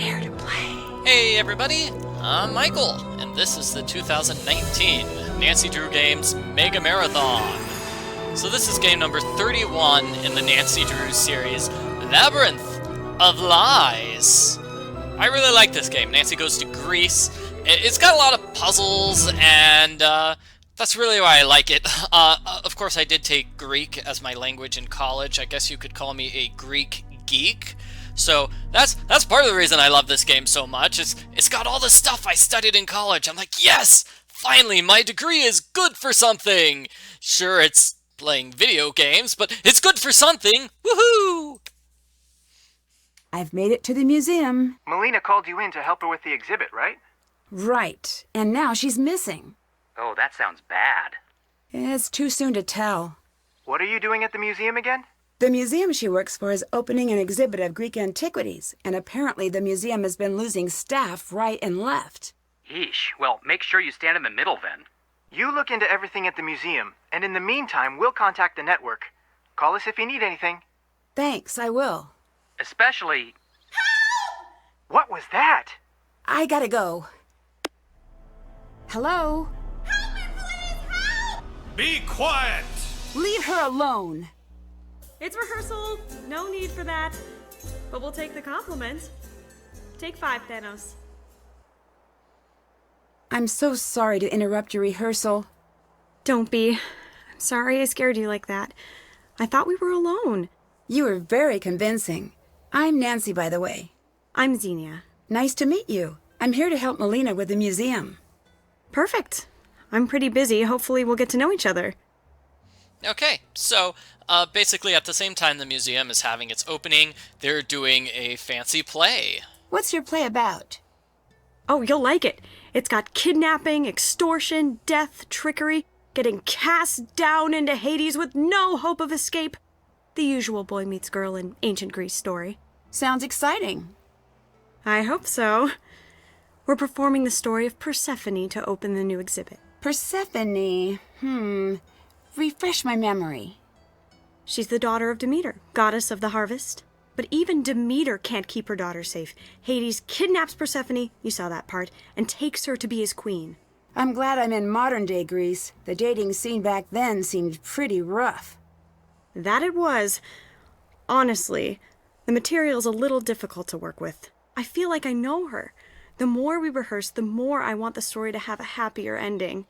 Dare to play. Hey everybody, I'm Michael, and this is the 2019 Nancy Drew Games Mega Marathon. So this is game number 31 in the Nancy Drew series, Labyrinth of Lies. I really like this game. Nancy goes to Greece. It's got a lot of puzzles, and that's really why I like it. Of course, I did take Greek as my language in college. I guess you could call me a Greek geek. So that's part of the reason I love this game so much. It's got all the stuff I studied in college. I'm like, yes, finally, my degree is good for something. Sure, it's playing video games, but it's good for something. Woohoo! I've made it to the museum. Molina called you in to help her with the exhibit, right? Right. And now she's missing. Oh, that sounds bad. It's too soon to tell. What are you doing at the museum again? The museum she works for is opening an exhibit of Greek antiquities, and apparently the museum has been losing staff right and left. Yeesh. Well, make sure you stand in the middle then. You look into everything at the museum, and in the meantime, we'll contact the network. Call us if you need anything. Thanks, I will. Especially... What was that? I gotta go. Hello? Help me, please! Help! Be quiet! Leave her alone. It's rehearsal. No need for that. But we'll take the compliment. Take 5, Thanos. I'm so sorry to interrupt your rehearsal. Don't be. I'm sorry I scared you like that. I thought we were alone. You were very convincing. I'm Nancy, by the way. I'm Xenia. Nice to meet you. I'm here to help Molina with the museum. Perfect. I'm pretty busy. Hopefully we'll get to know each other. Okay, so basically at the same time the museum is having its opening, they're doing a fancy play. What's your play about? Oh, you'll like it. It's got kidnapping, extortion, death, trickery, getting cast down into Hades with no hope of escape. The usual boy meets girl in ancient Greece story. Sounds exciting. I hope so. We're performing the story of Persephone to open the new exhibit. Persephone. Refresh my memory. She's the daughter of Demeter, goddess of the harvest. But even Demeter can't keep her daughter safe. Hades kidnaps Persephone, you saw that part, and takes her to be his queen. I'm glad I'm in modern-day Greece. The dating scene back then seemed pretty rough. That it was. Honestly, the material's a little difficult to work with. I feel like I know her. The more we rehearse, the more I want the story to have a happier ending.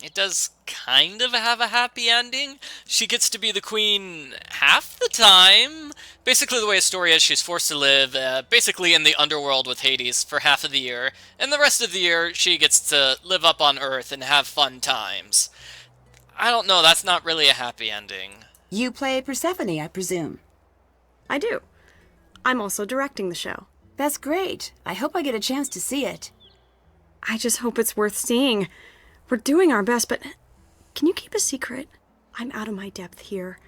It does kind of have a happy ending. She gets to be the queen half the time. Basically the way a story is, she's forced to live basically in the underworld with Hades for half of the year, and the rest of the year she gets to live up on Earth and have fun times. I don't know, that's not really a happy ending. You play Persephone, I presume. I do. I'm also directing the show. That's great. I hope I get a chance to see it. I just hope it's worth seeing. We're doing our best, but can you keep a secret? I'm out of my depth here.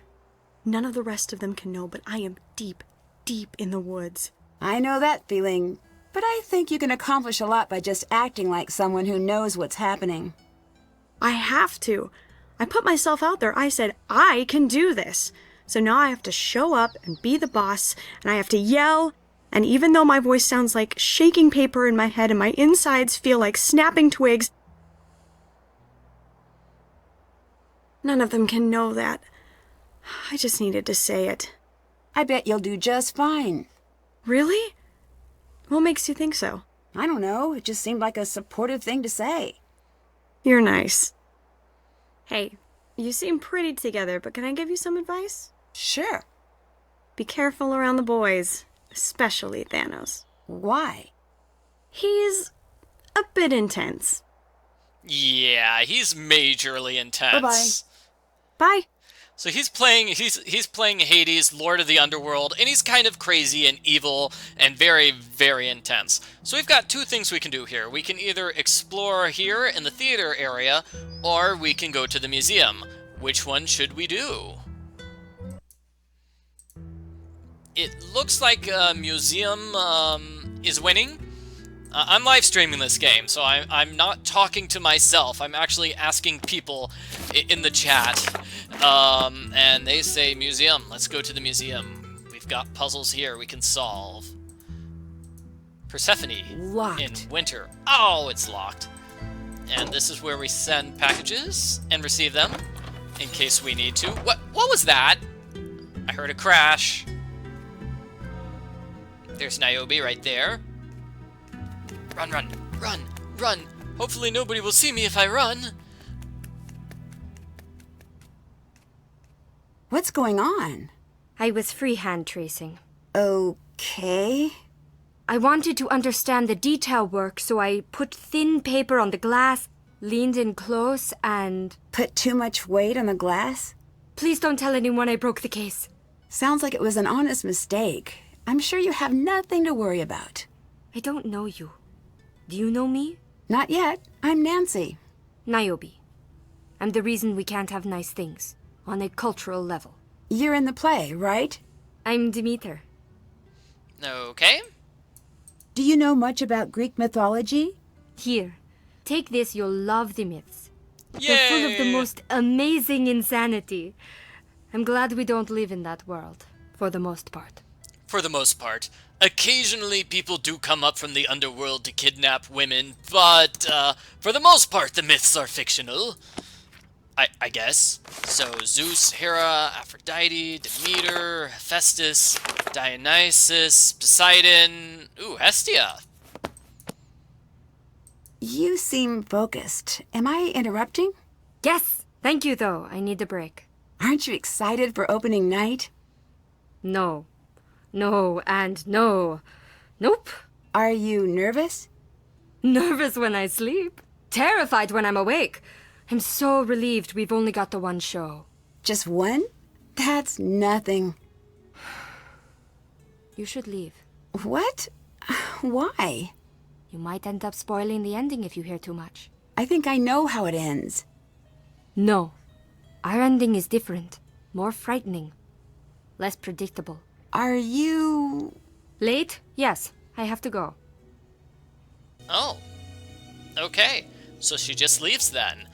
None of the rest of them can know, but I am deep, deep in the woods. I know that feeling, but I think you can accomplish a lot by just acting like someone who knows what's happening. I have to. I put myself out there. I said, I can do this. So now I have to show up and be the boss, and I have to yell, and even though my voice sounds like shaking paper in my head and my insides feel like snapping twigs, none of them can know that. I just needed to say it. I bet you'll do just fine. Really? What makes you think so? I don't know. It just seemed like a supportive thing to say. You're nice. Hey, you seem pretty together, but can I give you some advice? Sure. Be careful around the boys, especially Thanos. Why? He's a bit intense. Yeah, he's majorly intense. Bye-bye. Bye. So he's playing Hades, Lord of the Underworld, and he's kind of crazy and evil and very, very intense. So we've got two things we can do here. We can either explore here in the theater area, or we can go to the museum. Which one should we do? It looks like museum is winning. I'm live streaming this game, so I'm not talking to myself. I'm actually asking people in the chat. And they say museum. Let's go to the museum. We've got puzzles here we can solve. Persephone Locked. in winter. Oh, it's locked. And this is where we send packages and receive them in case we need to. What was that? I heard a crash. There's Niobe right there. Run, run, run, run. Hopefully nobody will see me if I run. What's going on? I was freehand tracing. Okay. I wanted to understand the detail work, so I put thin paper on the glass, leaned in close, and... Put too much weight on the glass? Please don't tell anyone I broke the case. Sounds like it was an honest mistake. I'm sure you have nothing to worry about. I don't know you. Do you know me? Not yet. I'm Nancy. Niobe. I'm the reason we can't have nice things, on a cultural level. You're in the play, right? I'm Demeter. Okay. Do you know much about Greek mythology? Here, take this, you'll love the myths. Yay! They're full of the most amazing insanity. I'm glad we don't live in that world, for the most part. For the most part. Occasionally people do come up from the underworld to kidnap women, but for the most part the myths are fictional. I guess. So Zeus, Hera, Aphrodite, Demeter, Hephaestus, Dionysus, Poseidon, ooh, Hestia. You seem focused. Am I interrupting? Yes! Thank you, though. I need a break. Aren't you excited for opening night? No. No and no. Nope. Are you nervous? Nervous when I sleep. Terrified when I'm awake. I'm so relieved we've only got the one show. Just one? That's nothing. You should leave. What? Why? You might end up spoiling the ending if you hear too much. I think I know how it ends. No. Our ending is different. More frightening. Less predictable. Are you... Late? Yes. I have to go. Oh. Okay. So she just leaves then.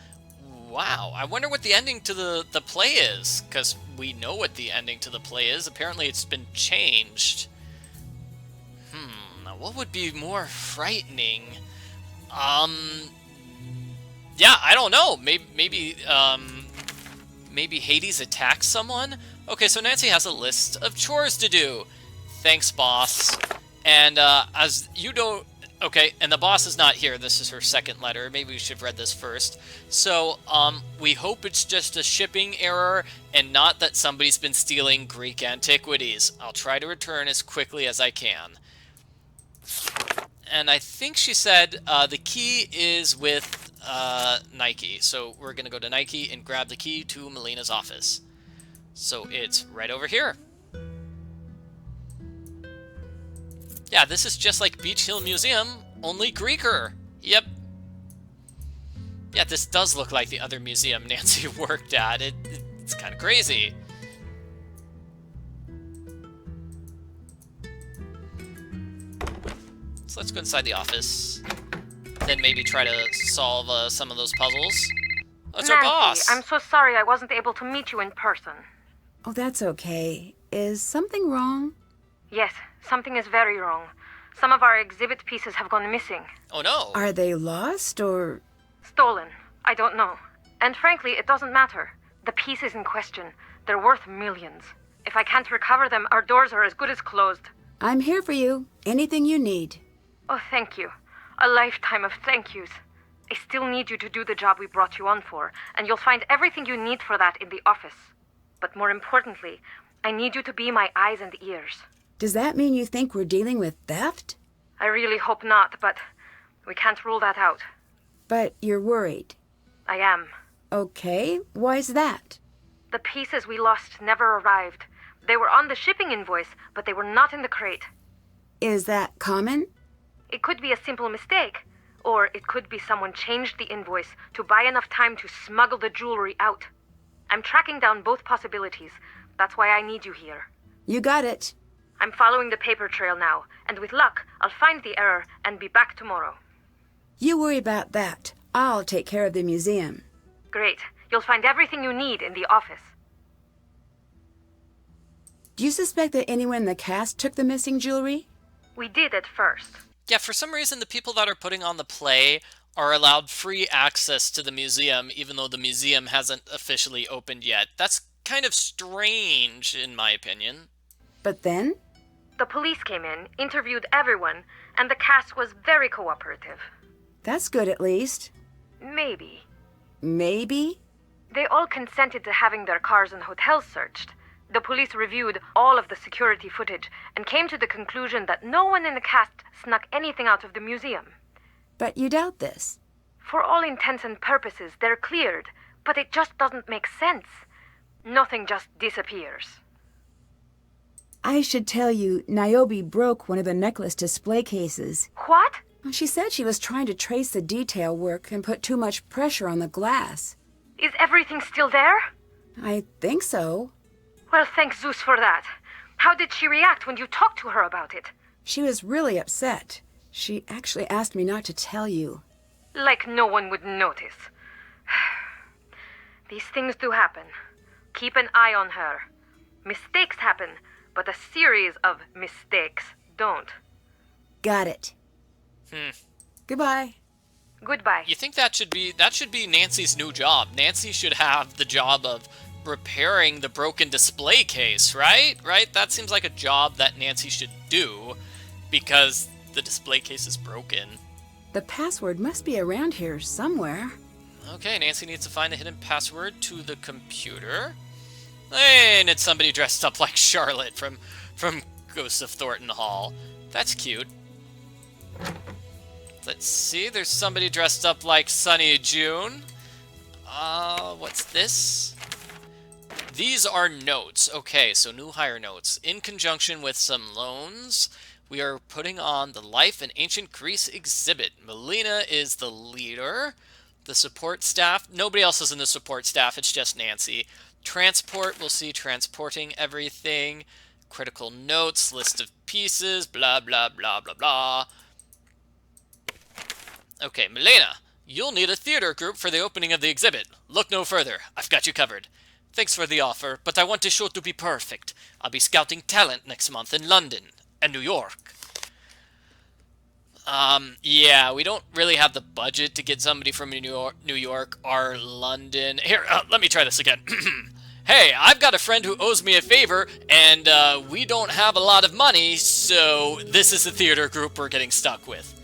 Wow. I wonder what the ending to the play is, because we know what the ending to the play is. Apparently it's been changed. What would be more frightening? Yeah, I don't know. Maybe Hades attacks someone? Okay, so Nancy has a list of chores to do. Thanks, boss. And as you don't... Okay, and the boss is not here. This is her second letter. Maybe we should have read this first. So, we hope it's just a shipping error and not that somebody's been stealing Greek antiquities. I'll try to return as quickly as I can. And I think she said the key is with Nike. So we're going to go to Nike and grab the key to Molina's office. So it's right over here. Yeah, this is just like Beach Hill Museum, only Greeker. Yep. Yeah, this does look like the other museum Nancy worked at. It's kind of crazy. So let's go inside the office. Then maybe try to solve some of those puzzles. Oh, it's our boss. I'm so sorry I wasn't able to meet you in person. Oh, that's okay. Is something wrong? Yes, something is very wrong. Some of our exhibit pieces have gone missing. Oh no. Are they lost or... Stolen. I don't know. And frankly, it doesn't matter. The pieces in question, they're worth millions. If I can't recover them, our doors are as good as closed. I'm here for you. Anything you need. Oh, thank you. A lifetime of thank yous. I still need you to do the job we brought you on for, and you'll find everything you need for that in the office. But more importantly, I need you to be my eyes and ears. Does that mean you think we're dealing with theft? I really hope not, but we can't rule that out. But you're worried. I am. Okay, why's that? The pieces we lost never arrived. They were on the shipping invoice, but they were not in the crate. Is that common? It could be a simple mistake, or it could be someone changed the invoice to buy enough time to smuggle the jewelry out. I'm tracking down both possibilities. That's why I need you here. You got it. I'm following the paper trail now, and with luck, I'll find the error and be back tomorrow. You worry about that. I'll take care of the museum. Great. You'll find everything you need in the office. Do you suspect that anyone in the cast took the missing jewelry? We did at first. Yeah, for some reason, the people that are putting on the play are allowed free access to the museum, even though the museum hasn't officially opened yet. That's kind of strange, in my opinion. But then? The police came in, interviewed everyone, and the cast was very cooperative. That's good at least. Maybe. Maybe? They all consented to having their cars and hotels searched. The police reviewed all of the security footage and came to the conclusion that no one in the cast snuck anything out of the museum. But you doubt this. For all intents and purposes, they're cleared, but it just doesn't make sense. Nothing just disappears. I should tell you, Niobe broke one of the necklace display cases. What? She said she was trying to trace the detail work and put too much pressure on the glass. Is everything still there? I think so. Well, thank Zeus for that. How did she react when you talked to her about it? She was really upset. She actually asked me not to tell you. Like no one would notice. These things do happen. Keep an eye on her. Mistakes happen, but a series of mistakes don't. Got it. Goodbye. Goodbye. You think that should be Nancy's new job? Nancy should have the job of repairing the broken display case, right? Right? That seems like a job that Nancy should do because the display case is broken. The password must be around here somewhere. Okay, Nancy needs to find the hidden password to the computer. And it's somebody dressed up like Charlotte from Ghosts of Thornton Hall. That's cute. Let's see, there's somebody dressed up like Sunny June. What's this? These are notes. Okay, so new hire notes. In conjunction with some loans, we are putting on the Life in Ancient Greece exhibit. Molina is the leader. The support staff, nobody else is in the support staff, it's just Nancy. Transport, we'll see transporting everything. Critical notes, list of pieces, blah, blah, blah, blah, blah. Okay, Molina, you'll need a theater group for the opening of the exhibit. Look no further. I've got you covered. Thanks for the offer, but I want the show to be perfect. I'll be scouting talent next month in London and New York. Yeah, we don't really have the budget to get somebody from New York or London. Here, let me try this again. Hey, I've got a friend who owes me a favor, and we don't have a lot of money, so this is the theater group we're getting stuck with.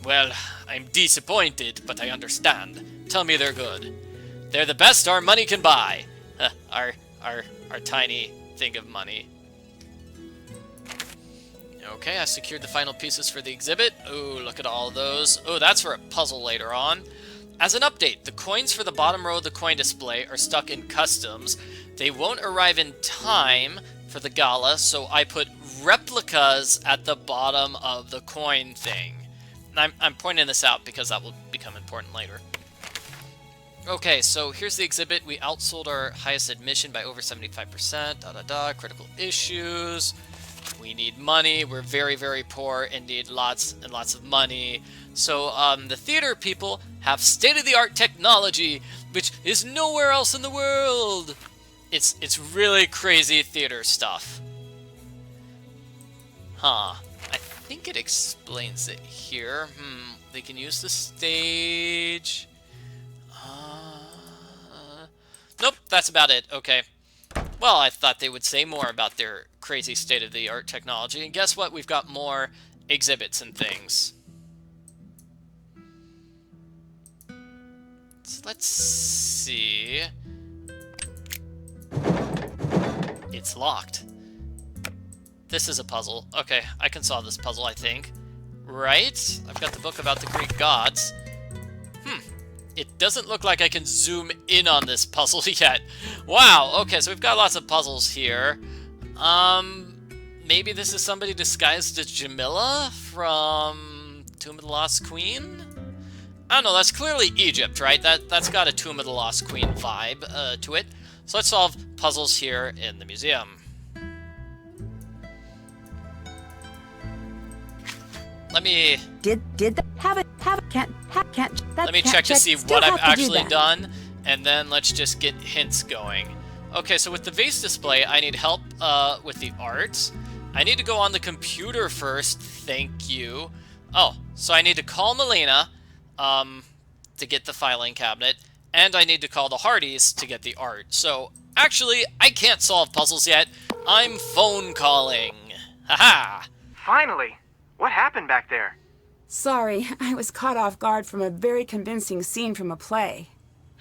Well, I'm disappointed, but I understand. Tell me they're good. They're the best our money can buy. Our tiny thing of money. Okay, I secured the final pieces for the exhibit. Oh, look at all those. Oh, that's for a puzzle later on. As an update, the coins for the bottom row of the coin display are stuck in customs. They won't arrive in time for the gala, so I put replicas at the bottom of the coin thing. I'm pointing this out because that will become important later. Okay, so here's the exhibit. We outsold our highest admission by over 75%. Critical issues. We need money. We're very, very poor and need lots and lots of money. So the theater people have state-of-the-art technology, which is nowhere else in the world. It's really crazy theater stuff. Huh. I think it explains it here. They can use the stage. Nope, that's about it. Okay. Well, I thought they would say more about their crazy state-of-the-art technology. And guess what? We've got more exhibits and things. So let's see. It's locked. This is a puzzle. Okay, I can solve this puzzle, I think. Right? I've got the book about the Greek gods. It doesn't look like I can zoom in on this puzzle yet. Wow, okay, so we've got lots of puzzles here. Maybe this is somebody disguised as Jamila from Tomb of the Lost Queen? I don't know, that's clearly Egypt, right? That's got a Tomb of the Lost Queen vibe to it. So let's solve puzzles here in the museum. Let me... Let me check to see what I've actually done, and then let's just get hints going. Okay, so with the vase display, I need help with the art. I need to go on the computer first, thank you. Oh, so I need to call Molina, to get the filing cabinet, and I need to call the Hardys to get the art. So, actually, I can't solve puzzles yet. I'm phone calling. Haha! Finally! What happened back there? Sorry, I was caught off guard from a very convincing scene from a play.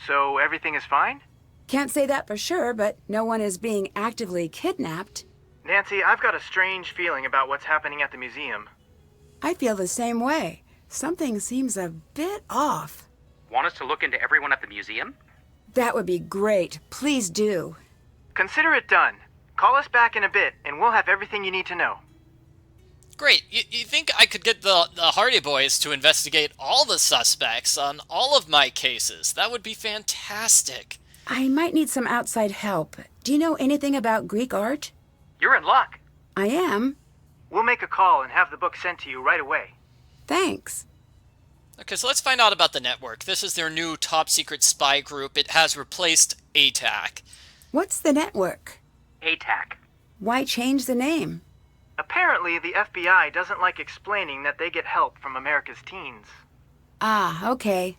So everything is fine? Can't say that for sure, but no one is being actively kidnapped. Nancy, I've got a strange feeling about what's happening at the museum. I feel the same way. Something seems a bit off. Want us to look into everyone at the museum? That would be great. Please do. Consider it done. Call us back in a bit, and we'll have everything you need to know. Great. You think I could get the Hardy Boys to investigate all the suspects on all of my cases? That would be fantastic. I might need some outside help. Do you know anything about Greek art? You're in luck. I am. We'll make a call and have the book sent to you right away. Thanks. Okay, so let's find out about the network. This is their new top-secret spy group. It has replaced ATAC. What's the network? ATAC. Why change the name? Apparently, the FBI doesn't like explaining that they get help from America's teens. Ah, okay.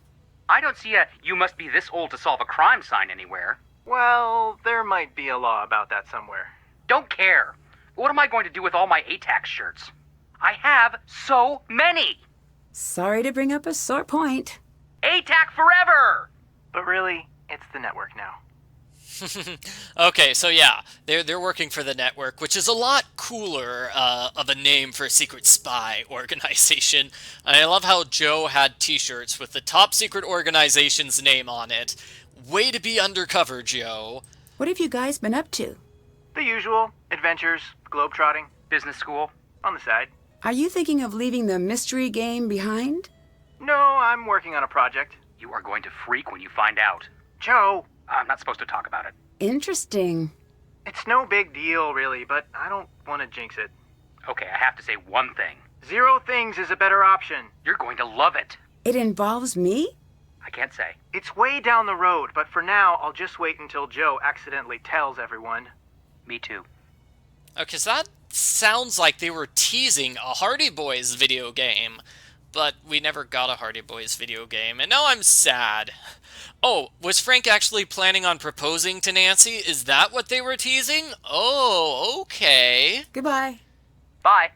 I don't see a "you must be this old to solve a crime" sign anywhere. Well, there might be a law about that somewhere. Don't care. What am I going to do with all my ATAC shirts? I have so many! Sorry to bring up a sore point. ATAC forever! But really, it's the network now. Okay, so yeah, they're working for the network, which is a lot cooler of a name for a secret spy organization. And I love how Joe had t-shirts with the top secret organization's name on it. Way to be undercover, Joe. What have you guys been up to? The usual. Adventures, globetrotting, Business school. on the side. Are you thinking of leaving the mystery game behind? No, I'm working on a project. You are going to freak when you find out. Joe, I'm not supposed to talk about it. Interesting. it's no big deal, really, but I don't want to jinx it. Okay, I have to say one thing. 0 things is a better option. You're going to love it. It involves me? I can't say. It's way down the road, but for now, I'll just wait until Joe accidentally tells everyone. Me too. Okay, so that sounds like they were teasing a Hardy Boys video game, but we never got a Hardy Boys video game, and now I'm sad. Oh, was Frank actually planning on proposing to Nancy? Is that what they were teasing? Oh, okay. Goodbye. Bye.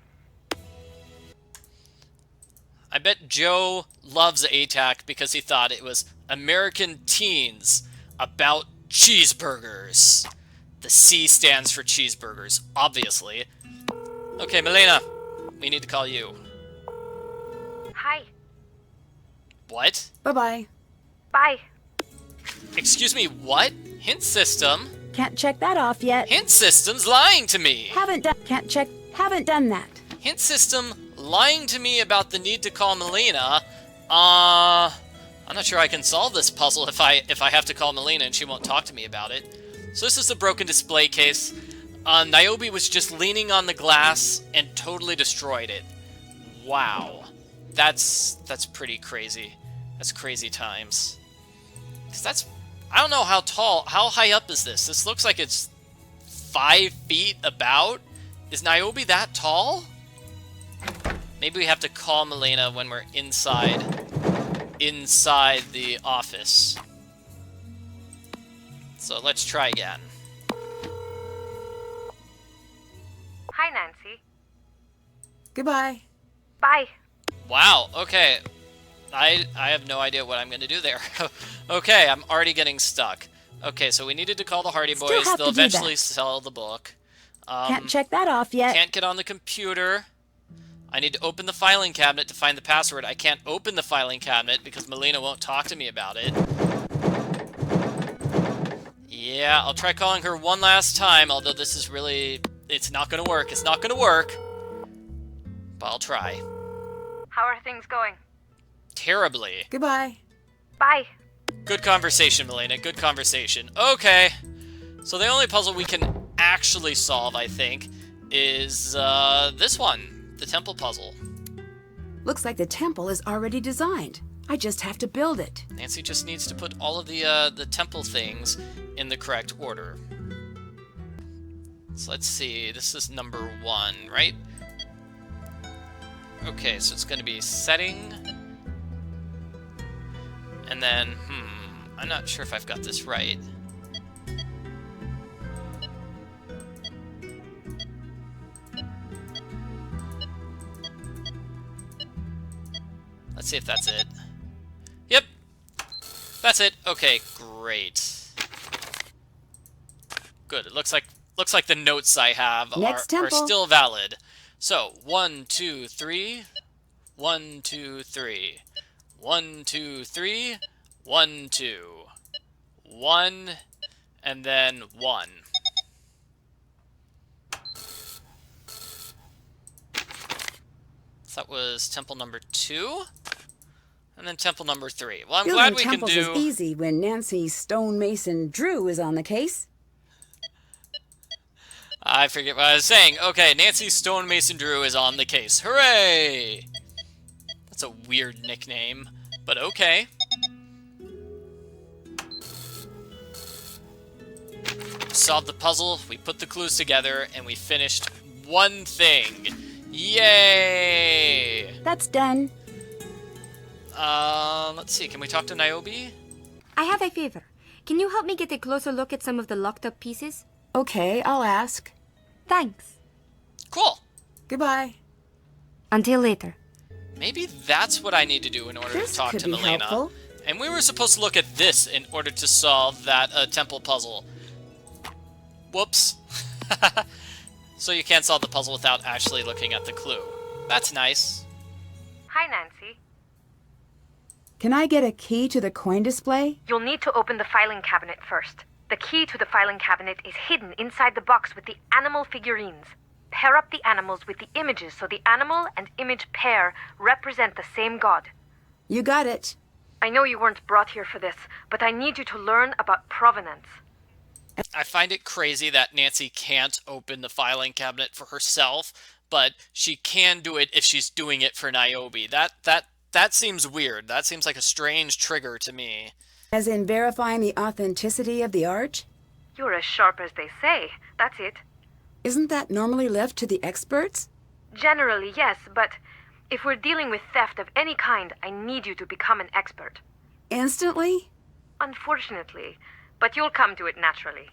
I bet Joe loves ATAC because he thought it was American Teens about cheeseburgers. The C stands for cheeseburgers, obviously. Okay, Molina, we need to call you. Hi. What? Bye-bye. Bye. Excuse me, what? Hint system? Can't check that off yet. Hint system's lying to me. Haven't done that. Hint system lying to me about the need to call Molina. I'm not sure I can solve this puzzle if I have to call Molina and she won't talk to me about it. So this is the broken display case. Niobe was just leaning on the glass and totally destroyed it. Wow. That's pretty crazy. That's crazy times. 'Cause I don't know how high up is this? This looks like it's 5 feet about. Is Niobe that tall? Maybe we have to call Molina when we're inside the office. So let's try again. Hi, Nancy. Goodbye. Bye. Wow, okay. I have no idea what I'm going to do there. Okay, I'm already getting stuck. Okay, so we needed to call the Hardy Still Boys. have They'll to do eventually that. sell the book. Can't check that off yet. Can't get on the computer. I need to open the filing cabinet to find the password. I can't open the filing cabinet because Molina won't talk to me about it. Yeah, I'll try calling her one last time, although this is really... It's not gonna work. It's not gonna work. But I'll try. How are things going? Terribly. Goodbye. Bye. Good conversation, Molina. Good conversation. Okay. So the only puzzle we can actually solve, I think, is this one. The temple puzzle. Looks like the temple is already designed. I just have to build it. Nancy just needs to put all of the temple things in the correct order. So let's see. This is number 1, right? Okay, so it's going to be setting. And then, I'm not sure if I've got this right. Let's see if that's it. Yep, that's it. Okay, great. Good. It looks like the notes I have are still valid. So 1, 2, 3, 1, 2, 3, 1, 2, 3, 1, 2, 1, and then 1. So that was temple number 2. And then temple number 3. Well, I'm glad we can do... temples is easy when Nancy Stonemason Drew is on the case. I forget what I was saying. Okay, Nancy Stonemason Drew is on the case. Hooray! That's a weird nickname, but okay. Solved the puzzle, we put the clues together, and we finished one thing. Yay! That's done. Let's see, can we talk to Niobe? I have a favor. Can you help me get a closer look at some of the locked up pieces? Okay, I'll ask. Thanks. Cool. Goodbye. Until later. Maybe that's what I need to do in order to talk to Molina. Helpful. And we were supposed to look at this in order to solve that temple puzzle. Whoops. So you can't solve the puzzle without actually looking at the clue. That's nice. Hi, Nancy. Can I get a key to the coin display? You'll need to open the filing cabinet first. The key to the filing cabinet is hidden inside the box with the animal figurines. Pair up the animals with the images so the animal and image pair represent the same god. You got it. I know you weren't brought here for this, but I need you to learn about Provenance. I find it crazy that Nancy can't open the filing cabinet for herself, but she can do it if she's doing it for Niobe. That seems weird. That seems like a strange trigger to me. As in verifying the authenticity of the art? You're as sharp as they say. That's it. Isn't that normally left to the experts? Generally, yes, but if we're dealing with theft of any kind, I need you to become an expert. Instantly? Unfortunately, but you'll come to it naturally.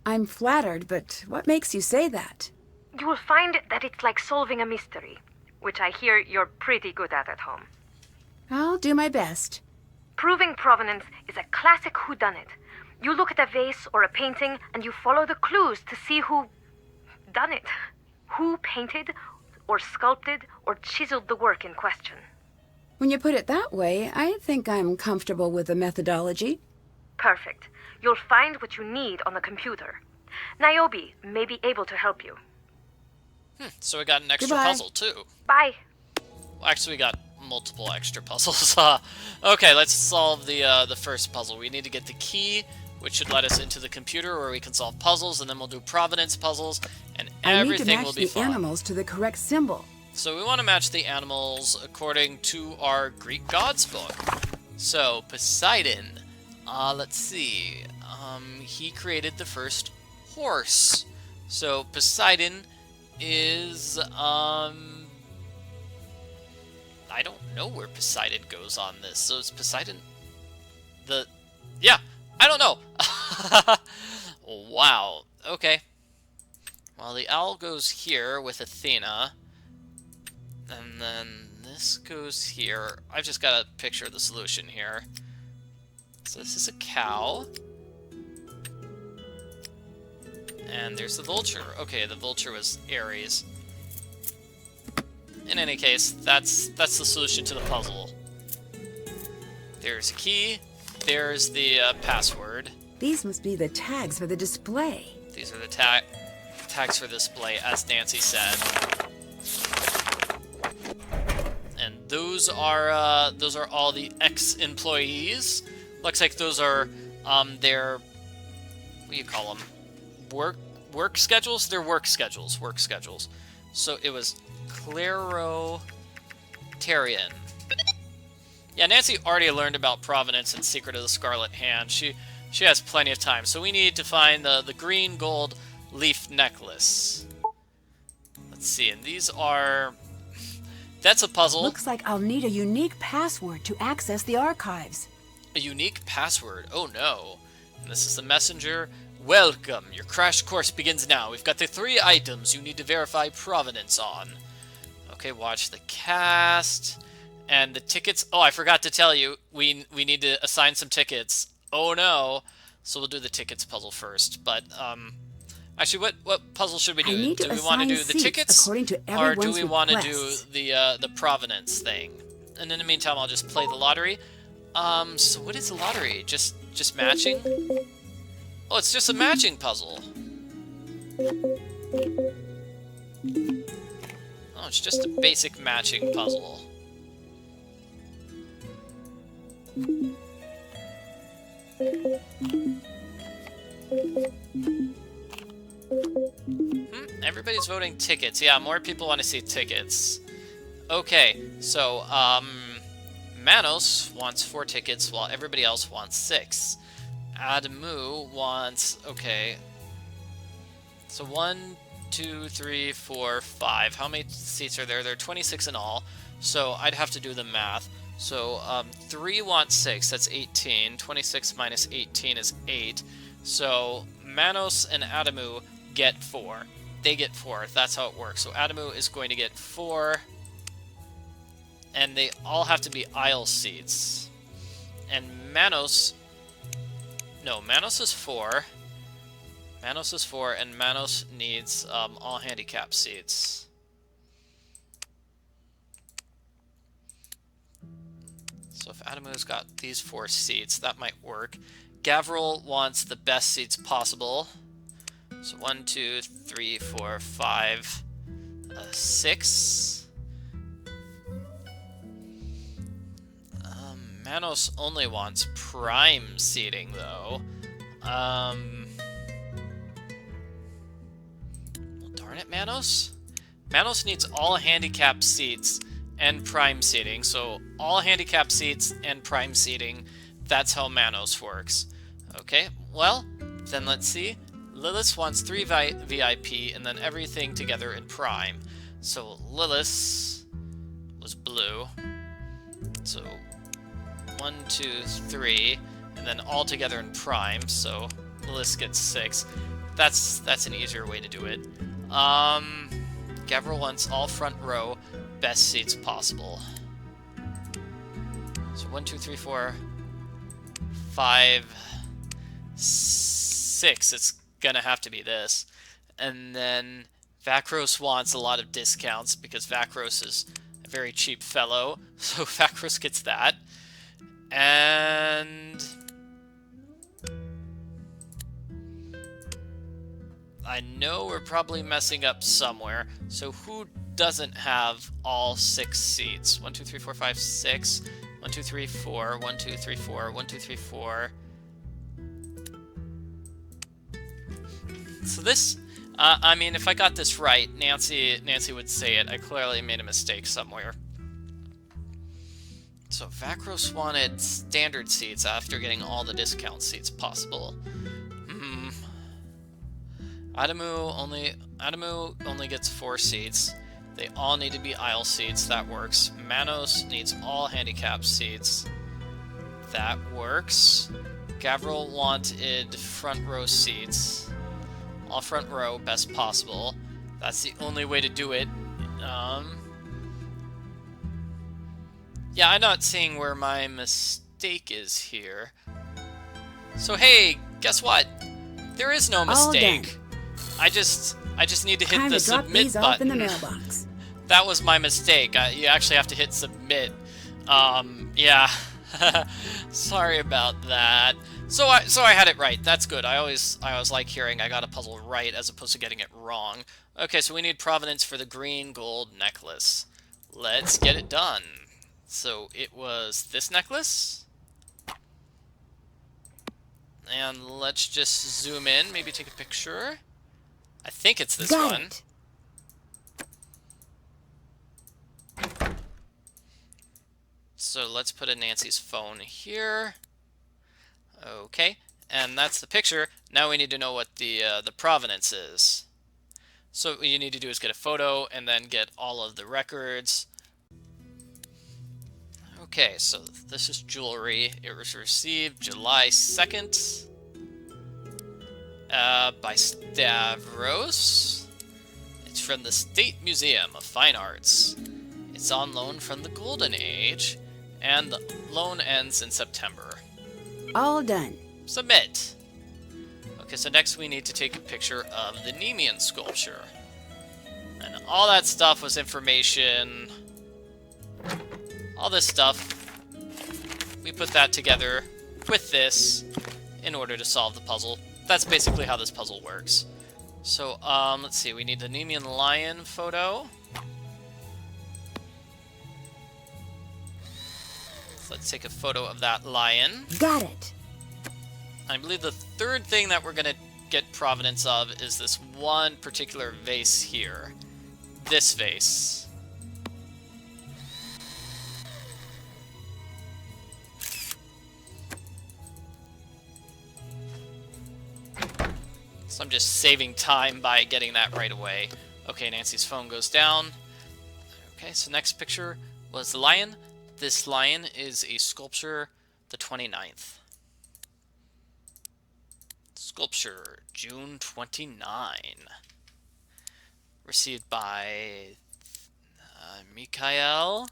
I'm flattered, but what makes you say that? You will find that it's like solving a mystery, which I hear you're pretty good at home. I'll do my best. Proving Provenance is a classic whodunit. You look at a vase or a painting and you follow the clues to see who done it. Who painted or sculpted or chiseled the work in question. When you put it that way, I think I'm comfortable with the methodology. Perfect. You'll find what you need on the computer. Niobe may be able to help you. So we got an extra Goodbye. puzzle, too. Bye. Well, actually, we got multiple extra puzzles. Okay, let's solve the first puzzle. We need to get the key, which should let us into the computer where we can solve puzzles, and then we'll do Provenance puzzles, and everything will be I need to match the fun. animals to the correct symbol. So we want to match the animals according to our Greek gods book. So Poseidon, let's see, he created the first horse. So Poseidon is, I don't know where Poseidon goes on this. So is Poseidon yeah, I don't know. Wow, okay. Well, the owl goes here with Athena. And then this goes here. I've just got a picture of the solution here. So this is a cow. And there's the vulture. Okay, the vulture was Ares. In any case, that's the solution to the puzzle. There's a key. There's the password. These must be the tags for the display. These are the tags for display, as Nancy said. And those are all the ex-employees. Looks like those are their, what do you call them? Work schedules? They're work schedules. So it was Claro Tarian. Yeah, Nancy already learned about Provenance and Secret of the Scarlet Hand. She has plenty of time. So we need to find the green gold leaf necklace. Let's see, and these are That's a puzzle. Looks like I'll need a unique password to access the archives. A unique password. Oh no. And this is the messenger. Welcome. Your crash course begins now. We've got the 3 items you need to verify provenance on. Okay, watch the cast. And the tickets. Oh, I forgot to tell you. We need to assign some tickets. Oh no. So we'll do the tickets puzzle first. But, actually, what puzzle should we do? Do we want to do the tickets? Or do we want to do the provenance thing? And in the meantime, I'll just play the lottery. So what is the lottery? Just matching? Oh, it's just a matching puzzle. Oh, it's just a basic matching puzzle. Everybody's voting tickets. Yeah, more people want to see tickets. Okay, so, Manos wants 4 tickets while everybody else wants 6. Adamu wants... okay. So 1, 2, 3, 4, 5. How many seats are there? There are 26 in all. So I'd have to do the math. So 3 wants 6. That's 18. 26 minus 18 is 8. So Manos and Adamu get 4. They get 4. That's how it works. So Adamu is going to get 4. And they all have to be aisle seats. And Manos... no, Manos is 4. Manos is 4, and Manos needs all handicap seats. So if Adamu's got these 4 seats, that might work. Gavril wants the best seats possible. So 1, 2, 3, 4, 5, 6. Manos only wants prime seating, though. Well, darn it, Manos. Manos needs all handicap seats and prime seating. So all handicap seats and prime seating. That's how Manos works. Okay, well, then let's see. Lilith wants 3 VIP and then everything together in prime. So Lilith was blue. So 1, 2, 3, and then all together in prime, so Lilith gets 6. That's an easier way to do it. Gavril wants all front row, best seats possible. So 1, 2, 3, 4, 5, 6. It's gonna have to be this. And then Vakros wants a lot of discounts because Vakros is a very cheap fellow, so Vakros gets that. And I know we're probably messing up somewhere. So who doesn't have all 6 seats? 1, 2, 3, 4, 5, 6. 1, 2, 3, 4. 1, 2, 3, 4. 1, 2, 3, 4. So this, I mean, if I got this right, Nancy would say it. I clearly made a mistake somewhere. So Vakros wanted standard seats after getting all the discount seats possible. Adamu only gets 4 seats. They all need to be aisle seats. That works. Manos needs all handicap seats. That works. Gavril wanted front row seats. All front row, best possible. That's the only way to do it. Yeah, I'm not seeing where my mistake is here. So hey, guess what? There is no mistake. I just need to hit the submit button. Off in the mailbox. That was my mistake. You actually have to hit submit. Yeah. Sorry about that. So I had it right. That's good. I always like hearing I got a puzzle right as opposed to getting it wrong. Okay, so we need provenance for the green gold necklace. Let's get it done. So it was this necklace. And let's just zoom in, maybe take a picture. I think it's this one. So let's put in Nancy's phone here. Okay, and that's the picture. Now we need to know what the provenance is. So what you need to do is get a photo and then get all of the records. Okay, so this is jewelry. It was received July 2nd by Stavros. It's from the State Museum of Fine Arts. It's on loan from the Golden Age, and the loan ends in September. All done. Submit! Okay, so next we need to take a picture of the Nemean sculpture. And all that stuff was information. All this stuff. We put that together with this in order to solve the puzzle. That's basically how this puzzle works. So, let's see. We need the Nemean lion photo. So let's take a photo of that lion. Got it. I believe the third thing that we're going to get provenance of is this one particular vase here. This vase. So I'm just saving time by getting that right away. Okay, Nancy's phone goes down. Okay, so next picture was the lion. This lion is a sculpture, the 29th. Sculpture, June 29. Received by Mikhail,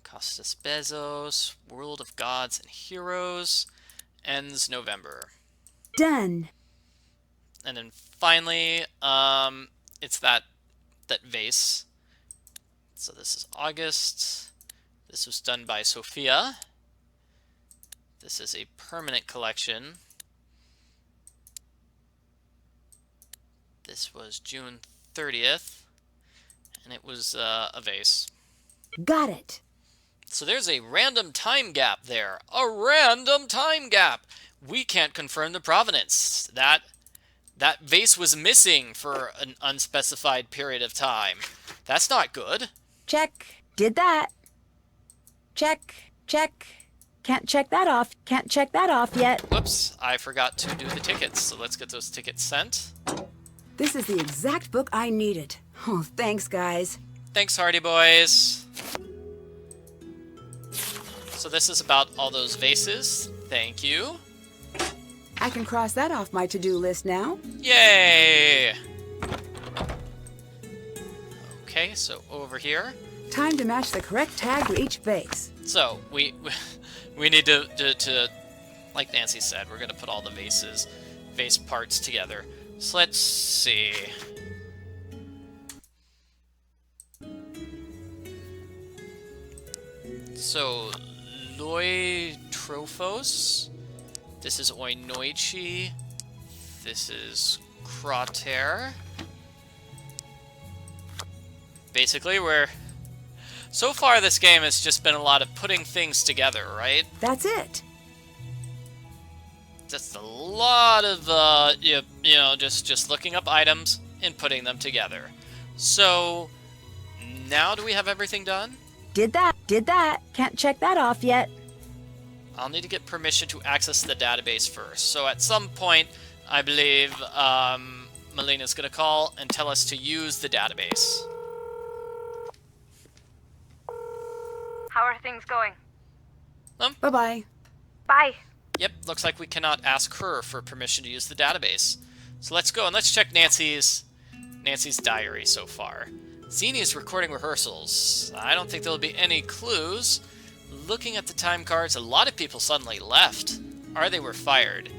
Costas Bezos, World of Gods and Heroes, ends November. Done. And then finally, it's that vase. So this is August. This was done by Sophia. This is a permanent collection. This was June 30th, and it was a vase. Got it. So there's a random time gap there. A random time gap! We can't confirm the provenance. That vase was missing for an unspecified period of time. That's not good. Check. Did that. Check. Check. Can't check that off. Can't check that off yet. Whoops, I forgot to do the tickets, so let's get those tickets sent. This is the exact book I needed. Oh, thanks, guys. Thanks, Hardy Boys. So this is about all those vases. Thank you. I can cross that off my to-do list now. Yay! Okay, so over here. Time to match the correct tag to each vase. So we need to like Nancy said, we're gonna put all the vase parts together. So let's see. So Loitrophos. This is Oinoichi. This is Krater. Basically, so far this game has just been a lot of putting things together, right? That's it. Just a lot of, just looking up items and putting them together. So, now do we have everything done? Did that. Can't check that off yet. I'll need to get permission to access the database first. So at some point, I believe Molina's going to call and tell us to use the database. How are things going? Bye-bye. Bye. Yep, looks like we cannot ask her for permission to use the database. So let's go and let's check Nancy's diary so far. Xenia's recording rehearsals. I don't think there'll be any clues. Looking at the time cards, a lot of people suddenly left. Or they were fired.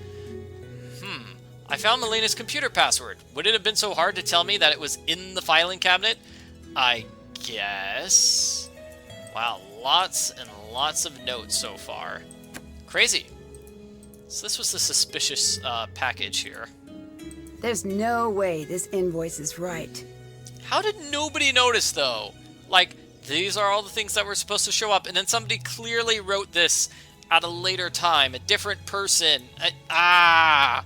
I found Molina's computer password. Would it have been so hard to tell me that it was in the filing cabinet? I guess. Wow, lots and lots of notes so far. Crazy. So this was the suspicious package here. There's no way this invoice is right. How did nobody notice, though? Like, these are all the things that were supposed to show up, and then somebody clearly wrote this at a later time, a different person. That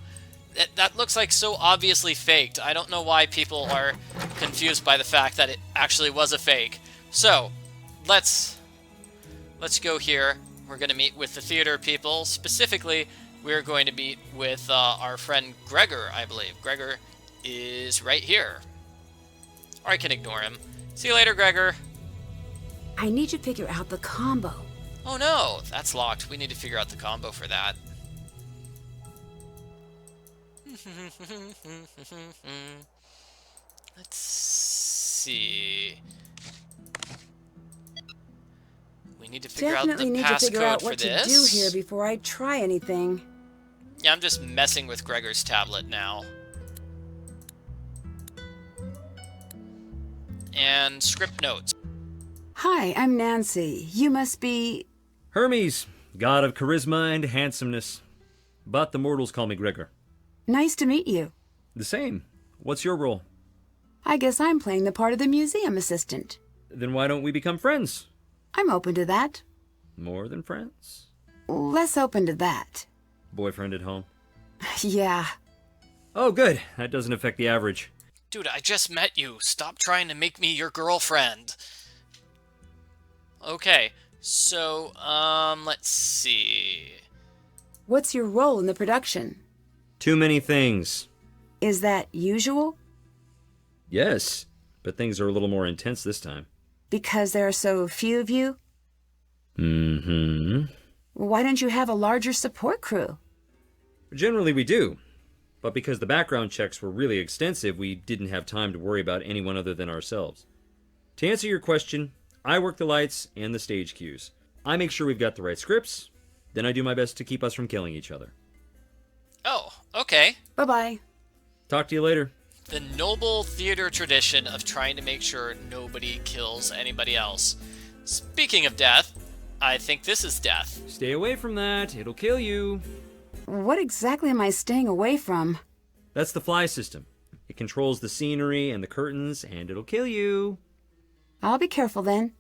looks like so obviously faked. I don't know why people are confused by the fact that it actually was a fake. So, let's go here. We're going to meet with the theater people. Specifically, we're going to meet with our friend Gregor, I believe. Gregor is right here. Or I can ignore him. See you later, Gregor. I need to figure out the combo. Oh no, that's locked. We need to figure out the combo for that. Let's see. We need to figure out Definitely the need to figure out passcode for what to do this. here before I try anything. Yeah, I'm just messing with Gregor's tablet now. And script notes. Hi, I'm Nancy. You must be... Hermes, god of charisma and handsomeness. But the mortals call me Gregor. Nice to meet you. The same. What's your role? I guess I'm playing the part of the museum assistant. Then why don't we become friends? I'm open to that. More than friends? Less open to that. Boyfriend at home? Yeah. Oh, good. That doesn't affect the average. Dude, I just met you. Stop trying to make me your girlfriend. Okay, so, let's see. What's your role in the production? Too many things. Is that usual? Yes, but things are a little more intense this time. Because there are so few of you? Mm-hmm. Why don't you have a larger support crew? Generally we do. But because the background checks were really extensive, we didn't have time to worry about anyone other than ourselves. To answer your question, I work the lights and the stage cues. I make sure we've got the right scripts, then I do my best to keep us from killing each other. Oh, okay. Bye-bye. Talk to you later. The noble theater tradition of trying to make sure nobody kills anybody else. Speaking of death, I think this is death. Stay away from that, it'll kill you. What exactly am I staying away from? That's the fly system. It controls the scenery and the curtains, and it'll kill you. I'll be careful then.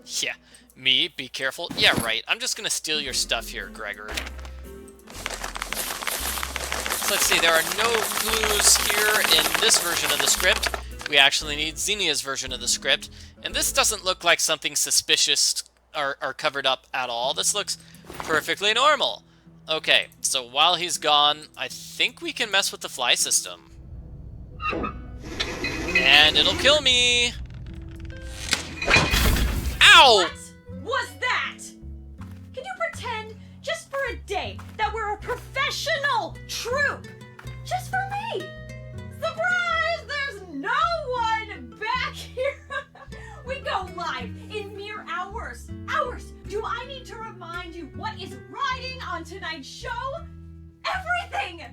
Yeah, me? Be careful? Yeah, right. I'm just gonna steal your stuff here, Gregor. So let's see, there are no clues here in this version of the script. We actually need Xenia's version of the script. And this doesn't look like something suspicious or covered up at all. This looks perfectly normal. Okay, so while he's gone, I think we can mess with the fly system. And it'll kill me! Ow! What was that? Can you pretend, just for a day, that we're a professional troupe? Just for me! Surprise! There's no one back here! We go live in mere hours. Hours! Do I need to remind you what is riding on tonight's show? Everything!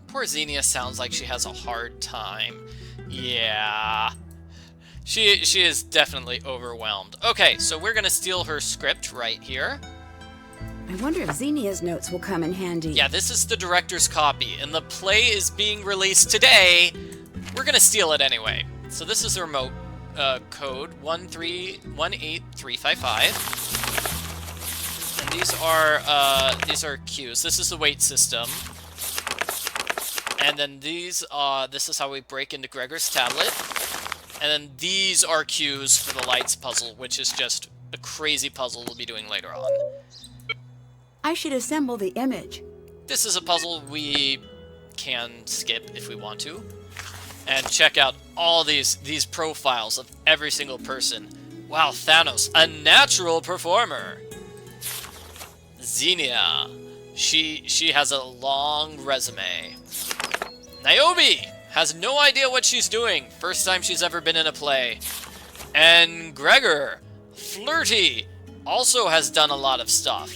Poor Xenia sounds like she has a hard time. Yeah. She is definitely overwhelmed. Okay, so we're gonna steal her script right here. I wonder if Xenia's notes will come in handy. Yeah, this is the director's copy, and the play is being released today. We're gonna steal it anyway. So this is the remote code 1318355. And these are cues. This is the weight system. And then this is how we break into Gregor's tablet. And then these are cues for the lights puzzle, which is just a crazy puzzle we'll be doing later on. I should assemble the image. This is a puzzle we can skip if we want to. And check out all these profiles of every single person. Wow, Thanos, a natural performer. Xenia, she has a long resume. Niobe has no idea what she's doing. First time she's ever been in a play. And Gregor, flirty, also has done a lot of stuff.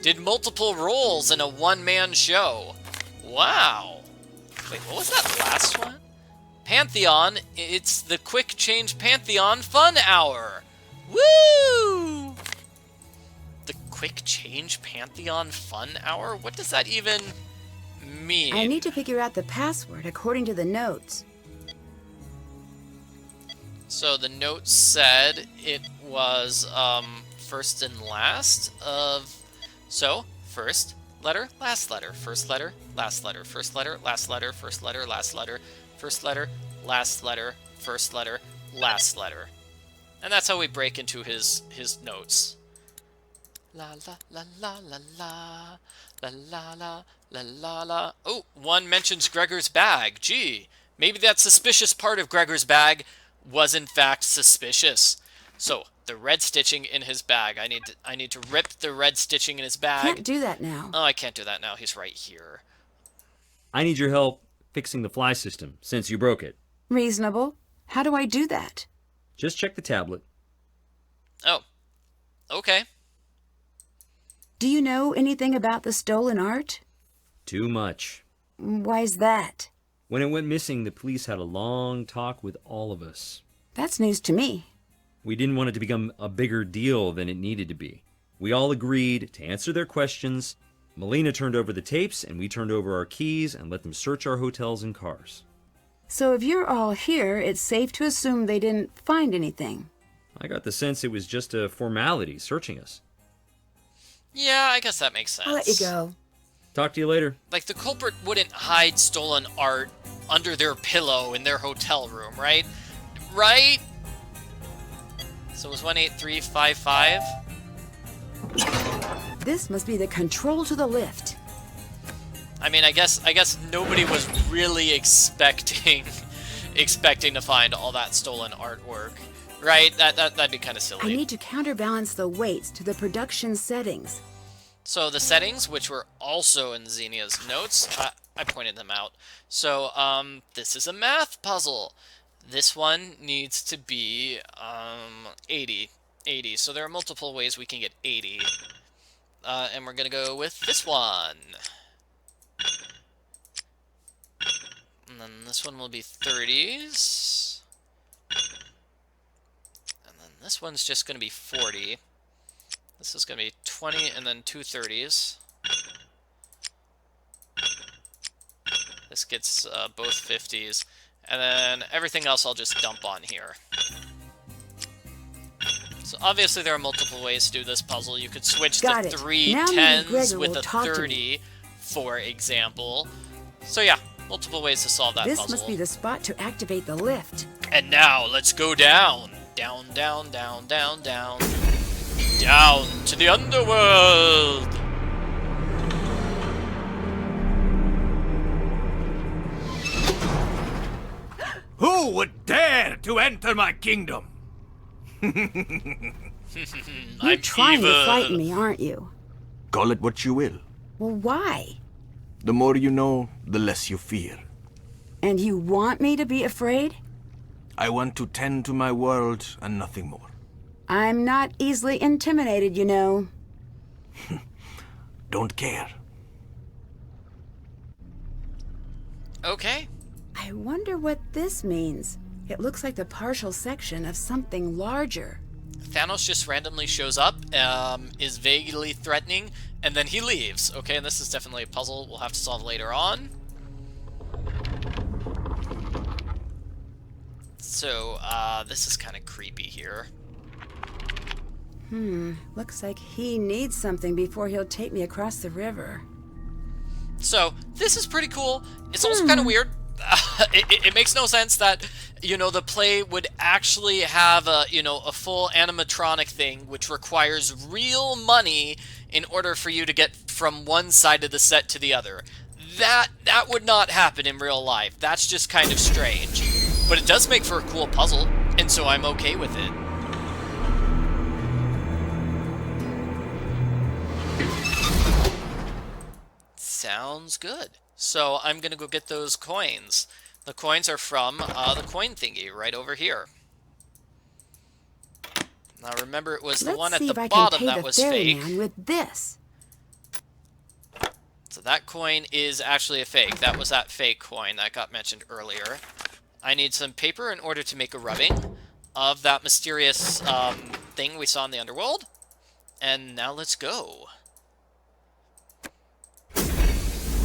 Did multiple roles in a one-man show. Wow. Wait, what was that last one? Pantheon, it's the Quick Change Pantheon Fun Hour. Woo! The Quick Change Pantheon Fun Hour? What does that even mean? I need to figure out the password according to the notes. So the note said it was first and last of... So, first letter, last letter, first letter, last letter, first letter, last letter, first letter, last letter, first letter, last letter, first letter, last letter. And that's how we break into his notes. La la la la la la la la la la la la. Oh, one mentions Gregor's bag. Gee, maybe that suspicious part of Gregor's bag was in fact suspicious. So, the red stitching in his bag. I need to rip the red stitching in his bag. Can't do that now. Oh, I can't do that now. He's right here. I need your help fixing the fly system, since you broke it. Reasonable. How do I do that? Just check the tablet. Oh. Okay. Do you know anything about the stolen art? Too much. Why's that? When it went missing, the police had a long talk with all of us. That's news to me. We didn't want it to become a bigger deal than it needed to be. We all agreed to answer their questions. Molina turned over the tapes, and we turned over our keys and let them search our hotels and cars. So if you're all here, it's safe to assume they didn't find anything. I got the sense it was just a formality searching us. Yeah, I guess that makes sense. I'll let you go. Talk to you later. Like, the culprit wouldn't hide stolen art under their pillow in their hotel room, right? Right? So it was 18355? This must be the control to the lift. I mean, I guess nobody was really expecting to find all that stolen artwork, right? That'd be kind of silly. I need to counterbalance the weights to the production settings. So the settings, which were also in Xenia's notes, I pointed them out. So this is a math puzzle. This one needs to be 80. So there are multiple ways we can get 80. And we're gonna go with this one. And then this one will be 30s. And then this one's just gonna be 40. This is gonna be 20 and then two 30s. This gets both 50s. And then everything else I'll just dump on here. So obviously there are multiple ways to do this puzzle. You could switch Got the it. 3 Now 10s with will a talk to 30, for example. So yeah, multiple ways to solve that This puzzle. must be the spot to activate the lift. And now let's go down. Down, down, down, down, down. Down to the underworld! Who would dare to enter my kingdom? You're trying to frighten me, aren't you? Call it what you will. Well, why? The more you know, the less you fear. And you want me to be afraid? I want to tend to my world and nothing more. I'm not easily intimidated, you know. Don't care. Okay. I wonder what this means. It looks like the partial section of something larger. Thanos just randomly shows up, is vaguely threatening, and then he leaves. Okay, and this is definitely a puzzle we'll have to solve later on. So, this is kind of creepy here. Looks like he needs something before he'll take me across the river. So, this is pretty cool. It's also kind of weird. It makes no sense that, you know, the play would actually have a, you know, a full animatronic thing, which requires real money in order for you to get from one side of the set to the other. That would not happen in real life. That's just kind of strange. But it does make for a cool puzzle, and so I'm okay with it. Sounds good. So I'm gonna go get those coins. The coins are from the coin thingy right over here. Now remember, it was the one at the bottom that was fake. Man with this. So that coin is actually a fake. That was that fake coin that got mentioned earlier. I need some paper in order to make a rubbing of that mysterious thing we saw in the underworld. And now let's go.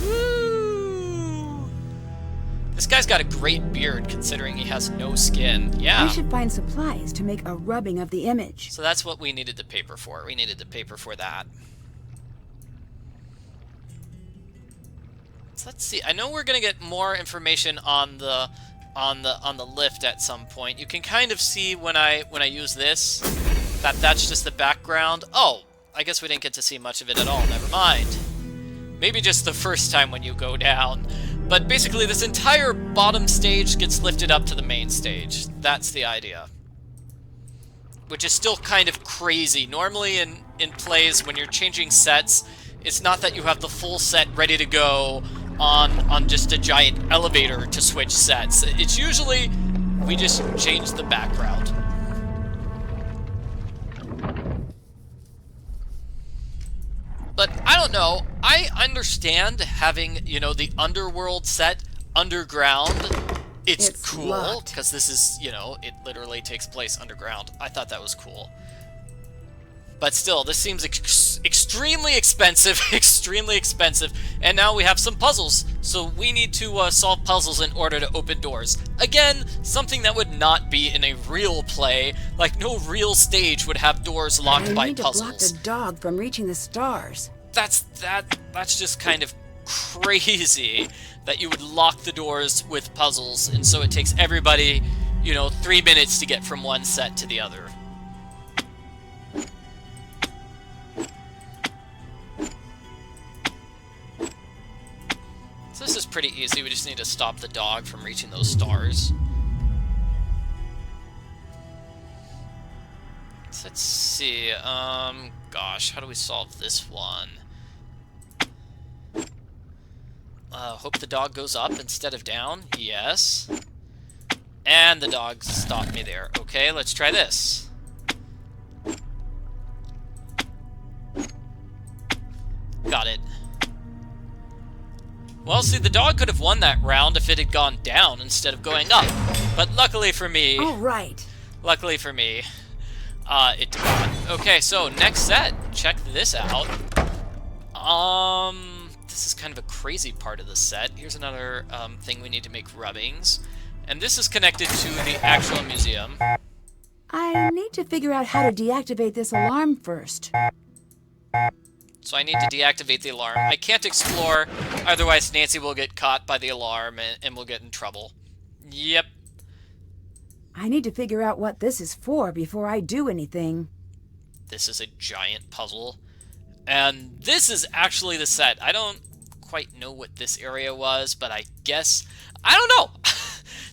Woo! This guy's got a great beard considering he has no skin. Yeah. We should find supplies to make a rubbing of the image. So that's what we needed the paper for. We needed the paper for that. So let's see. I know we're gonna get more information on the lift at some point. You can kind of see when I use this that that's just the background. Oh, I guess we didn't get to see much of it at all. Never mind. Maybe just the first time when you go down. But basically, this entire bottom stage gets lifted up to the main stage. That's the idea. Which is still kind of crazy. Normally in plays, when you're changing sets, it's not that you have the full set ready to go on just a giant elevator to switch sets. It's usually, we just change the background. But I don't know, I understand having, you know, the underworld set underground. It's cool, because this is, you know, it literally takes place underground. I thought that was cool. But still, this seems extremely expensive, extremely expensive. And now we have some puzzles. So we need to solve puzzles in order to open doors. Again, something that would not be in a real play. Like, no real stage would have doors locked by puzzles. I need to block the dog from reaching the stars. That's just kind of crazy that you would lock the doors with puzzles. And so it takes everybody, you know, 3 minutes to get from one set to the other. So this is pretty easy, we just need to stop the dog from reaching those stars. So let's see, gosh, how do we solve this one? Hope the dog goes up instead of down, yes. And the dog stopped me there. Okay, let's try this. Got it. Well, see, the dog could have won that round if it had gone down instead of going up. But luckily for me... All right. Luckily for me, it did not. Okay, so next set. Check this out. This is kind of a crazy part of the set. Here's another thing we need to make rubbings. And this is connected to the actual museum. I need to figure out how to deactivate this alarm first. So I need to deactivate the alarm. I can't explore, otherwise Nancy will get caught by the alarm and we'll get in trouble. Yep. I need to figure out what this is for before I do anything. This is a giant puzzle. And this is actually the set. I don't quite know what this area was, but I guess... I don't know!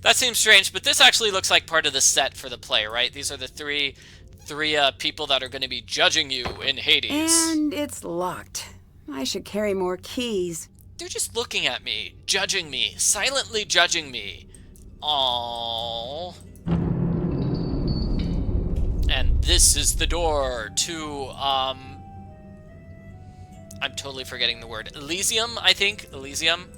That seems strange, but this actually looks like part of the set for the play, right? These are the three people that are going to be judging you in Hades. And it's locked. I should carry more keys. They're just looking at me, judging me, silently judging me. Aww. And this is the door to, I'm totally forgetting the word. Elysium, I think? Elysium?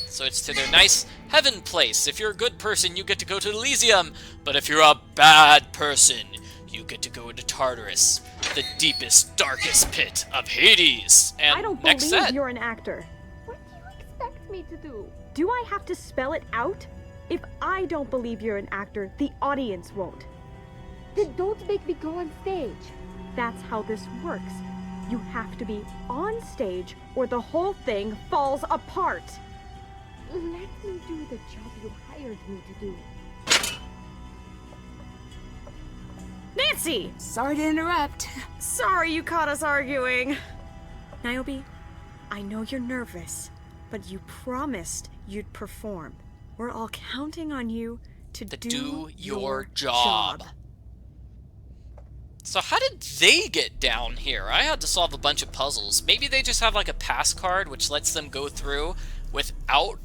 So it's to their nice heaven place. If you're a good person, you get to go to Elysium. But if you're a bad person, you get to go to Tartarus, the deepest, darkest pit of Hades. And I don't next believe set. You're an actor. What do you expect me to do? Do I have to spell it out? If I don't believe you're an actor, the audience won't. Then don't make me go on stage. That's how this works. You have to be on stage or the whole thing falls apart. Let me do the job you hired me to do. Nancy! Sorry to interrupt. Sorry you caught us arguing. Niobe, I know you're nervous, but you promised you'd perform. We're all counting on you to do your job. So how did they get down here? I had to solve a bunch of puzzles. Maybe they just have like a pass card which lets them go through without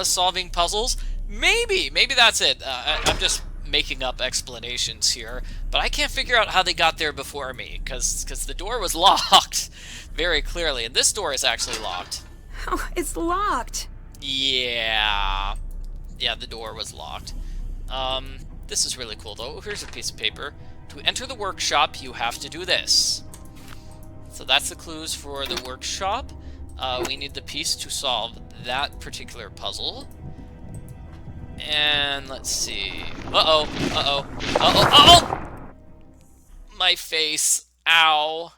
solving puzzles? Maybe that's it. I'm just making up explanations here, but I can't figure out how they got there before me, because the door was locked very clearly, and this door is actually locked. Oh, it's locked. Yeah, the door was locked. This is really cool, though. Here's a piece of paper. To enter the workshop, you have to do this. So that's the clues for the workshop. We need the piece to solve that particular puzzle. And let's see. Uh-oh. My face. Ow.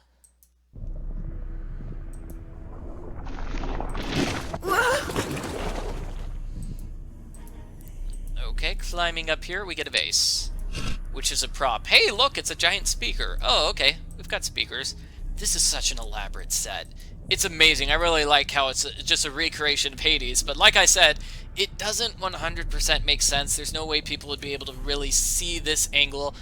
Okay, climbing up here, we get a vase, which is a prop. Hey, look, it's a giant speaker. Oh, okay, we've got speakers. This is such an elaborate set. it's amazing. I really like how it's just a recreation of Hades, but like I said, it doesn't 100% make sense. There's no way people would be able to really see this angle,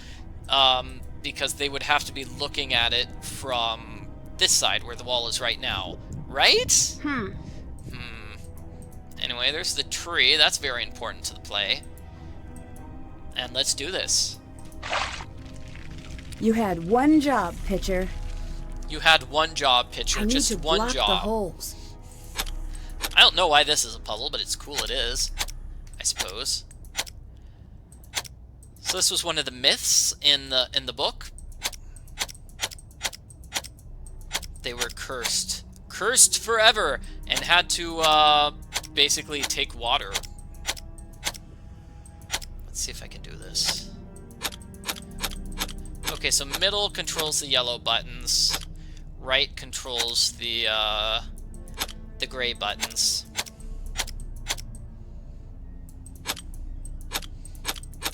because they would have to be looking at it from this side where the wall is right now, right? Anyway, there's the tree. That's very important to the play. And let's do this. You had one job, Pitcher. You had one job, Pitcher. I need Just to one block job. the holes. I don't know why this is a puzzle, but it's cool it is, I suppose. So this was one of the myths in the book. They were cursed. Cursed forever, and had to basically take water. Let's see if I can do this. Okay, so middle controls the yellow buttons. Right controls the gray buttons.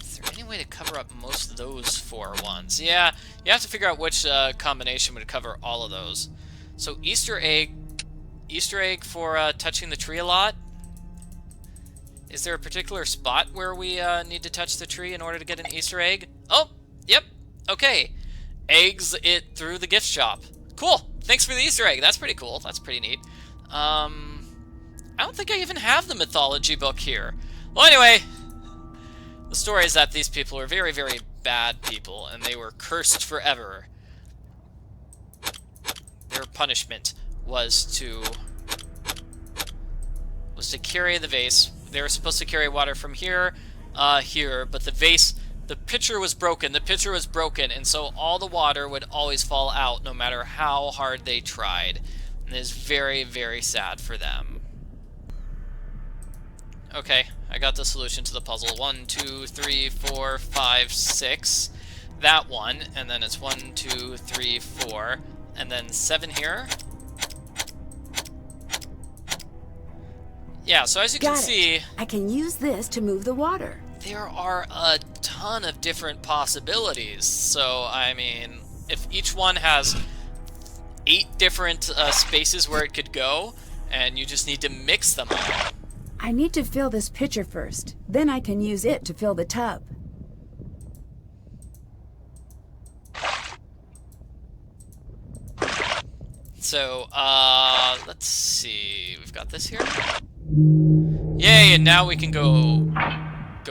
Is there any way to cover up most of those 4 ones? Yeah, you have to figure out which combination would cover all of those. So Easter egg for touching the tree a lot. Is there a particular spot where we need to touch the tree in order to get an Easter egg? Oh, yep. Okay. Eggs it through the gift shop. Cool. Thanks for the Easter egg. That's pretty cool. That's pretty neat. I don't think I even have the mythology book here. Well, anyway, the story is that these people are very, very bad people, and they were cursed forever. Their punishment was to carry the vase. They were supposed to carry water from here, here, but the pitcher was broken. The pitcher was broken, and so all the water would always fall out no matter how hard they tried. And it's very, very sad for them. Okay, I got the solution to the puzzle. 1, 2, 3, 4, 5, 6. That one, and then it's 1, 2, 3, 4, and then 7 here. Yeah, so as you can see, I can use this to move the water. there are a ton of different possibilities. So, I mean, if each one has 8 different spaces where it could go, and you just need to mix them all. I need to fill this pitcher first. Then I can use it to fill the tub. So, let's see. We've got this here. Yay, and now we can go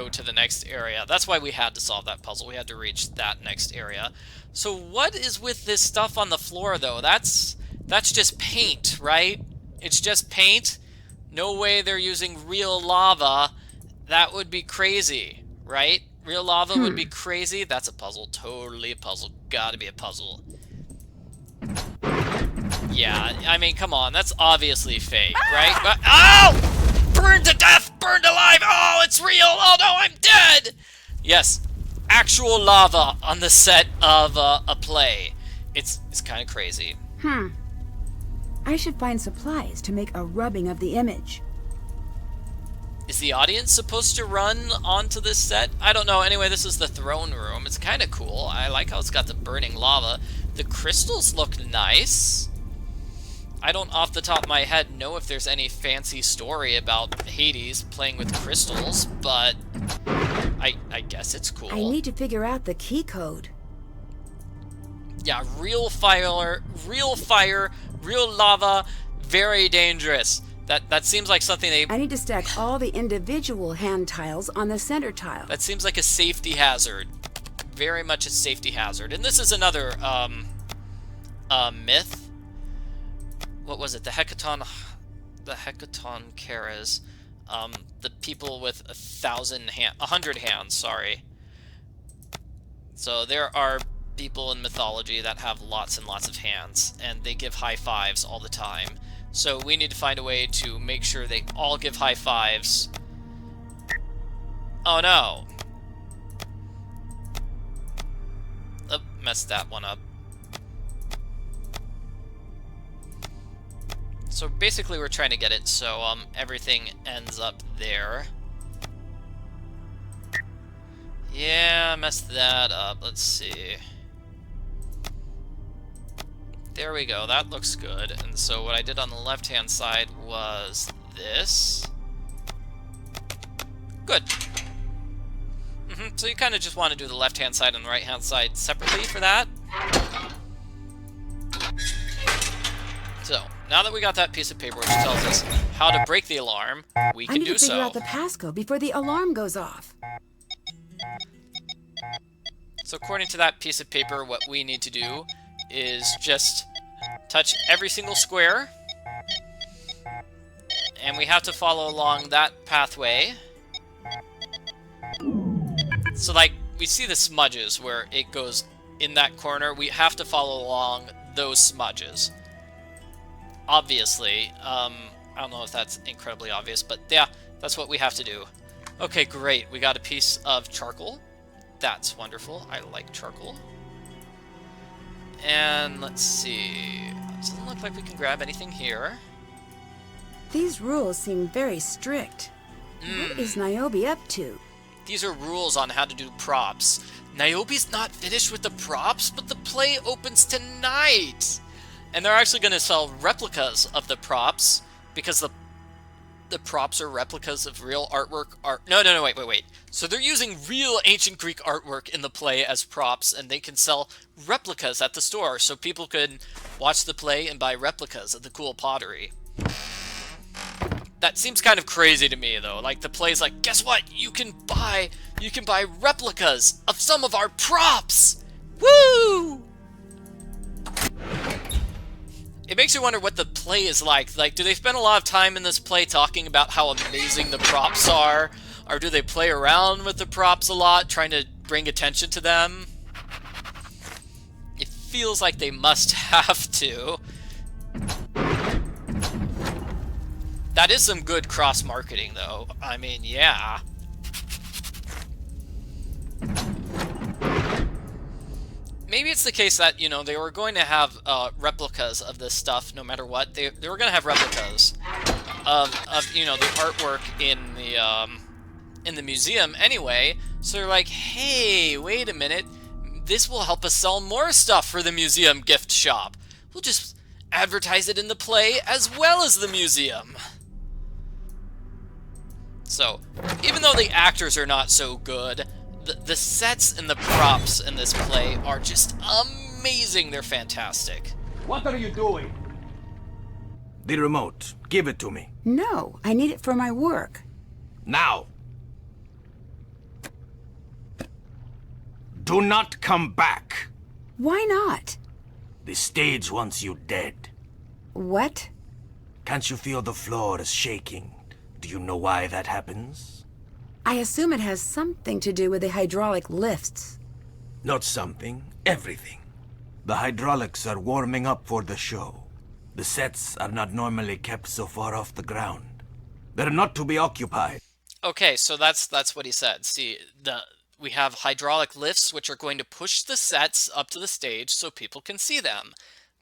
to the next area. That's why we had to solve that puzzle. We had to reach that next area. So what is with this stuff on the floor, though? That's just paint, right? It's just paint? No way they're using real lava. That would be crazy, right? Real lava would be crazy. That's a puzzle. Totally a puzzle. Gotta be a puzzle. Yeah, I mean, come on. That's obviously fake, right? But, oh! Burned to death! Burned alive! Oh, it's real! Oh no, I'm dead! Yes, actual lava on the set of a play. It's kind of crazy. I should find supplies to make a rubbing of the image. Is the audience supposed to run onto this set? I don't know. Anyway, this is the throne room. It's kind of cool. I like how it's got the burning lava. The crystals look nice. I don't, off the top of my head, know if there's any fancy story about Hades playing with crystals, but I guess it's cool. I need to figure out the key code. Yeah, real fire, real lava, very dangerous. That seems like something they... I need to stack all the individual hand tiles on the center tile. That seems like a safety hazard. Very much a safety hazard. And this is another myth. What was it? The Hecaton Karas. The people with 100 hands, sorry. So there are people in mythology that have lots and lots of hands, and they give high fives all the time. So we need to find a way to make sure they all give high fives. Oh no! Oh, messed that one up. So basically we're trying to get it so everything ends up there. Yeah, messed that up. Let's see. There we go, that looks good. And so what I did on the left-hand side was this. Good. So you kind of just want to do the left-hand side and the right-hand side separately for that. So, now that we got that piece of paper which tells us how to break the alarm, we I can need do to figure so. out the passcode before the alarm goes off. So according to that piece of paper, what we need to do is just touch every single square. And we have to follow along that pathway. So like, we see the smudges where it goes in that corner. We have to follow along those smudges. Obviously. I don't know if that's incredibly obvious, but yeah, that's what we have to do. Okay, great. We got a piece of charcoal. That's wonderful. I like charcoal. And let's see. Doesn't look like we can grab anything here. These rules seem very strict. What is Niobe up to? These are rules on how to do props. Niobe's not finished with the props, but the play opens tonight! And they're actually going to sell replicas of the props, because the props are replicas of real artwork. No, wait. So they're using real ancient Greek artwork in the play as props, and they can sell replicas at the store, so people can watch the play and buy replicas of the cool pottery. That seems kind of crazy to me, though. Like, the play's like, guess what? You can buy replicas of some of our props! Woo! It makes you wonder what the play is like. Like, do they spend a lot of time in this play talking about how amazing the props are? Or do they play around with the props a lot, trying to bring attention to them? It feels like they must have to. That is some good cross-marketing, though. I mean, yeah. Maybe it's the case that, you know, they were going to have replicas of this stuff no matter what. They were going to have replicas of you know, the artwork in the museum anyway. So they're like, hey, wait a minute. This will help us sell more stuff for the museum gift shop. We'll just advertise it in the play as well as the museum. So, even though the actors are not so good, the sets and the props in this play are just amazing. They're fantastic. What are you doing? The remote. Give it to me. No, I need it for my work. Now. Do not come back. Why not? The stage wants you dead. What? Can't you feel the floor is shaking? Do you know why that happens? I assume it has something to do with the hydraulic lifts. Not something, everything. The hydraulics are warming up for the show. The sets are not normally kept so far off the ground. They're not to be occupied. Okay, so that's what he said. See, we have hydraulic lifts which are going to push the sets up to the stage so people can see them.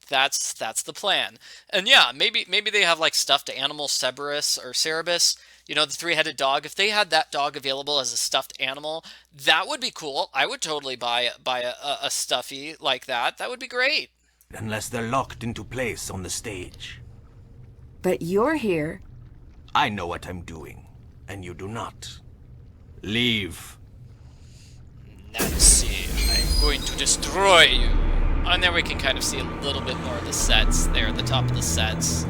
That's the plan. And yeah, maybe they have like stuffed animal Cerberus or Cerebus, you know, the three-headed dog. If they had that dog available as a stuffed animal, that would be cool. I would totally buy a stuffy like that. That would be great. Unless they're locked into place on the stage. But you're here. I know what I'm doing, and you do not. Leave. Nancy, I'm going to destroy you. And there we can kind of see a little bit more of the sets there at the top of the sets.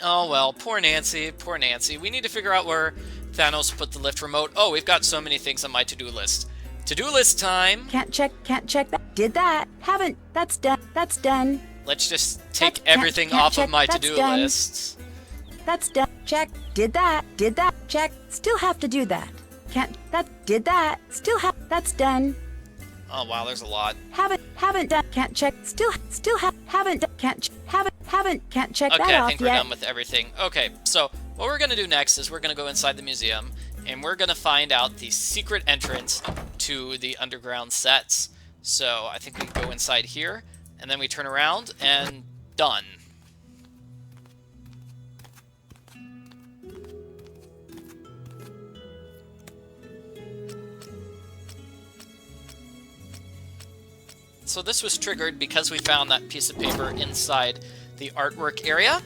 Oh well, poor Nancy, poor Nancy. We need to figure out where Thanos put the lift remote. Oh, we've got so many things on my to-do list. To-do list time. Can't check that. Did that. Haven't. That's done. Let's just take everything off of my to-do lists. That's done. Check. Did that. Check. Still have to do that. Did that. Still have. That's done. Oh wow, there's a lot. Haven't done. Can't check. Haven't done. Can't check that off yet. Okay, I think we're done with everything. Okay, so what we're gonna do next is we're gonna go inside the museum and we're gonna find out the secret entrance to the underground sets. So I think we can go inside here and then we turn around and done. So this was triggered because we found that piece of paper inside the artwork area.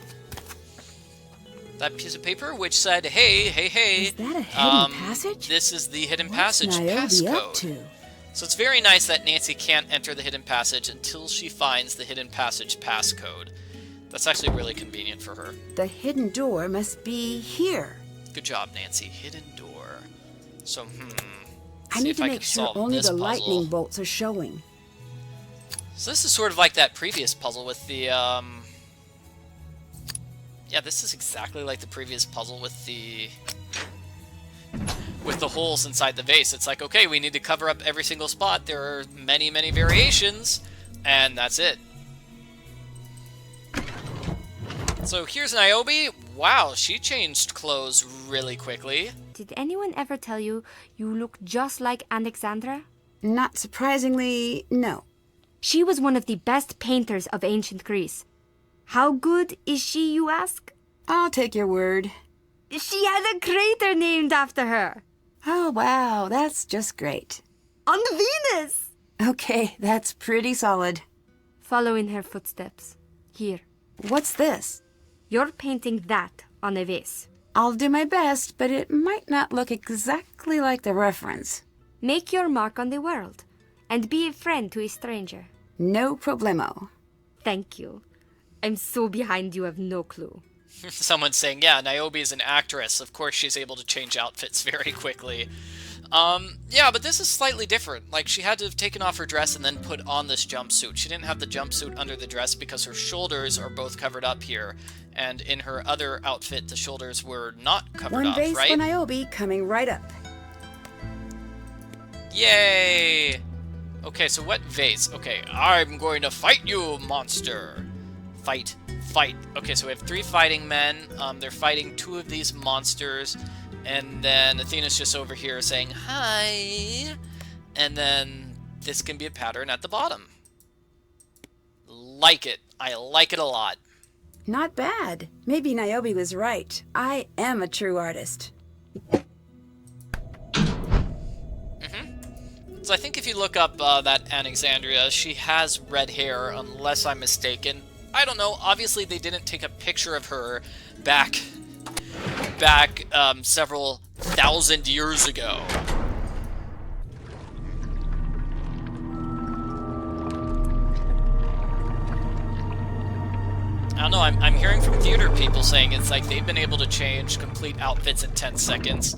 That piece of paper which said, hey, hey, hey. Is that a hidden passage? This is the hidden What's passage Niobe passcode. up to? So it's very nice that Nancy can't enter the hidden passage until she finds the hidden passage passcode. That's actually really convenient for her. The hidden door must be here. Good job, Nancy. Hidden door. So, I need to make sure only the lightning bolts are showing. So this is sort of like that previous puzzle with the, yeah, this is exactly like the previous puzzle with the holes inside the vase. It's like, okay, we need to cover up every single spot. There are many, many variations, and that's it. So here's Niobe. Wow, she changed clothes really quickly. Did anyone ever tell you you look just like Alexandra? Not surprisingly, no. She was one of the best painters of ancient Greece. How good is she, you ask? I'll take your word. She had a crater named after her. Oh, wow, that's just great. On Venus! Okay, that's pretty solid. Follow in her footsteps. Here. What's this? You're painting that on a vase. I'll do my best, but it might not look exactly like the reference. Make your mark on the world, and be a friend to a stranger. No problemo. Thank you. I'm so behind you have no clue. Someone's saying, yeah, Niobe is an actress. Of course she's able to change outfits very quickly. Yeah, but this is slightly different. Like, she had to have taken off her dress and then put on this jumpsuit. She didn't have the jumpsuit under the dress because her shoulders are both covered up here. And in her other outfit, the shoulders were not covered up, right? One vase for Niobe coming right up. Yay! Okay, so what vase? Okay, I'm going to fight you, monster. Fight. Okay, so we have 3 fighting men. They're fighting 2 of these monsters. And then Athena's just over here saying, hi. And then this can be a pattern at the bottom. Like it. I like it a lot. Not bad. Maybe Niobe was right. I am a true artist. So I think if you look up that Alexandria, she has red hair, unless I'm mistaken. I don't know. Obviously, they didn't take a picture of her back several thousand years ago. I don't know, I'm hearing from theater people saying it's like they've been able to change complete outfits in 10 seconds.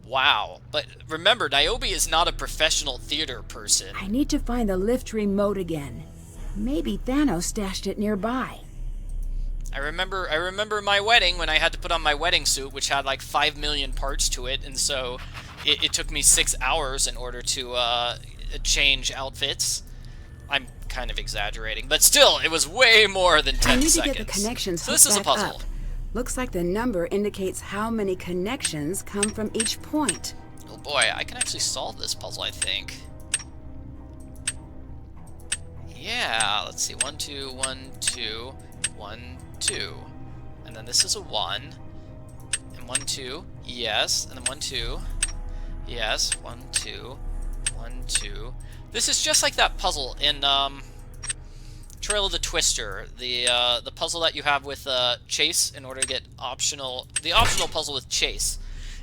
Wow. But remember, Niobe is not a professional theater person. I need to find the lift remote again. Maybe Thanos stashed it nearby. I remember my wedding when I had to put on my wedding suit, which had like 5 million parts to it, and so it took me 6 hours in order to change outfits. I'm kind of exaggerating, but still, it was way more than 10 seconds. I need to get the connections so this is a puzzle. Up. Looks like the number indicates how many connections come from each point. Oh boy, I can actually solve this puzzle, I think. Yeah, let's see. 1, 2, 1, 2, 1, 2. And then this is a 1. And 1, 2. Yes. And then 1, 2. Yes. 1, 2. 1, 2. This is just like that puzzle in Trail of the Twister, the puzzle that you have with Chase in order to get the optional puzzle with Chase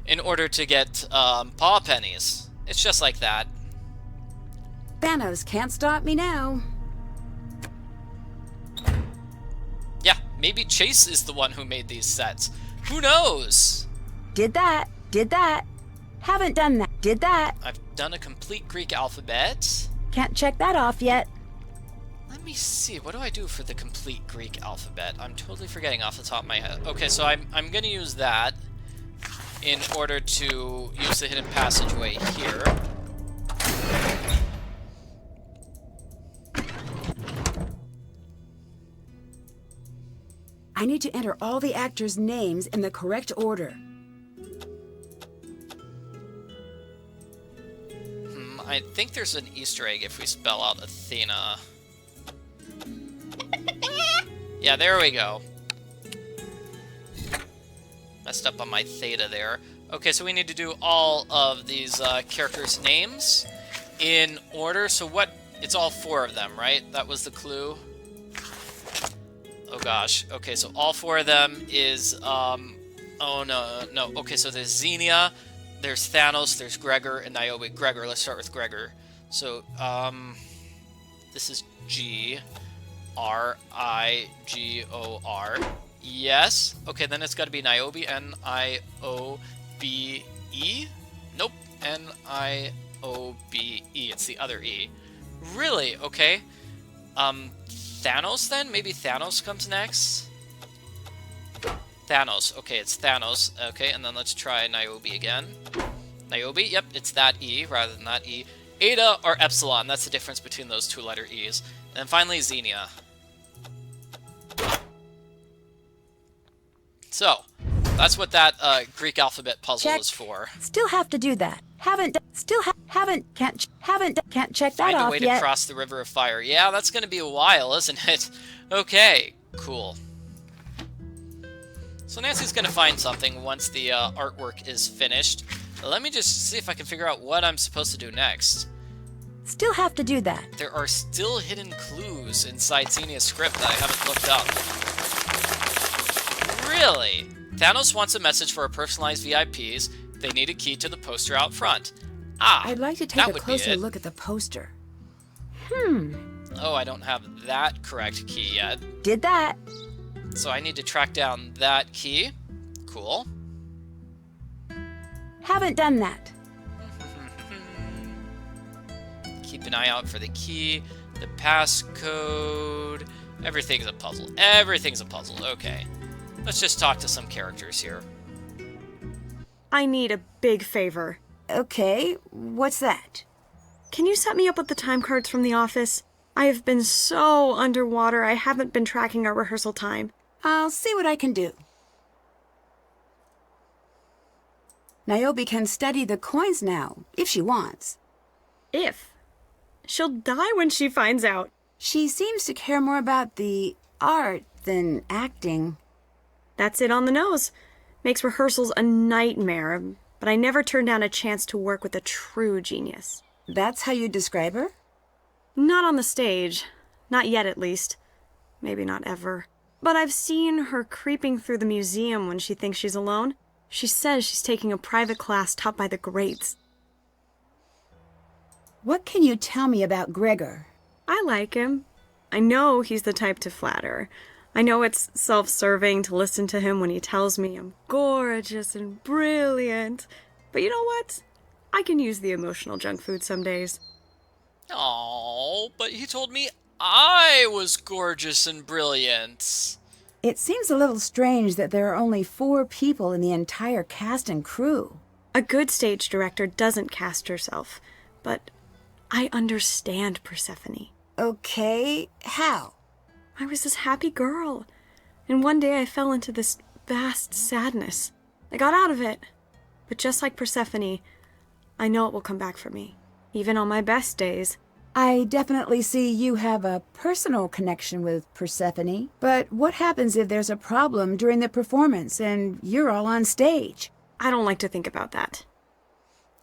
in order to get paw pennies. It's just like that. Thanos can't stop me now. Yeah, maybe Chase is the one who made these sets. Who knows? Did that. Haven't done that. Did that. I've done a complete Greek alphabet. Can't check that off yet. Let me see, what do I do for the complete Greek alphabet? I'm totally forgetting off the top of my head. Okay, so I'm going to use that in order to use the hidden passageway here. I need to enter all the actors' names in the correct order. I think there's an Easter egg if we spell out Athena. Yeah, there we go. Messed up on my theta there. Okay, so we need to do all of these characters' names in order. So what It's all 4 of them, right? That was the clue. Oh gosh. Okay, so all 4 of them is, oh no. Okay, so there's Xenia, there's Thanos, there's Gregor, and Niobe. Gregor, let's start with Gregor. So, this is G. R-I-G-O-R. Yes. Okay, then it's got to be Niobe. N-I-O-B-E? Nope. N-I-O-B-E. It's the other E. Really? Okay. Thanos then? Maybe Thanos comes next? Thanos. Okay, it's Thanos. Okay, and then let's try Niobe again. Niobe? Yep, it's that E rather than that E. Eta or Epsilon. That's the difference between those 2 letter E's. And then finally, Xenia. So, that's what that Greek alphabet puzzle is for. Still have to do that. Can't check that Find a off way yet. to cross the river of fire. Yeah, that's going to be a while, isn't it? Okay, cool. So Nancy's going to find something once the artwork is finished. Let me just see if I can figure out what I'm supposed to do next. Still have to do that. There are still hidden clues inside Xenia's script that I haven't looked up. Really? Thanos wants a message for our personalized VIPs. They need a key to the poster out front. Ah, I'd like to take a closer look at the poster. Oh, I don't have that correct key yet. Did that. So I need to track down that key. Cool. Haven't done that. Keep an eye out for the key, the passcode. Everything's a puzzle. Everything's a puzzle. Okay. Let's just talk to some characters here. I need a big favor. Okay, what's that? Can you set me up with the time cards from the office? I have been so underwater, I haven't been tracking our rehearsal time. I'll see what I can do. Niobe can study the coins now, if she wants. If? She'll die when she finds out. She seems to care more about the art than acting. That's it on the nose. Makes rehearsals a nightmare, but I never turn down a chance to work with a true genius. That's how you describe her? Not on the stage. Not yet, at least. Maybe not ever. But I've seen her creeping through the museum when she thinks she's alone. She says she's taking a private class taught by the greats. What can you tell me about Gregor? I like him. I know he's the type to flatter. I know it's self-serving to listen to him when he tells me I'm gorgeous and brilliant. But you know what? I can use the emotional junk food some days. Oh, but he told me I was gorgeous and brilliant. It seems a little strange that there are only 4 people in the entire cast and crew. A good stage director doesn't cast herself, but I understand Persephone. Okay, how? I was this happy girl, and one day I fell into this vast sadness. I got out of it, but just like Persephone, I know it will come back for me, even on my best days. I definitely see you have a personal connection with Persephone, but what happens if there's a problem during the performance and you're all on stage? I don't like to think about that.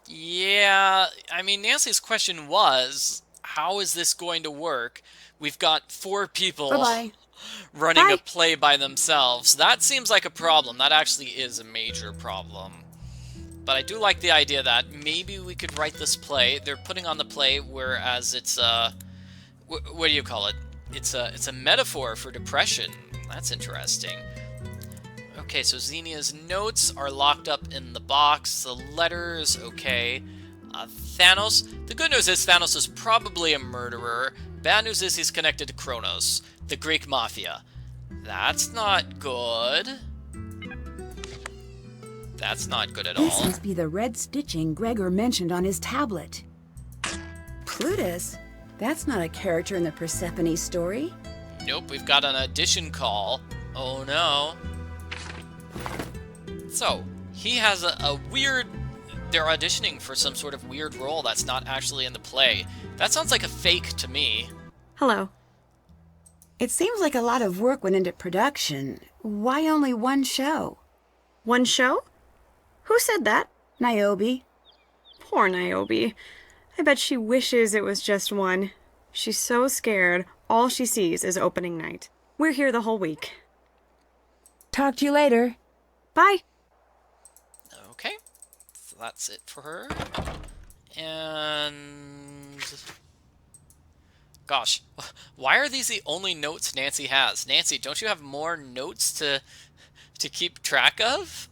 Yeah, I mean, Nancy's question was, how is this going to work? We've got 4 people running a play by themselves. That seems like a problem. That actually is a major problem. But I do like the idea that maybe we could write this play. They're putting on the play, whereas it's what do you call it? It's a metaphor for depression. That's interesting. Okay, so Xenia's notes are locked up in the box. The letters, okay. Thanos. The good news is Thanos is probably a murderer. Bad news is he's connected to Kronos, the Greek mafia. That's not good. That's not good at all. This must be the red stitching Gregor mentioned on his tablet. Plutus? That's not a character in the Persephone story. Nope, we've got an audition call. Oh no. So, he has a weird... They're auditioning for some sort of weird role that's not actually in the play. That sounds like a fake to me. Hello. It seems like a lot of work went into production. Why only one show? One show? Who said that? Niobe. Poor Niobe. I bet she wishes it was just one. She's so scared, all she sees is opening night. We're here the whole week. Talk to you later. Bye. Okay, so that's it for her. And... gosh, why are these the only notes Nancy has? Nancy, don't you have more notes to keep track of?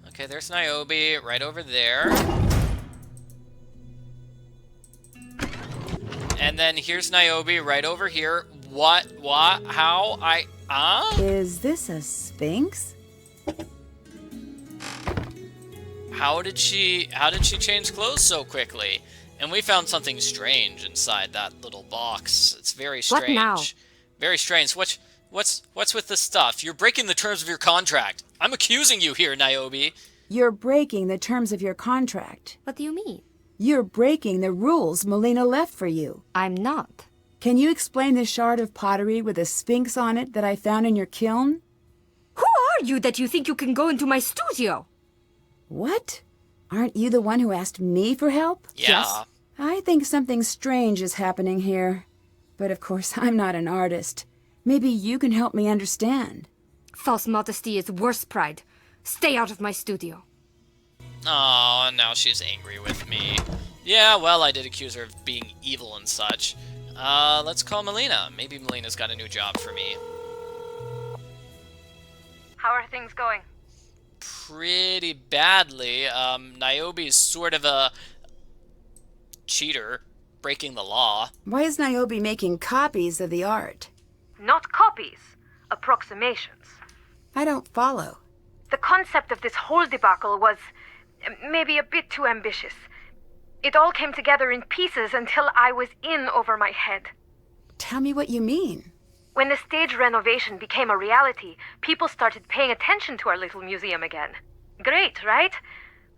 Okay, there's Niobe right over there. And then here's Niobe right over here. What? How? Is this a sphinx? How did she change clothes so quickly? And we found something strange inside that little box. It's very strange. What now? Very strange. What's with this stuff? You're breaking the terms of your contract. I'm accusing you here, Niobe. You're breaking the terms of your contract. What do you mean? You're breaking the rules Molina left for you. I'm not. Can you explain the shard of pottery with a sphinx on it that I found in your kiln? Who are you that you think you can go into my studio? What? Aren't you the one who asked me for help? Yeah. Yes. I think something strange is happening here. But of course, I'm not an artist. Maybe you can help me understand. False modesty is worse pride. Stay out of my studio. Oh, now she's angry with me. Yeah, well, I did accuse her of being evil and such. Let's call Molina. Maybe Molina's got a new job for me. How are things going? Pretty badly. Niobe's sort of a cheater, breaking the law. Why is Niobe making copies of the art? Not copies, approximations. I don't follow. The concept of this whole debacle was maybe a bit too ambitious. It all came together in pieces until I was in over my head. Tell me what you mean. When the stage renovation became a reality, people started paying attention to our little museum again. Great, right?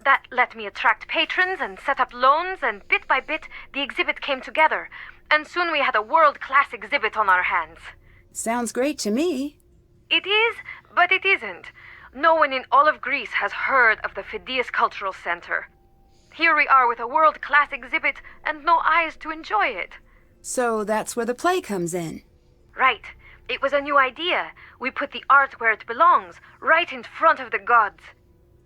That let me attract patrons and set up loans, and bit by bit, the exhibit came together. And soon we had a world-class exhibit on our hands. Sounds great to me. It is, but it isn't. No one in all of Greece has heard of the Phidias Cultural Center. Here we are with a world-class exhibit and no eyes to enjoy it. So that's where the play comes in. Right. It was a new idea. We put the art where it belongs, right in front of the gods.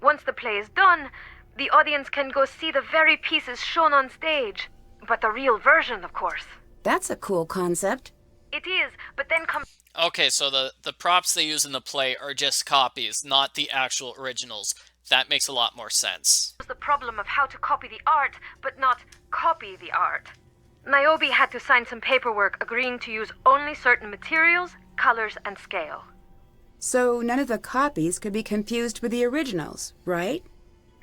Once the play is done, the audience can go see the very pieces shown on stage. But the real version, of course. That's a cool concept. It is, but then comes... Okay, so the props they use in the play are just copies, not the actual originals. That makes a lot more sense. The problem of how to copy the art, but not copy the art. Niobe had to sign some paperwork agreeing to use only certain materials, colors, and scale. So none of the copies could be confused with the originals, right?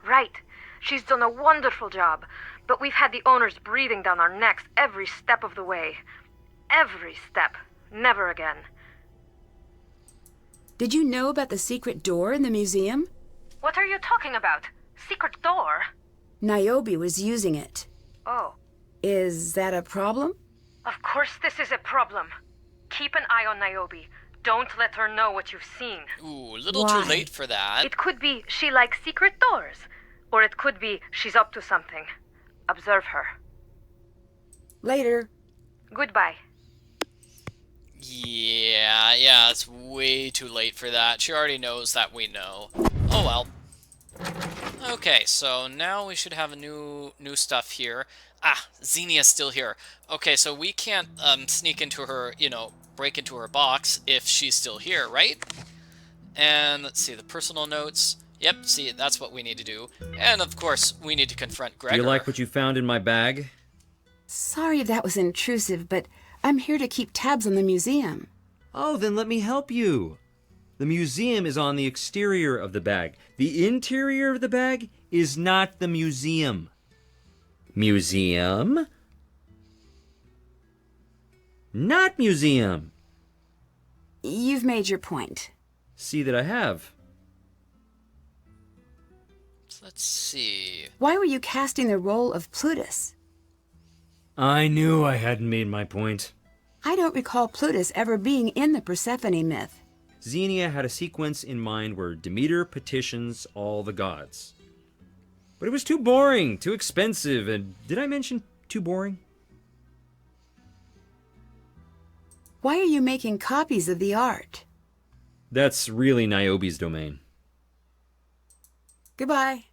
Right. She's done a wonderful job, but we've had the owners breathing down our necks every step of the way. Every step. Never again. Did you know about the secret door in the museum? What are you talking about? Secret door? Niobe was using it. Oh. Is that a problem? Of course this is a problem. Keep an eye on Niobe. Don't let her know what you've seen. Ooh, a little Why? too late for that. It could be she likes secret doors. Or it could be she's up to something. Observe her. Later. Goodbye. Yeah, it's way too late for that. She already knows that we know. Oh well. Okay, so now we should have a new stuff here. Ah, Xenia's still here. Okay, so we can't sneak into her, break into her box if she's still here, right? And let's see, the personal notes. Yep, see, that's what we need to do. And of course, we need to confront Gregor. You like what you found in my bag? Sorry if that was intrusive, but I'm here to keep tabs on the museum. Oh, then let me help you. The museum is on the exterior of the bag. The interior of the bag is not the museum. Museum? Not museum. You've made your point. See that I have. Let's see. Why were you casting the role of Plutus? I knew I hadn't made my point. I don't recall Plutus ever being in the Persephone myth. Xenia had a sequence in mind where Demeter petitions all the gods. But it was too boring, too expensive, and did I mention too boring? Why are you making copies of the art? That's really Niobe's domain. Goodbye.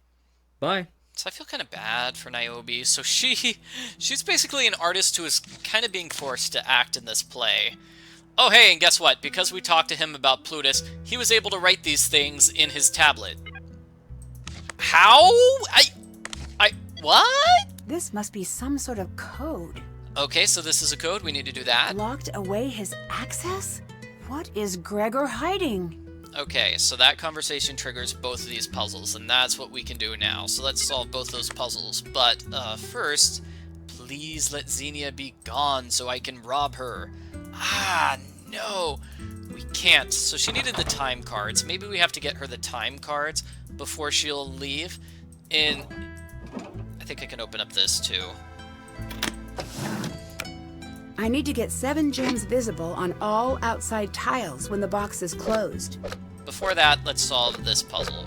Bye. So I feel kind of bad for Niobe. So she's basically an artist who is kind of being forced to act in this play. Oh, hey, and guess what? Because we talked to him about Plutus, he was able to write these things in his tablet. How? What? This must be some sort of code. Okay, so this is a code. We need to do that. Locked away his access? What is Gregor hiding? Okay, so that conversation triggers both of these puzzles, and that's what we can do now. So let's solve both those puzzles. But first, please let Xenia be gone so I can rob her. Ah, no. We can't. So she needed the time cards. Maybe we have to get her the time cards before she'll leave. I think I can open up this too. I need to get 7 gems visible on all outside tiles when the box is closed. Before that, let's solve this puzzle.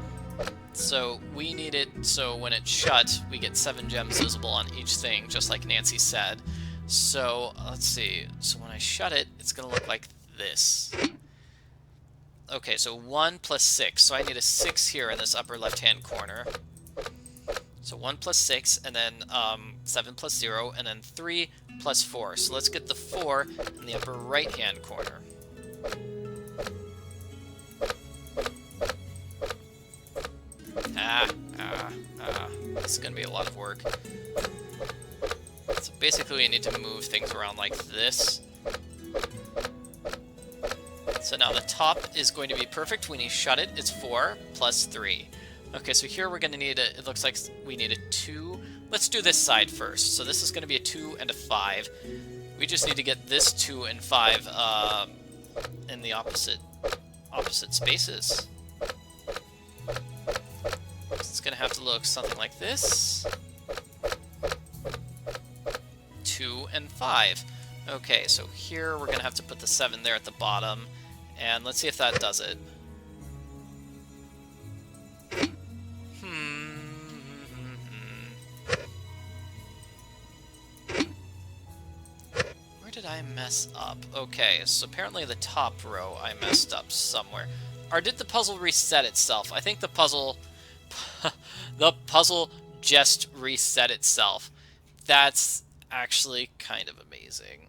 So we need it so when it's shut, we get 7 gems visible on each thing, just like Nancy said. So let's see. So when I shut it, it's going to look like this. Okay, so 1 plus 6. So I need a 6 here in this upper left-hand corner. So 1 plus 6, and then 7 plus 0, and then 3 plus 4. So let's get the 4 in the upper right-hand corner. This is going to be a lot of work. So basically we need to move things around like this. So now the top is going to be perfect. When you shut it, it's 4 plus 3. Okay, so here we're going to need it looks like we need a 2. Let's do this side first. So this is going to be a 2 and a 5. We just need to get this 2 and 5 in the opposite spaces. It's going to have to look something like this. 2 and 5. Okay, so here we're going to have to put the 7 there at the bottom. And let's see if that does it. Where did I mess up? Okay, so apparently the top row I messed up somewhere. Or did the puzzle reset itself? I think the puzzle... the puzzle just reset itself. That's actually kind of amazing.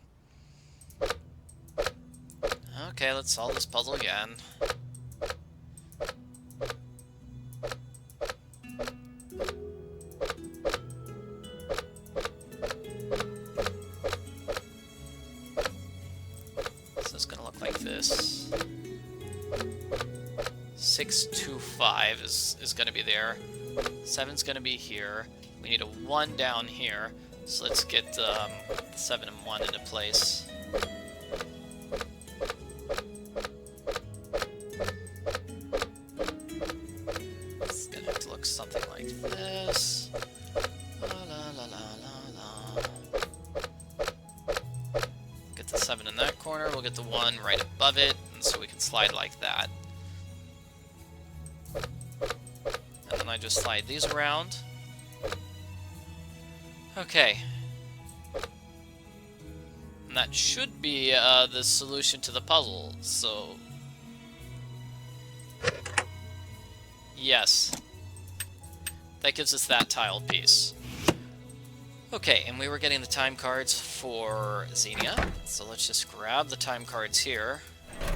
Okay, let's solve this puzzle again. So it's gonna look like this. 6, 2, 5 is gonna be there. 7's gonna be here. We need a 1 down here. So let's get 7 and 1 into place. It's gonna have to look something like this. La, la, la, la, la. Get the 7 in that corner. We'll get the 1 right above it, and so we can slide like that. And then I just slide these around. Okay. And that should be the solution to the puzzle, so... Yes. That gives us that tile piece. Okay, and we were getting the time cards for Xenia, so let's just grab the time cards here.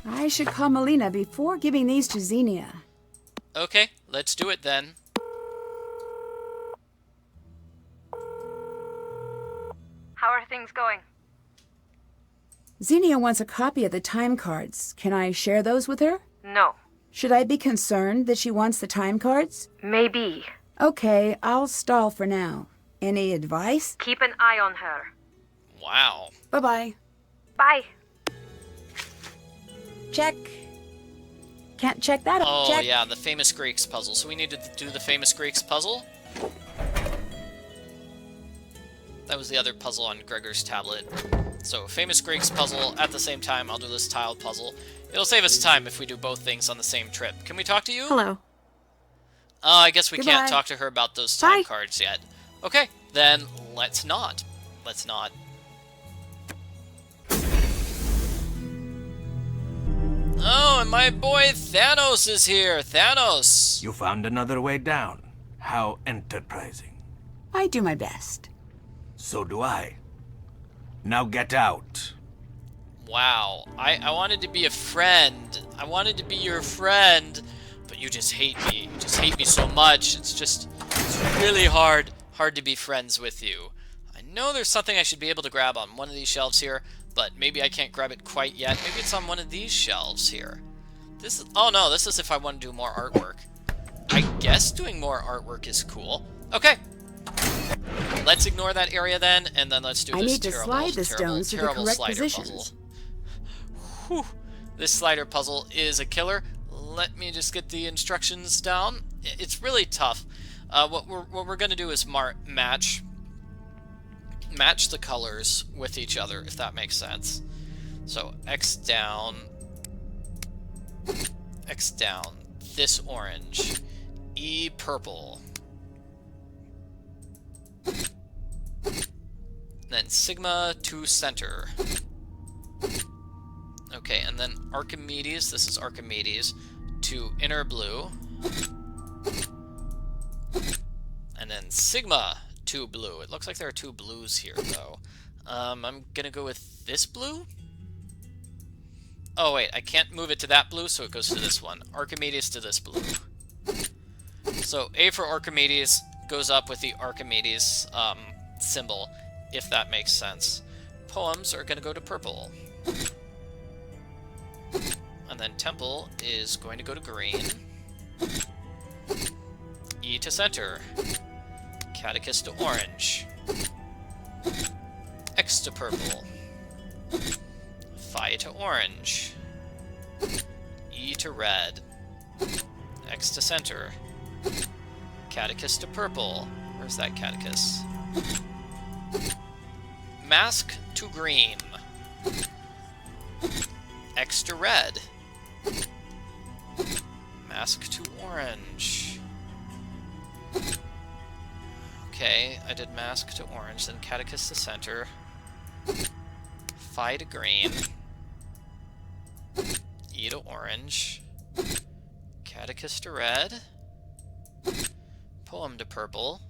I should call Molina before giving these to Xenia. Okay, let's do it then. How are things going? Xenia wants a copy of the time cards. Can I share those with her? No. Should I be concerned that she wants the time cards? Maybe. Okay, I'll stall for now. Any advice? Keep an eye on her. Wow. Bye-bye. Bye. Check. Can't check that off. Oh, Check. yeah, the Famous Greeks puzzle. So we need to do the Famous Greeks puzzle. That was the other puzzle on Gregor's tablet. So, Famous Greeks puzzle, at the same time, I'll do this tiled puzzle. It'll save us time if we do both things on the same trip. Can we talk to you? Hello. I guess we Goodbye. can't talk to her about those time Bye. cards yet. Okay, then let's not. Let's not. my boy Thanos is here. Thanos! You found another way down. How enterprising. I do my best. So do I. Now get out. Wow. I wanted to be a friend. I wanted to be your friend. But you just hate me. You just hate me so much. It's really hard to be friends with you. I know there's something I should be able to grab on one of these shelves here, but maybe I can't grab it quite yet. Maybe it's on one of these shelves here. Oh no, this is if I want to do more artwork. I guess doing more artwork is cool. Okay. Let's ignore that area then, and then let's do this I need to slide the stones to the correct positions. Puzzle. Whew. This slider puzzle is a killer. Let me just get the instructions down. It's really tough. What we're going to do is match the colors with each other, if that makes sense. So X down, this orange, E purple, then sigma to center. Okay, and then Archimedes, this is Archimedes, to inner blue. And then sigma to blue. It looks like there are two blues here, though. I'm gonna go with this blue? Oh, wait, I can't move it to that blue, so it goes to this one. Archimedes to this blue. So A for Archimedes goes up with the Archimedes symbol, if that makes sense. Poems are gonna go to purple. And then Temple is going to go to green. E to center. Catechist to orange. X to purple. Phi to orange. E to red. X to center. Catechist to purple. Where's that catechist? Mask to green. X to red. Mask to orange. Okay, I did mask to orange, then catechist to center. Phi to green. E to orange. Catechist to red. Poem to purple.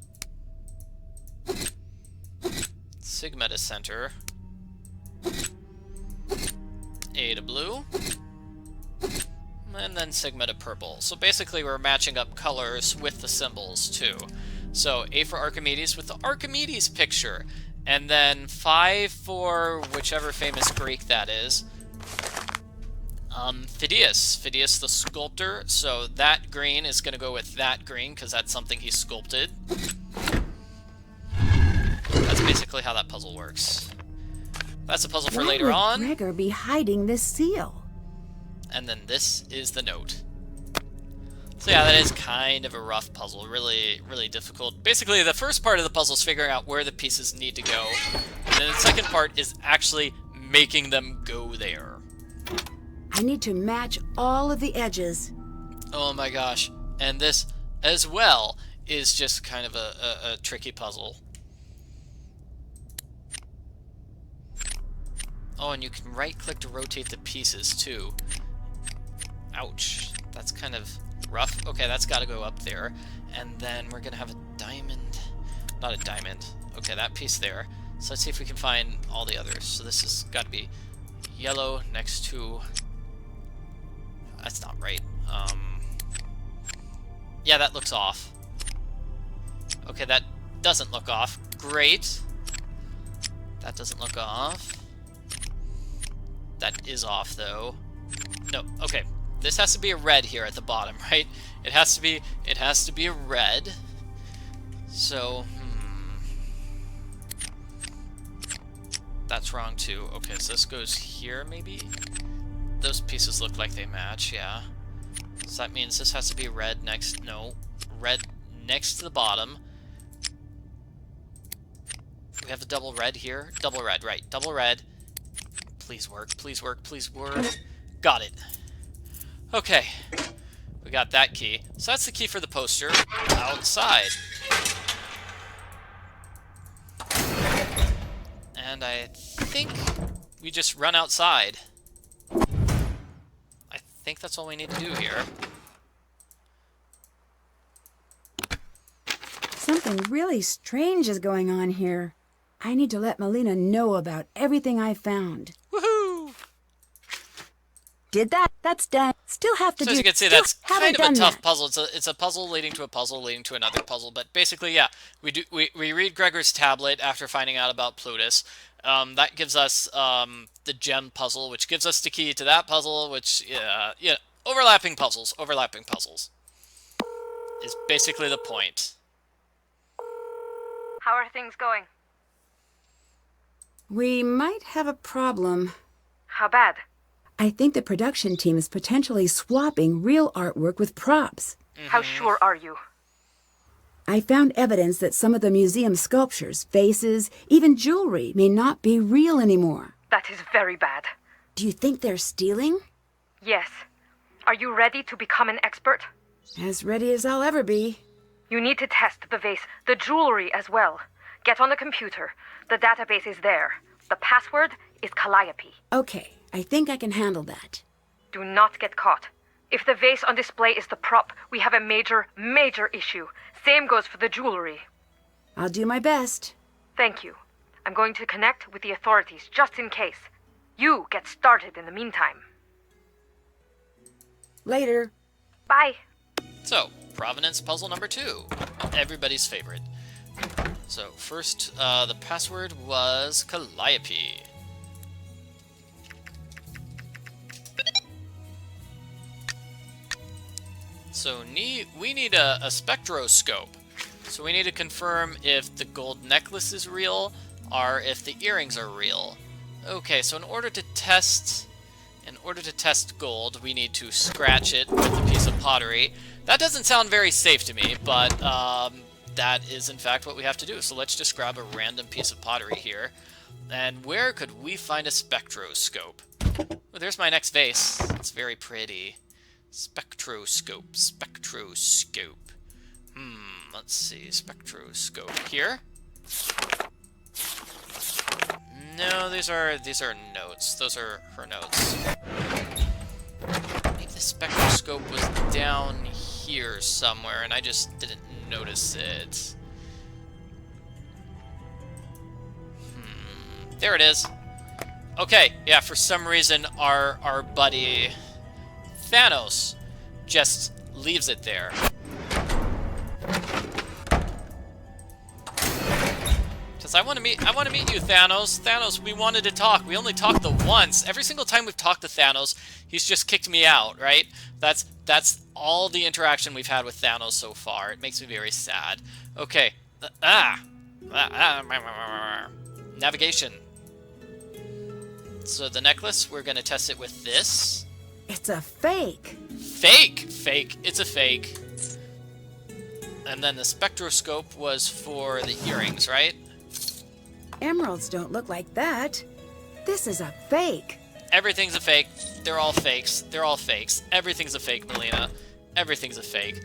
Sigma to center. A to blue. And then sigma to purple. So basically we're matching up colors with the symbols too. So A for Archimedes with the Archimedes picture. And then Phi for whichever famous Greek that is. Phidias. Phidias the sculptor. So that green is going to go with that green because that's something he sculpted. That's basically how that puzzle works. That's a puzzle for later on. Why would Gregor be hiding this seal? And then this is the note. So yeah, that is kind of a rough puzzle. Really, really difficult. Basically, the first part of the puzzle is figuring out where the pieces need to go. And then the second part is actually making them go there. I need to match all of the edges. Oh my gosh. And this, as well, is just kind of a tricky puzzle. Oh, and you can right-click to rotate the pieces, too. Ouch. That's kind of rough. Okay, that's got to go up there. And then we're going to have a diamond. Not a diamond. Okay, that piece there. So let's see if we can find all the others. So this has got to be yellow next to... That's not right. Yeah, that looks off. Okay, that doesn't look off. Great. That doesn't look off. That is off, though. No, okay. This has to be a red here at the bottom, right? It has to be a red. So, That's wrong, too. Okay, so this goes here, maybe? Those pieces look like they match, yeah. So that means this has to be red next... No. Red next to the bottom. We have a double red here. Double red, right. Double red. Please work, please work, please work. Got it. Okay. We got that key. So that's the key for the poster outside. And I think we just run outside. I think that's all we need to do here. Something really strange is going on here. I need to let Molina know about everything I found. Woohoo! Did that? That's done. Still have to So do. as you can see, still that's haven't kind of a done tough that. puzzle. It's a puzzle leading to a puzzle leading to another puzzle. But basically, yeah, we read Gregor's tablet after finding out about Plutus. That gives us the gem puzzle, which gives us the key to that puzzle. Which yeah, overlapping puzzles is basically the point. How are things going? We might have a problem. How bad? I think the production team is potentially swapping real artwork with props. How sure are you? I found evidence that some of the museum sculptures, vases, even jewelry may not be real anymore. That is very bad. Do you think they're stealing? Yes. Are you ready to become an expert? As ready as I'll ever be. You need to test the vase, the jewelry as well. Get on the computer. The database is there. The password is Calliope. Okay, I think I can handle that. Do not get caught. If the vase on display is the prop, we have a major, major issue. Same goes for the jewelry. I'll do my best. Thank you. I'm going to connect with the authorities just in case. You get started in the meantime. Later. Bye. So, Provenance puzzle number 2. Everybody's favorite. So, first, the password was Calliope. So, we need a spectroscope. So we need to confirm if the gold necklace is real, or if the earrings are real. Okay, so in order to test gold, we need to scratch it with a piece of pottery. That doesn't sound very safe to me, but that is in fact what we have to do. So let's just grab a random piece of pottery here. And where could we find a spectroscope? Oh, there's my next vase. It's very pretty. Spectroscope. Let's see. Spectroscope here. No, these are notes. Those are her notes. Maybe the spectroscope was down here somewhere, and I just didn't notice it. There it is. Okay, yeah, for some reason our buddy Thanos just leaves it there. Because I want to meet you, Thanos. Thanos, we wanted to talk. We only talked the once. Every single time we've talked to Thanos, he's just kicked me out, right? That's all the interaction we've had with Thanos so far. It makes me very sad. Okay. Navigation. So the necklace, we're going to test it with this. It's a fake. Fake. It's a fake. And then the spectroscope was for the earrings, right? Emeralds don't look like that. This is a fake. Everything's a fake. They're all fakes. They're all fakes. Everything's a fake, Molina. Everything's a fake.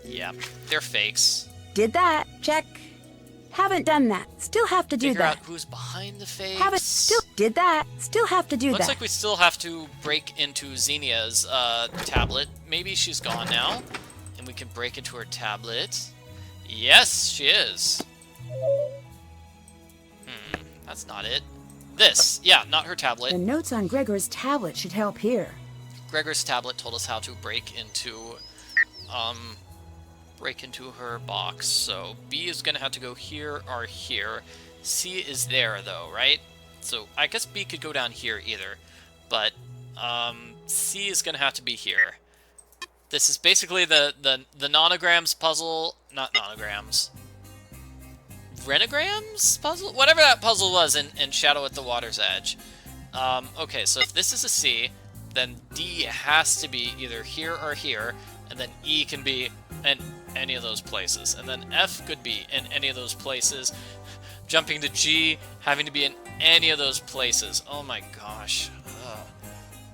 Yeah, they're fakes. Did that. Check. Haven't done that. Still have to do Figure that. out who's behind the fakes. Haven't. Still did that. Still have to do Looks that. like we still have to break into Xenia's tablet. Maybe she's gone now, and we can break into her tablet. Yes, she is. That's not it. This. Yeah, not her tablet. The notes on Gregor's tablet should help here. Gregor's tablet told us how to break into her box. So B is gonna have to go here or here. C is there though, right? So I guess B could go down here either, but C is gonna have to be here. This is basically the nonograms puzzle, not nonograms. Renograms puzzle? Whatever that puzzle was in Shadow at the Water's Edge. Okay, so if this is a C, then D has to be either here or here, and then E can be in any of those places. And then F could be in any of those places. Jumping to G, having to be in any of those places. Oh my gosh. Ugh.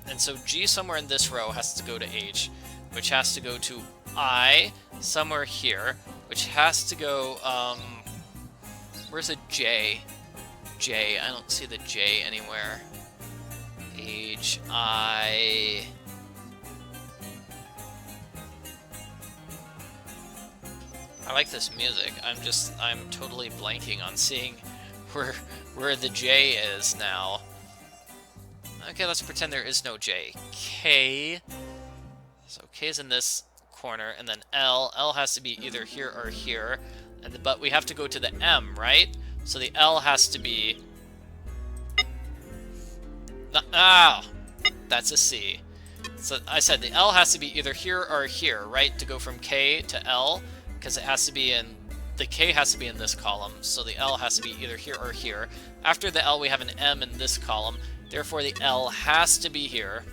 And so G somewhere in this row has to go to H, which has to go to I somewhere here, which has to go, where's a J? J, I don't see the J anywhere. H-I... I like this music. I'm totally blanking on seeing where the J is now. Okay, let's pretend there is no J. K. So K's in this corner, and then L. L has to be either here or here. But we have to go to the M, right? So the L has to be... That's a C. So I said the L has to be either here or here, right? To go from K to L, because it has to be in... The K has to be in this column, so the L has to be either here or here. After the L, we have an M in this column. Therefore, the L has to be here.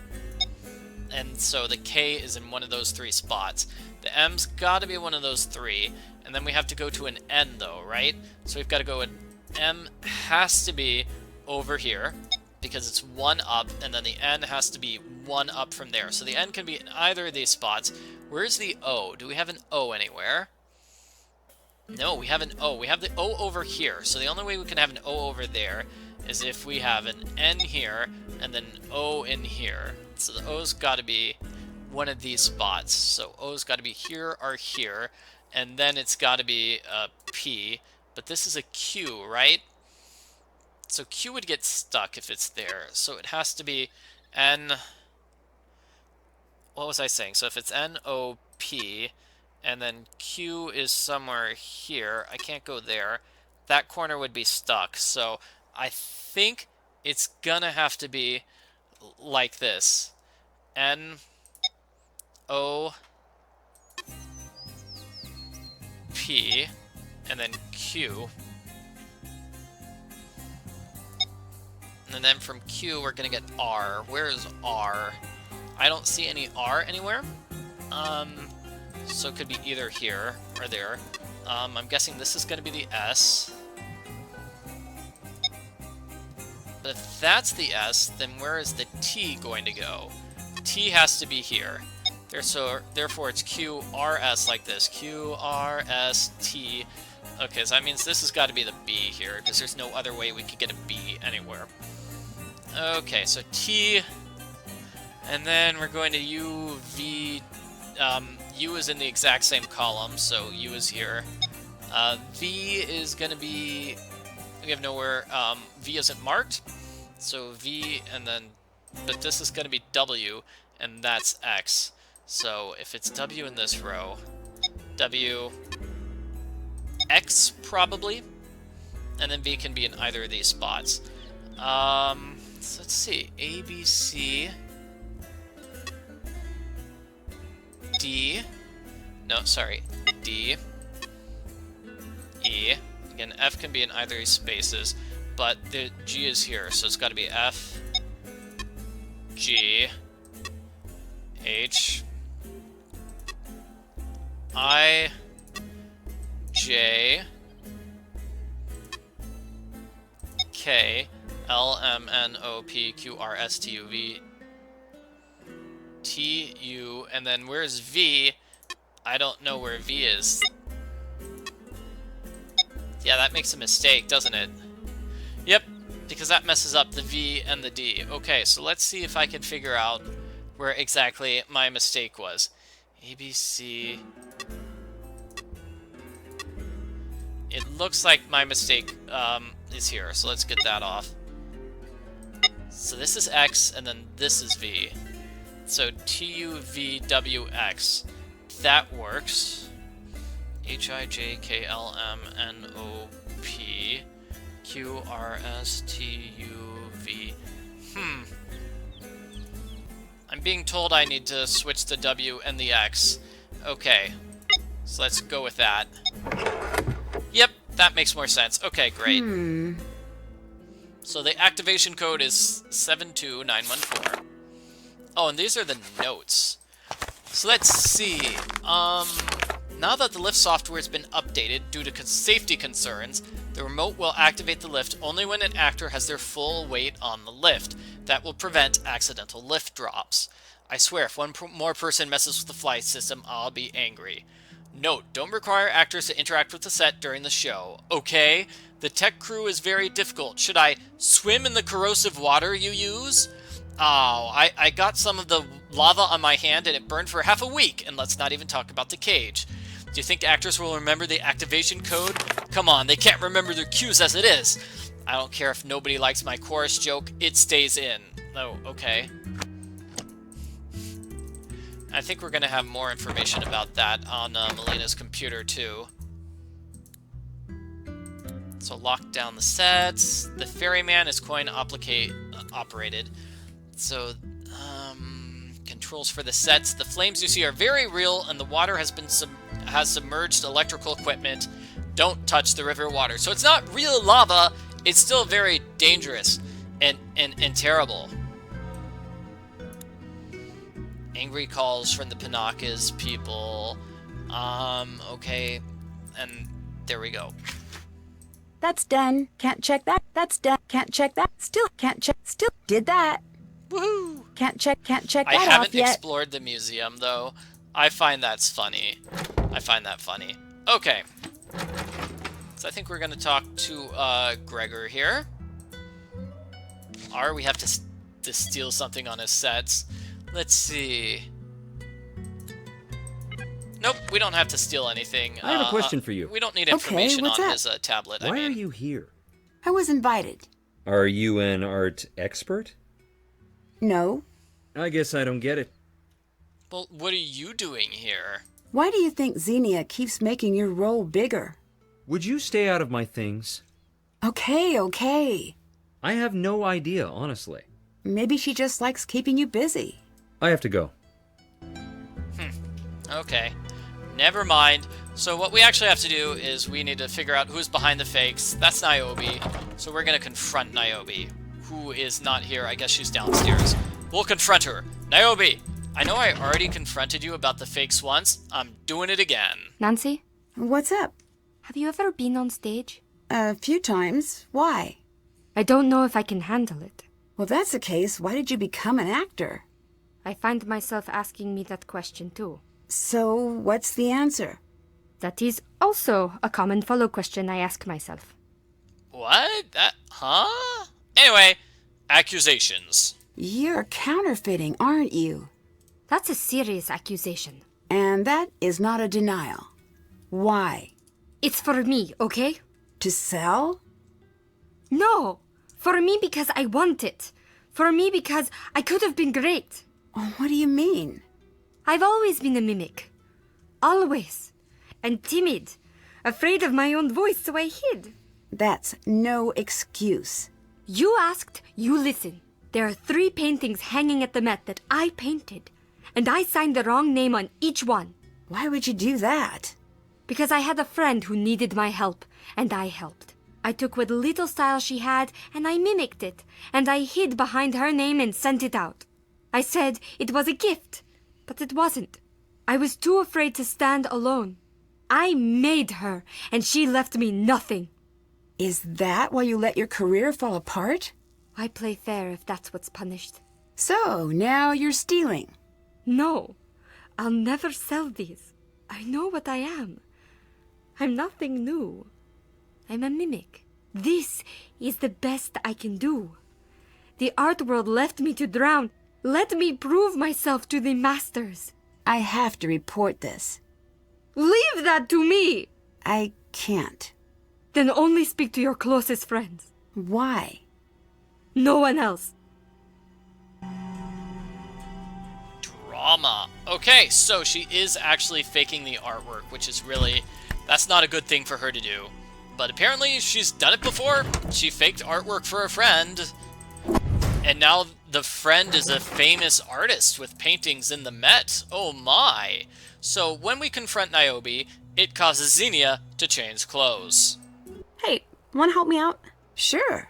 And so the K is in one of those three spots. The M's got to be one of those three. And then we have to go to an N, though, right? So we've got to go in... M has to be over here, because it's one up, and then the N has to be one up from there. So the N can be in either of these spots. Where's the O? Do we have an O anywhere? No, we have an O. We have the O over here. So the only way we can have an O over there is if we have an N here and then O in here. So the O's got to be one of these spots. So O's got to be here or here, and then it's got to be a P. But this is a Q, right? So Q would get stuck if it's there. So it has to be N... What was I saying? So if it's N-O-P, and then Q is somewhere here, I can't go there, that corner would be stuck. So I think it's gonna have to be like this. N-O-P, and then Q. And then from Q, we're gonna get R. Where is R? I don't see any R anywhere. So it could be either here or there. I'm guessing this is gonna be the S. But if that's the S, then where is the T going to go? T has to be here. Therefore, it's QRS like this. QRST. Okay, so that means this has got to be the B here, because there's no other way we could get a B anywhere. Okay, so T, and then we're going to U, V. U is in the exact same column, so U is here. V is going to be... We have nowhere. V isn't marked, so V, and then... But this is going to be W, and that's X. So if it's W in this row, W... X, probably. And then V can be in either of these spots. So let's see. A, B, C... D... No, sorry. D... E... Again, F can be in either of these spaces, but the G is here, so it's got to be F... G... H... I... J... K... L, M, N, O, P, Q, R, S, T, U, V... T, U... And then where's V? I don't know where V is. Yeah, that makes a mistake, doesn't it? Yep, because that messes up the V and the D. Okay, so let's see if I can figure out where exactly my mistake was. A, B, C... It looks like my mistake is here, so let's get that off. So this is X, and then this is V. So T-U-V-W-X. That works. H-I-J-K-L-M-N-O-P Q-R-S-T-U-V. I'm being told I need to switch the W and the X. Okay, so let's go with that. Yep, that makes more sense. Okay, great. So the activation code is 72914. Oh, and these are the notes. So let's see. Now that the lift software has been updated due to safety concerns, the remote will activate the lift only when an actor has their full weight on the lift. That will prevent accidental lift drops. I swear, if one more person messes with the flight system, I'll be angry. Note, don't require actors to interact with the set during the show. Okay? The tech crew is very difficult. Should I swim in the corrosive water you use? Oh, I got some of the lava on my hand and it burned for half a week, and let's not even talk about the cage. Do you think the actors will remember the activation code? Come on, they can't remember their cues as it is. I don't care if nobody likes my chorus joke, it stays in. Oh, okay. I think we're gonna have more information about that on Molina's computer too. So lock down the sets. The ferryman is coin operated. So, controls for the sets. The flames you see are very real, and the water has been has submerged electrical equipment. Don't touch the river water. So it's not real lava. It's still very dangerous and terrible. Angry calls from the Panakas people. Okay, and there we go. That's done. Can't check that. That's done. Can't check that. Still can't check. Still did that. Woohoo! Can't check I that off haven't yet. explored the museum, though. I find that's funny. I find that funny. Okay. So I think we're going to talk to Gregor here. Or we have to steal something on his sets. Let's see. Nope, we don't have to steal anything. I have a question for you. We don't need information what's on up? his tablet. Why are you here? I was invited. Are you an art expert? No. I guess I don't get it. Well, what are you doing here? Why do you think Xenia keeps making your role bigger? Would you stay out of my things? Okay. I have no idea, honestly. Maybe she just likes keeping you busy. I have to go. Okay. Never mind. So what we actually have to do is we need to figure out who's behind the fakes. That's Niobe. So we're going to confront Niobe, who is not here. I guess she's downstairs. We'll confront her. Niobe, I know I already confronted you about the fakes once. I'm doing it again. Nancy, What's up? have you ever been on stage? A few times. Why? I don't know if I can handle it. Well, that's the case. Why did you become an actor? I find myself asking me that question too. So, what's the answer? That is also a common follow question I ask myself. What? Huh? Anyway, accusations. You're counterfeiting, aren't you? That's a serious accusation. And that is not a denial. Why? It's for me, okay? To sell? No! For me because I want it. For me because I could have been great. Oh, what do you mean? I've always been a mimic. Always. And timid. Afraid of my own voice, so I hid. That's no excuse. You asked, you listen. There are 3 paintings hanging at the Met that I painted. And I signed the wrong name on each one. Why would you do that? Because I had a friend who needed my help, and I helped. I took what little style she had, and I mimicked it, and I hid behind her name and sent it out. I said it was a gift, but it wasn't. I was too afraid to stand alone. I made her, and she left me nothing. Is that why you let your career fall apart? I play fair if that's what's punished. So, now you're stealing. No, I'll never sell these. I know what I am. I'm nothing new. I'm a mimic. This is the best I can do. The art world left me to drown. Let me prove myself to the masters. I have to report this. Leave that to me! I can't. Then only speak to your closest friends. Why? No one else. Drama. Okay, so she is actually faking the artwork, which is really... That's not a good thing for her to do. But apparently she's done it before. She faked artwork for a friend. And now the friend is a famous artist with paintings in the Met. Oh my. So when we confront Niobe, it causes Xenia to change clothes. Hey, want to help me out? Sure.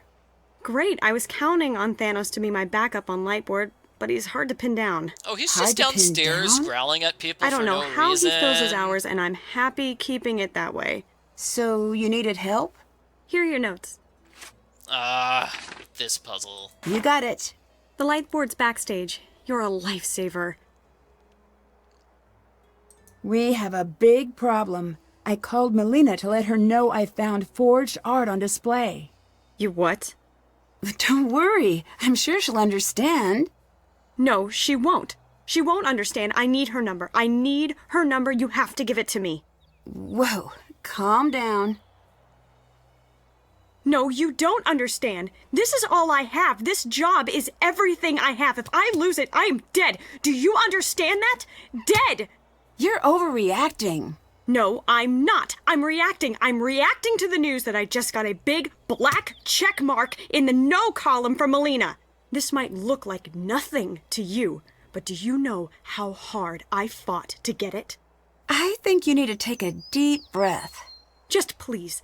Great, I was counting on Thanos to be my backup on Lightboard, but he's hard to pin down. Oh, he's Hard just to pin downstairs down? growling at people I don't for know no how reason. he fills his hours, and I'm happy keeping it that way. So, you needed help? Here are your notes. This puzzle. You got it. The Lightboard's backstage. You're a lifesaver. We have a big problem. I called Molina to let her know I found forged art on display. You what? Don't worry. I'm sure she'll understand. No, she won't. She won't understand. I need her number. I need her number. You have to give it to me. Whoa, calm down. No, you don't understand. This is all I have. This job is everything I have. If I lose it, I am dead. Do you understand that? Dead! You're overreacting. No, I'm not. I'm reacting. I'm reacting to the news that I just got a big black check mark in the no column from Molina. This might look like nothing to you, but do you know how hard I fought to get it? I think you need to take a deep breath. Just please,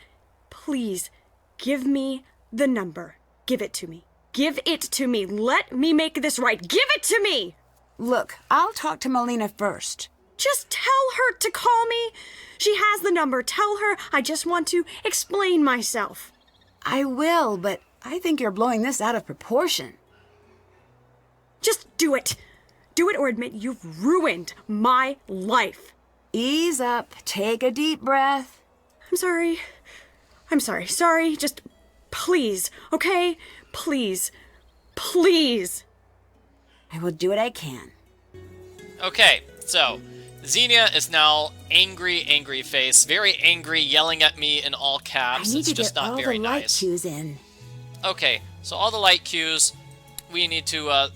please, give me the number. Give it to me. Give it to me. Let me make this right. Give it to me! Look, I'll talk to Molina first. Just tell her to call me. She has the number. Tell her I just want to explain myself. I will, but I think you're blowing this out of proportion. Just do it. Do it or admit you've ruined my life. Ease up. Take a deep breath. I'm sorry. Sorry. Just please, okay? Please. Please. I will do what I can. Okay, so Xenia is now angry face, very angry, yelling at me in all caps. I need it's to just get not all very the light nice. cues in. Okay, so all the light cues, we need to,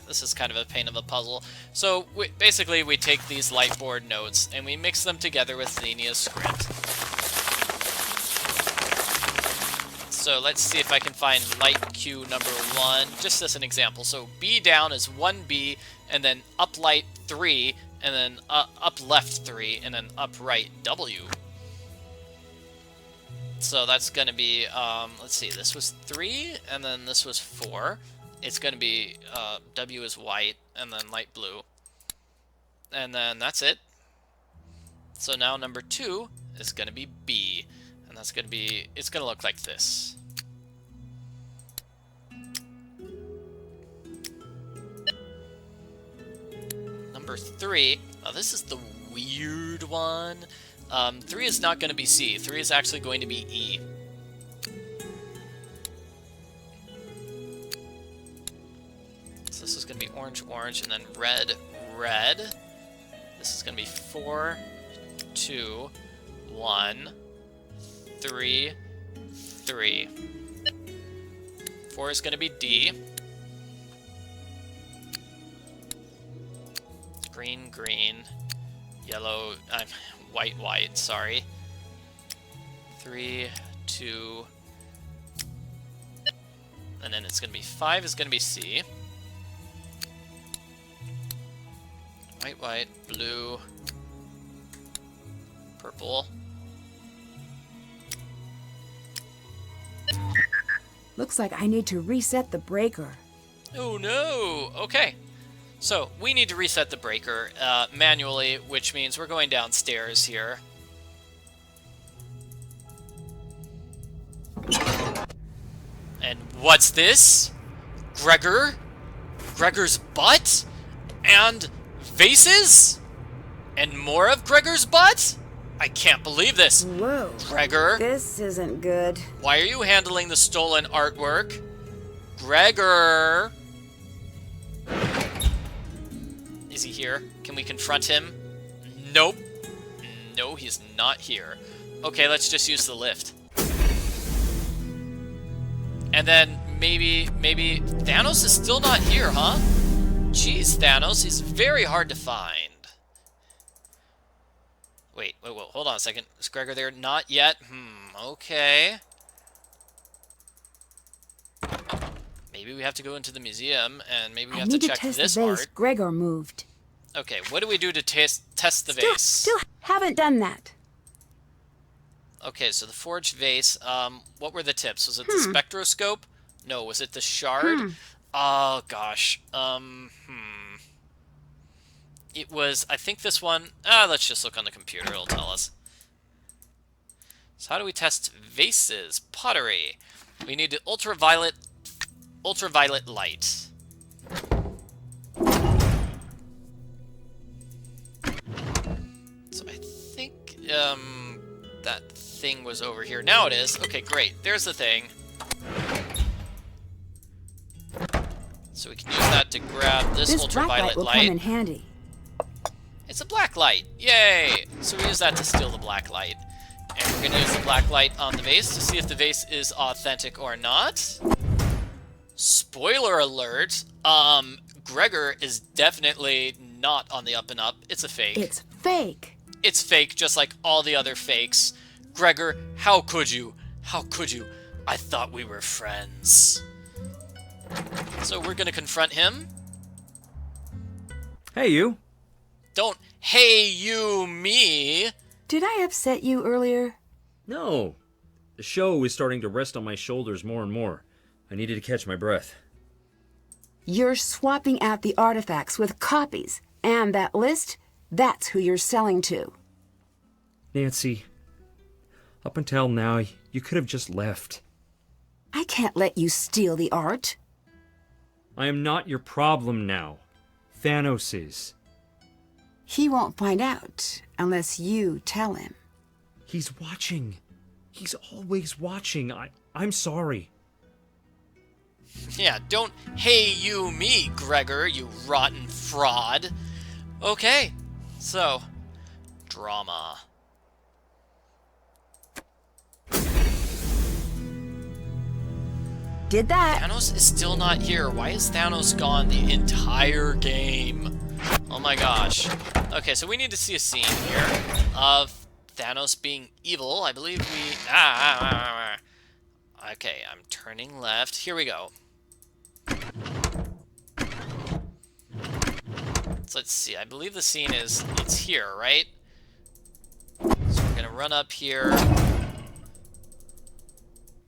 this is kind of a pain of a puzzle. So, basically, we take these light board notes, and we mix them together with Xenia's script. So, let's see if I can find light cue number 1, just as an example. So, B down is 1B, and then up light 3, and then up left 3, and then up right W. So that's going to be, let's see, this was 3, and then this was 4. It's going to be, W is white, and then light blue. And then that's it. So now number 2 is going to be B. And that's going to be, it's going to look like this. Number 3, now this is the weird one. 3 is not going to be C. 3 is actually going to be E. So this is going to be orange, and then red. This is going to be 4, 2, 1, 3, 3. 4 is going to be D. Green, yellow, white, sorry. 3, 2, and then it's going to be 5 is going to be C. White, blue, purple. Looks like I need to reset the breaker. Oh no! Okay. So, we need to reset the breaker manually, which means we're going downstairs here. And what's this? Gregor's butt? And vases? And more of Gregor's butt? I can't believe this. Whoa. Gregor? This isn't good. Why are you handling the stolen artwork? Gregor? Is he here? Can we confront him? Nope. No, he's not here. Okay, let's just use the lift. And then maybe Thanos is still not here, huh? Jeez, Thanos, he's very hard to find. Wait, hold on a second. Is Gregor there? Not yet. Okay. Maybe we have to go into the museum, and maybe we have to check this the vase art. Gregor moved. Okay, what do we do to test the vase? Still haven't done that. Okay, so the forged vase, what were the tips? Was it the spectroscope? No, was it the shard? Oh, gosh. It was, I think this one, let's just look on the computer, it'll tell us. So how do we test vases? Pottery. We need the ultraviolet light. So I think, that thing was over here. Now it is. Okay, great. There's the thing. So we can use that to grab this This black light ultraviolet will come in handy. It's a black light. Yay! So we use that to steal the black light. And we're gonna use the black light on the vase to see if the vase is authentic or not. Spoiler alert, Gregor is definitely not on the up and up. It's a fake. It's fake. It's fake, just like all the other fakes. Gregor, how could you? How could you? I thought we were friends. So we're gonna confront him. Hey, you. Don't hey you me. Did I upset you earlier? No. The show is starting to rest on my shoulders more and more. I needed to catch my breath. You're swapping out the artifacts with copies, and that list, that's who you're selling to. Nancy, up until now, you could have just left. I can't let you steal the art. I am not your problem now. Thanos is. He won't find out unless you tell him. He's watching. He's always watching. I'm sorry. Yeah, don't hey you me, Gregor, you rotten fraud. Okay, so, drama. Did that. Thanos is still not here. Why is Thanos gone the entire game? Oh my gosh. Okay, so we need to see a scene here of Thanos being evil. I believe we... Okay, I'm turning left. Here we go. So let's see. I believe the scene is... It's here, right? So we're gonna run up here.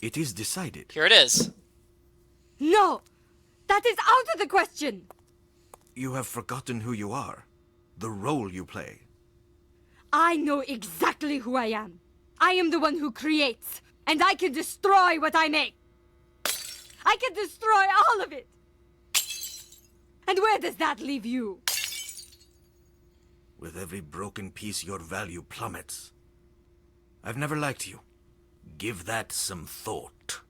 It is decided. Here it is. No! That is out of the question! You have forgotten who you are, the role you play. I know exactly who I am. I am the one who creates, and I can destroy what I make. I can destroy all of it. And where does that leave you? With every broken piece, your value plummets. I've never liked you. Give that some thought.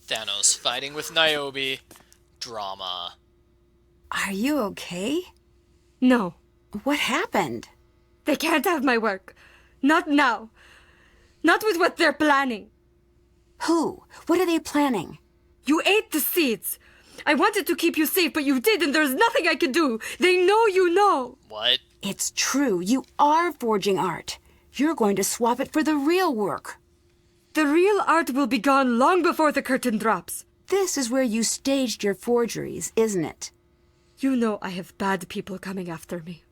Thanos fighting with Niobe. Drama. Are you okay? No. What happened? They can't have my work. Not now. Not with what they're planning. Who? What are they planning? You ate the seeds. I wanted to keep you safe, but you did, and there's nothing I can do. They know you know. What? It's true. You are forging art. You're going to swap it for the real work. The real art will be gone long before the curtain drops. This is where you staged your forgeries, isn't it? You know I have bad people coming after me.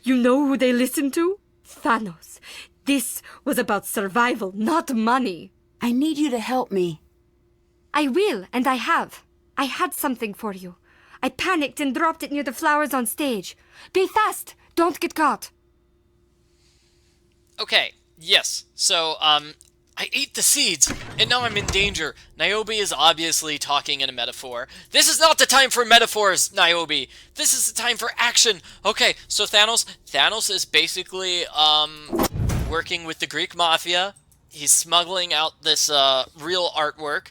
You know who they listen to? Thanos. This was about survival, not money. I need you to help me. I will, and I have. I had something for you. I panicked and dropped it near the flowers on stage. Be fast! Don't get caught. Okay, yes. So, I ate the seeds, and now I'm in danger. Niobe is obviously talking in a metaphor. This is not the time for metaphors, Niobe. This is the time for action. Okay, so Thanos is basically, working with the Greek mafia. He's smuggling out this, real artwork,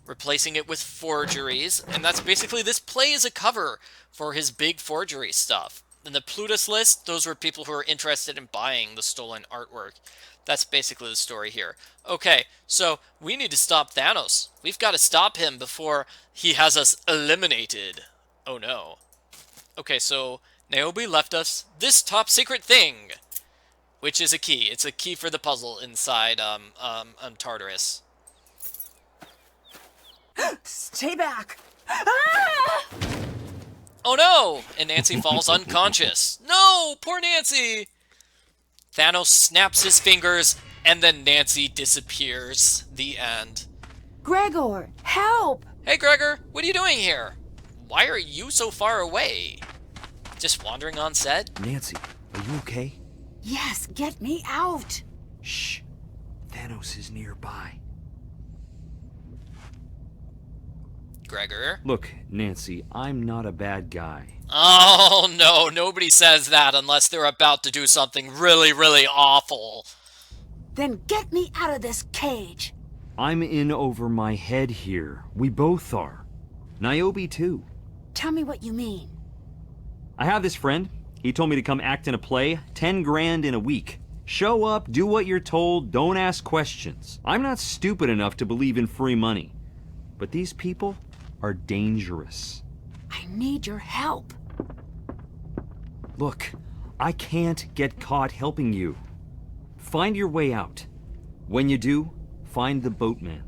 replacing it with forgeries, and that's basically, this play is a cover for his big forgery stuff. And the Plutus list, those were people who were interested in buying the stolen artwork. That's basically the story here. Okay, so we need to stop Thanos. We've got to stop him before he has us eliminated. Oh no. Okay, so Niobe left us this top secret thing, which is a key. It's a key for the puzzle inside Tartarus. Stay back! Ah! Oh no! And Nancy falls unconscious. No! Poor Nancy! Thanos snaps his fingers, and then Nancy disappears. The end. Gregor, help! Hey Gregor, what are you doing here? Why are you so far away? Just wandering on set? Nancy, are you okay? Yes, get me out! Shh. Thanos is nearby. Gregor? Look, Nancy, I'm not a bad guy. Oh no, nobody says that unless they're about to do something really, really awful. Then get me out of this cage. I'm in over my head here. We both are. Niobe too. Tell me what you mean. I have this friend. He told me to come act in a play, 10 grand in a week. Show up, do what you're told, don't ask questions. I'm not stupid enough to believe in free money. But these people are dangerous. I need your help. Look, I can't get caught helping you. Find your way out. When you do, find the boatman.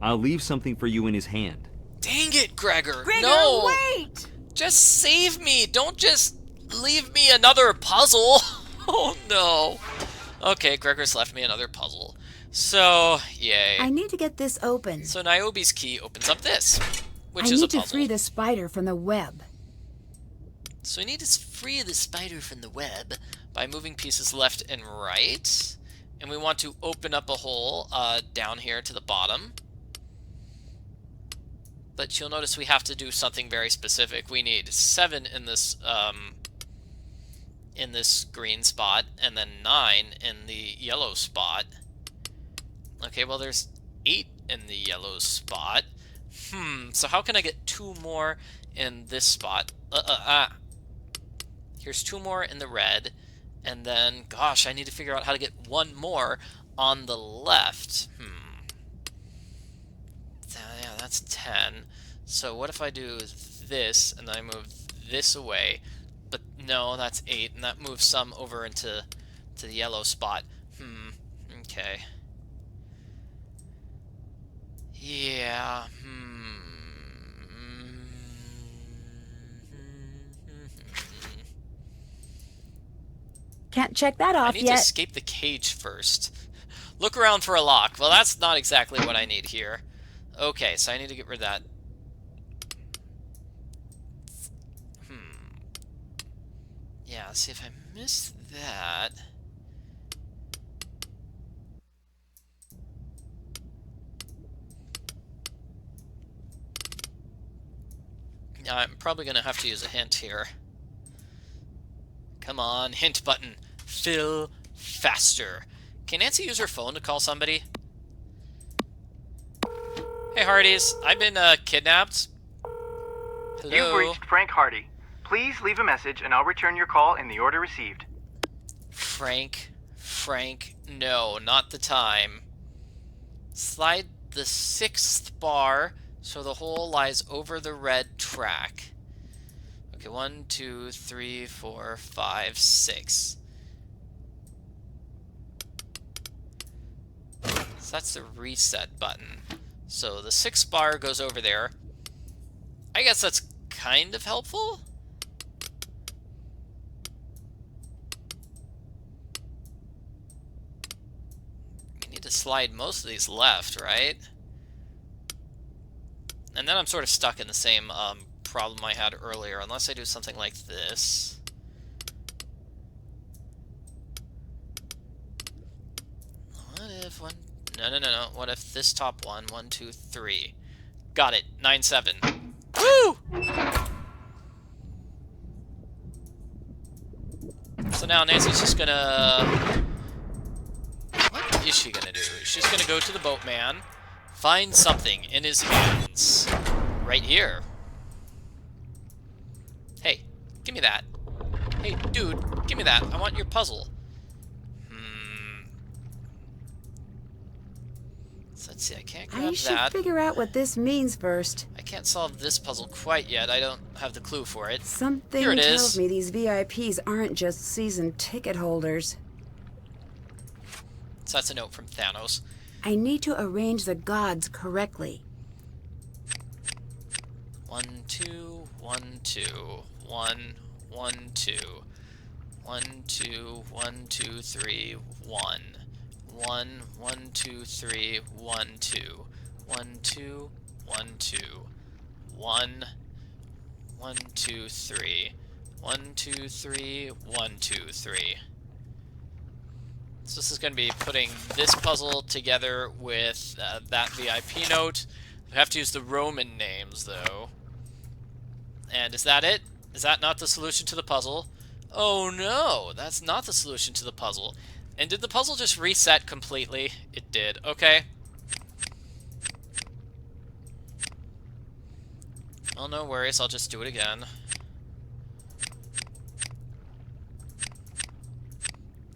I'll leave something for you in his hand. Dang it, Gregor! Gregor, No! wait! Just save me! Don't just leave me another puzzle! Oh no! Okay, Gregor's left me another puzzle. So, yay. I need to get this open. So Niobe's key opens up this, which I is a need puzzle. to free the spider from the web. So we need to free the spider from the web by moving pieces left and right. And we want to open up a hole down here to the bottom. But you'll notice we have to do something very specific. We need 7 in this green spot, and then 9 in the yellow spot. Okay, well there's 8 in the yellow spot. So how can I get 2 more in this spot? Here's 2 more in the red, and then, gosh, I need to figure out how to get 1 more on the left. Yeah, that's 10. So what if I do this, and then I move this away? But no, that's 8, and that moves some over into the yellow spot. Okay. Yeah, Can't check that off I need yet. to escape the cage first. Look around for a lock. Well, that's not exactly what I need here. Okay, so I need to get rid of that. Yeah, see if I miss that. Now, I'm probably going to have to use a hint here. Come on, hint button. Fill faster. Can Nancy use her phone to call somebody? Hey, Hardys. I've been kidnapped. Hello? You've reached Frank Hardy. Please leave a message and I'll return your call in the order received. Frank, no, not the time. Slide the 6th bar so the hole lies over the red track. Okay, 1, 2, 3, 4, 5, 6. So that's the reset button. So the 6th bar goes over there. I guess that's kind of helpful. You need to slide most of these left, right? And then I'm sort of stuck in the same problem I had earlier, unless I do something like this. What if one... No. What if this top one? 1, 2, 3. Got it. 9, 7. Woo! So now Nancy's just gonna... What is she gonna do? She's gonna go to the boatman, find something in his hands. Right here. Hey, give me that. Hey, dude, give me that. I want your puzzle. So let's see, I can't grab I should that. figure out what this means first. I can't solve this puzzle quite yet. I don't have the clue for it. Something Here it tells is. me these VIPs aren't just season ticket holders. So that's a note from Thanos. I need to arrange the gods correctly. 1, 2, 1, 2, 1, 1, 2, 1, 2, 1, 2, 3, 1, 1, 1, 2, 3, 1, 2, 1, 2, 1, 2, 1, 1, 2, 3, 1, 2, 3, 1, 2, 3. So this is going to be putting this puzzle together with that VIP note. We have to use the Roman names, though. And is that it? Is that not the solution to the puzzle? Oh no, that's not the solution to the puzzle. And did the puzzle just reset completely? It did. Okay. Well, no worries, I'll just do it again.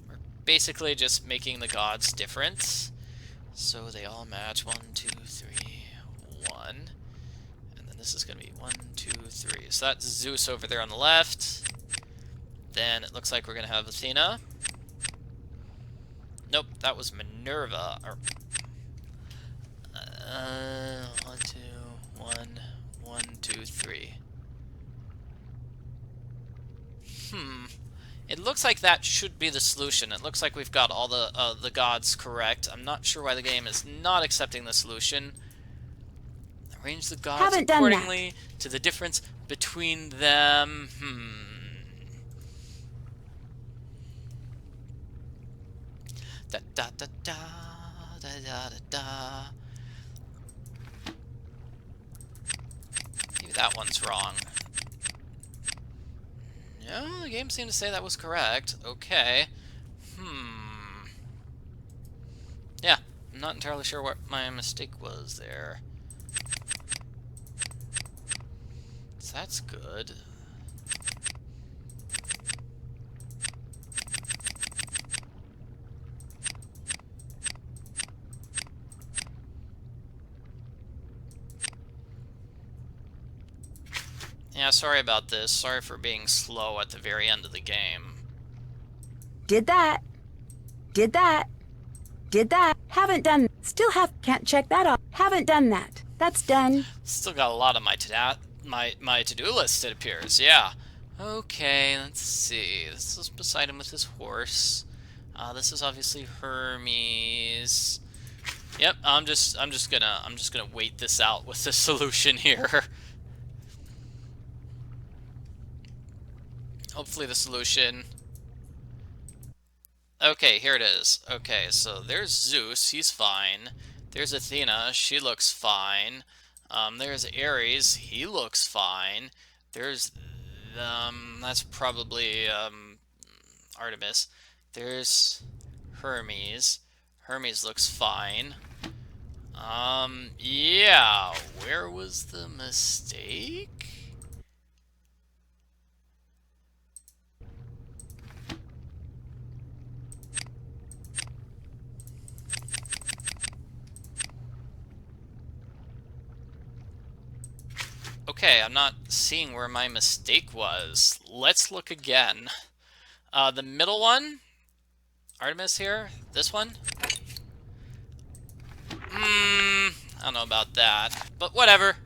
We're basically just making the gods different. So they all match 1, 2, 3, 1. And then this is going to be 1, 2, 3. So that's Zeus over there on the left. Then it looks like we're going to have Athena. Nope, that was Minerva. 1, 2, 1, 1, 2, 3. It looks like that should be the solution. It looks like we've got all the gods correct. I'm not sure why the game is not accepting the solution. Arrange the gods accordingly to the difference between them. Da da da da da da da da. Maybe that one's wrong. No, the game seemed to say that was correct. Okay. Yeah, I'm not entirely sure what my mistake was there. So that's good. Yeah, sorry about this. Sorry for being slow at the very end of the game. Did that. Did that. Did that. Haven't done. Still can't check that off. Haven't done that. That's done. Still got a lot on my to-do list, it appears. Yeah. Okay, let's see. This is Poseidon with his horse. This is obviously Hermes. Yep, I'm just gonna wait this out with the solution here. Hopefully the solution... Okay, here it is. Okay, so there's Zeus, he's fine. There's Athena, she looks fine. There's Ares, he looks fine. There's... that's probably, Artemis. There's Hermes. Hermes looks fine. Yeah, where was the mistake? Okay, I'm not seeing where my mistake was. Let's look again. The middle one? Artemis here? This one? I don't know about that, but whatever.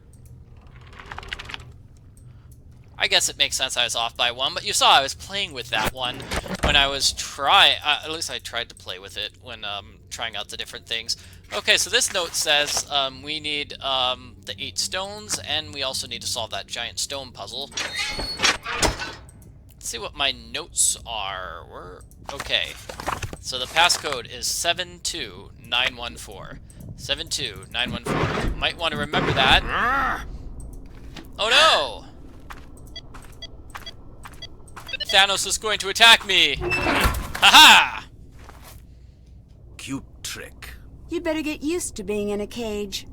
I guess it makes sense I was off by one, but you saw I was playing with that one when I was at least I tried to play with it when trying out the different things. Okay, so this note says we need the 8 stones, and we also need to solve that giant stone puzzle. Let's see what my notes are. Okay, so the passcode is 72914. 72914. Might want to remember that. Oh no! Thanos is going to attack me! Haha! Cute trick. You better get used to being in a cage.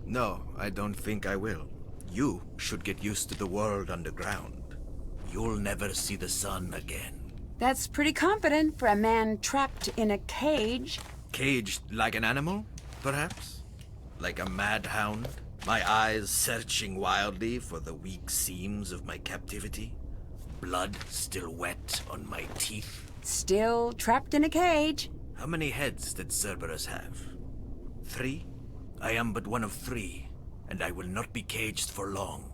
No, I don't think I will. You should get used to the world underground. You'll never see the sun again. That's pretty confident for a man trapped in a cage. Caged like an animal, perhaps? Like a mad hound? My eyes searching wildly for the weak seams of my captivity? Blood still wet on my teeth? Still trapped in a cage. How many heads did Cerberus have? 3? I am but one of 3, and I will not be caged for long.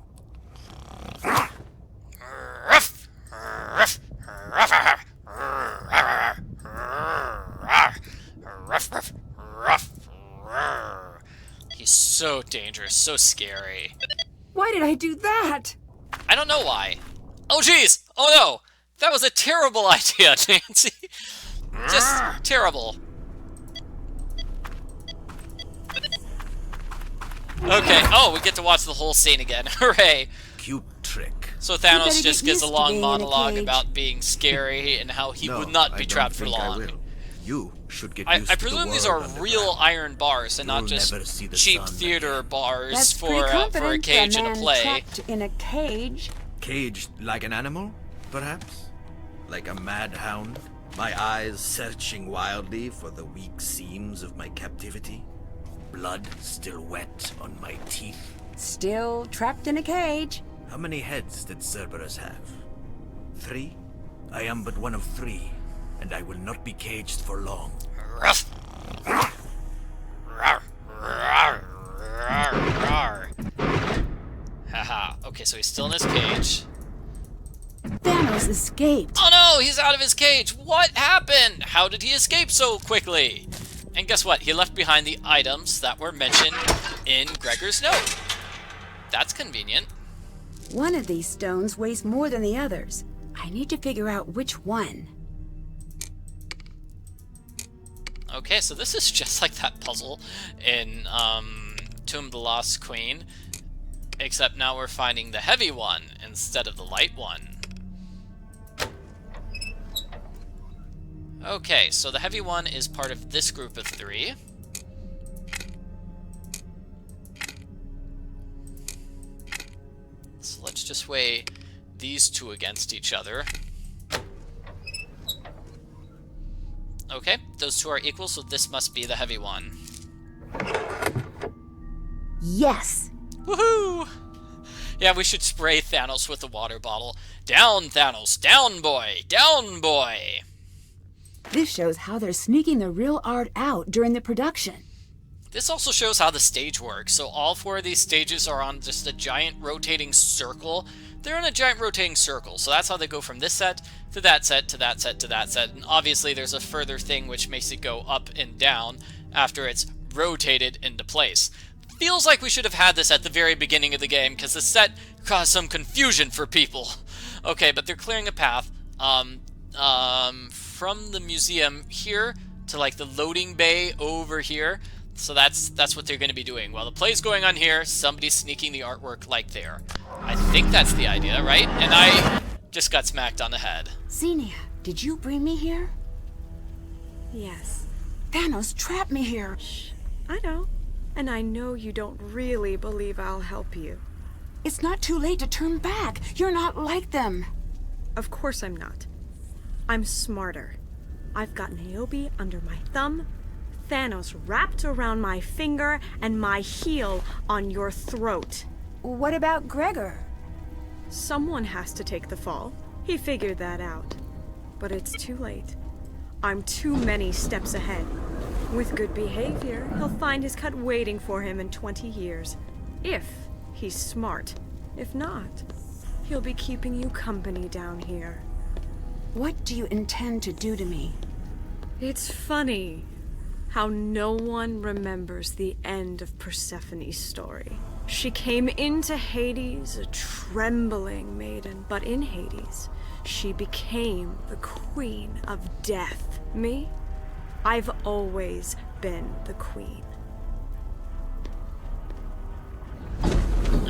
He's so dangerous, so scary. Why did I do that? I don't know why. Oh jeez! Oh no! That was a terrible idea, Nancy! Just terrible. Okay, oh, we get to watch the whole scene again. Hooray! Cute trick. So Thanos just gives a long monologue about being scary and how he would not be trapped for long. You should get I used to the presume these world are underground. real iron bars and not You'll just never see the cheap sun theater again. bars That's for pretty a confident. cage a and a man play. trapped in a cage. Caged like an animal, perhaps? Like a mad hound? My eyes searching wildly for the weak seams of my captivity? Blood still wet on my teeth? Still trapped in a cage. How many heads did Cerberus have? 3? I am but one of 3, and I will not be caged for long. Ruff. Haha. Okay, so he's still in his cage. Thanos escaped. Oh no, he's out of his cage. What happened? How did he escape so quickly? And guess what? He left behind the items that were mentioned in Gregor's note. That's convenient. One of these stones weighs more than the others. I need to figure out which one. Okay, so this is just like that puzzle in Tomb of the Lost Queen, except now we're finding the heavy one instead of the light one. Okay, so the heavy one is part of this group of 3. So let's just weigh these 2 against each other. Okay, those 2 are equal, so this must be the heavy one. Yes! Woohoo! Yeah, we should spray Thanos with a water bottle. Down, Thanos! Down, boy! Down, boy! This shows how they're sneaking the real art out during the production. This also shows how the stage works. So all 4 of these stages are on just a giant rotating circle. They're in a giant rotating circle, so that's how they go from this set to that set to that set to that set. And obviously there's a further thing which makes it go up and down after it's rotated into place. Feels like we should have had this at the very beginning of the game, because the set caused some confusion for people. Okay, but they're clearing a path from the museum here to like the loading bay over here. So that's what they're going to be doing. While the play's going on here, somebody's sneaking the artwork like there. I think that's the idea, right? And I just got smacked on the head. Xenia, did you bring me here? Yes. Thanos trapped me here. Shh. I know. And I know you don't really believe I'll help you. It's not too late to turn back. You're not like them. Of course I'm not. I'm smarter. I've got Niobe under my thumb, Thanos wrapped around my finger, and my heel on your throat. What about Gregor? Someone has to take the fall. He figured that out. But it's too late. I'm too many steps ahead. With good behavior, he'll find his cut waiting for him in 20 years. If he's smart. If not, he'll be keeping you company down here. What do you intend to do to me? It's funny how no one remembers the end of Persephone's story. She came into Hades a trembling maiden, but in Hades, she became the Queen of Death. Me? I've always been the Queen.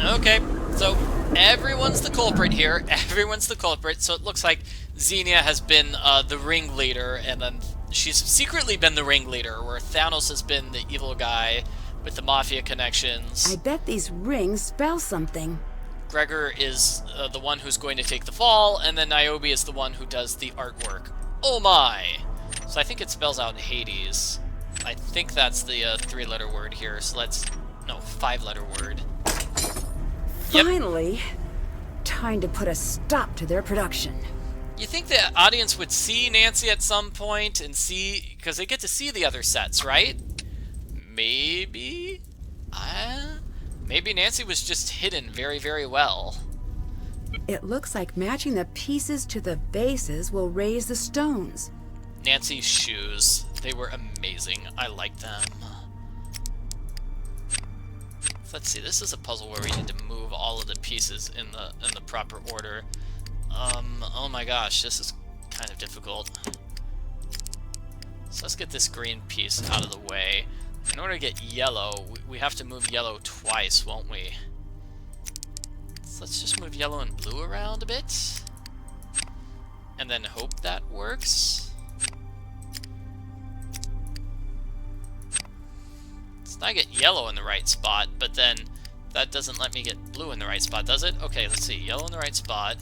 Okay, so everyone's the culprit here. Everyone's the culprit. So it looks like Xenia has been the ringleader, and then she's secretly been the ringleader, where Thanos has been the evil guy with the mafia connections. I bet these rings spell something. Gregor is the one who's going to take the fall, and then Niobe is the one who does the artwork. Oh my! So I think it spells out Hades. I think that's the 3-letter word here, so let's... No, 5-letter word. Yep. Finally! Time to put a stop to their production. You think the audience would see Nancy at some point and see... Because they get to see the other sets, right? Maybe? Maybe Nancy was just hidden very, very well. It looks like matching the pieces to the bases will raise the stones. Nancy's shoes. They were amazing. I like them. Let's see, this is a puzzle where we need to move all of the pieces in the proper order. Oh my gosh, this is kind of difficult. So let's get this green piece out of the way. In order to get yellow, we have to move yellow twice, won't we? So let's just move yellow and blue around a bit. And then hope that works. I get yellow in the right spot, but then that doesn't let me get blue in the right spot, does it? Okay, let's see. Yellow in the right spot.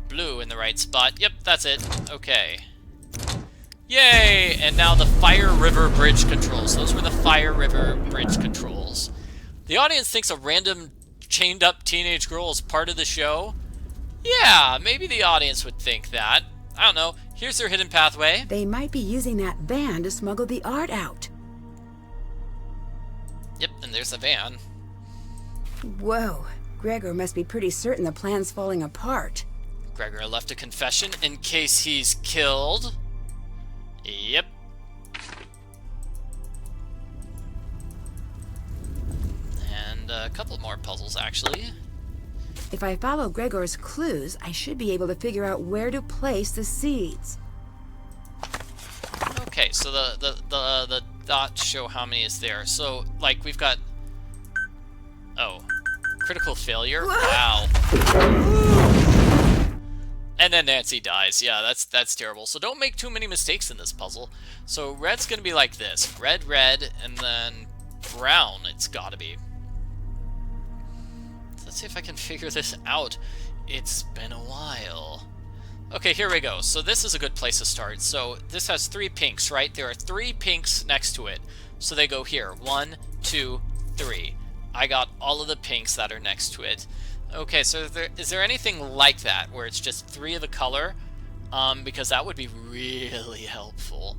Blue in the right spot. Yep, that's it. Okay. Yay! And now the Fire River Bridge controls. Those were the Fire River Bridge controls. The audience thinks a random chained up teenage girl is part of the show. Yeah, maybe the audience would think that. I don't know. Here's their hidden pathway. They might be using that van to smuggle the art out. Yep, and there's the van. Whoa. Gregor must be pretty certain the plan's falling apart. Gregor left a confession in case he's killed. Yep. And a couple more puzzles, actually. If I follow Gregor's clues, I should be able to figure out where to place the seeds. Okay, so the dots show how many is there. So, like, we've got... Oh. Critical failure? Wow. And then Nancy dies. Yeah, that's terrible. So don't make too many mistakes in this puzzle. So red's gonna be like this. Red, red, and then brown it's gotta be. So let's see if I can figure this out. It's been a while. Okay, here we go. So this is a good place to start. So this has 3 pinks, right? There are 3 pinks next to it. So they go here. 1, 2, 3. I got all of the pinks that are next to it. Okay, so is there anything like that, where it's just 3 of the color? Because that would be really helpful.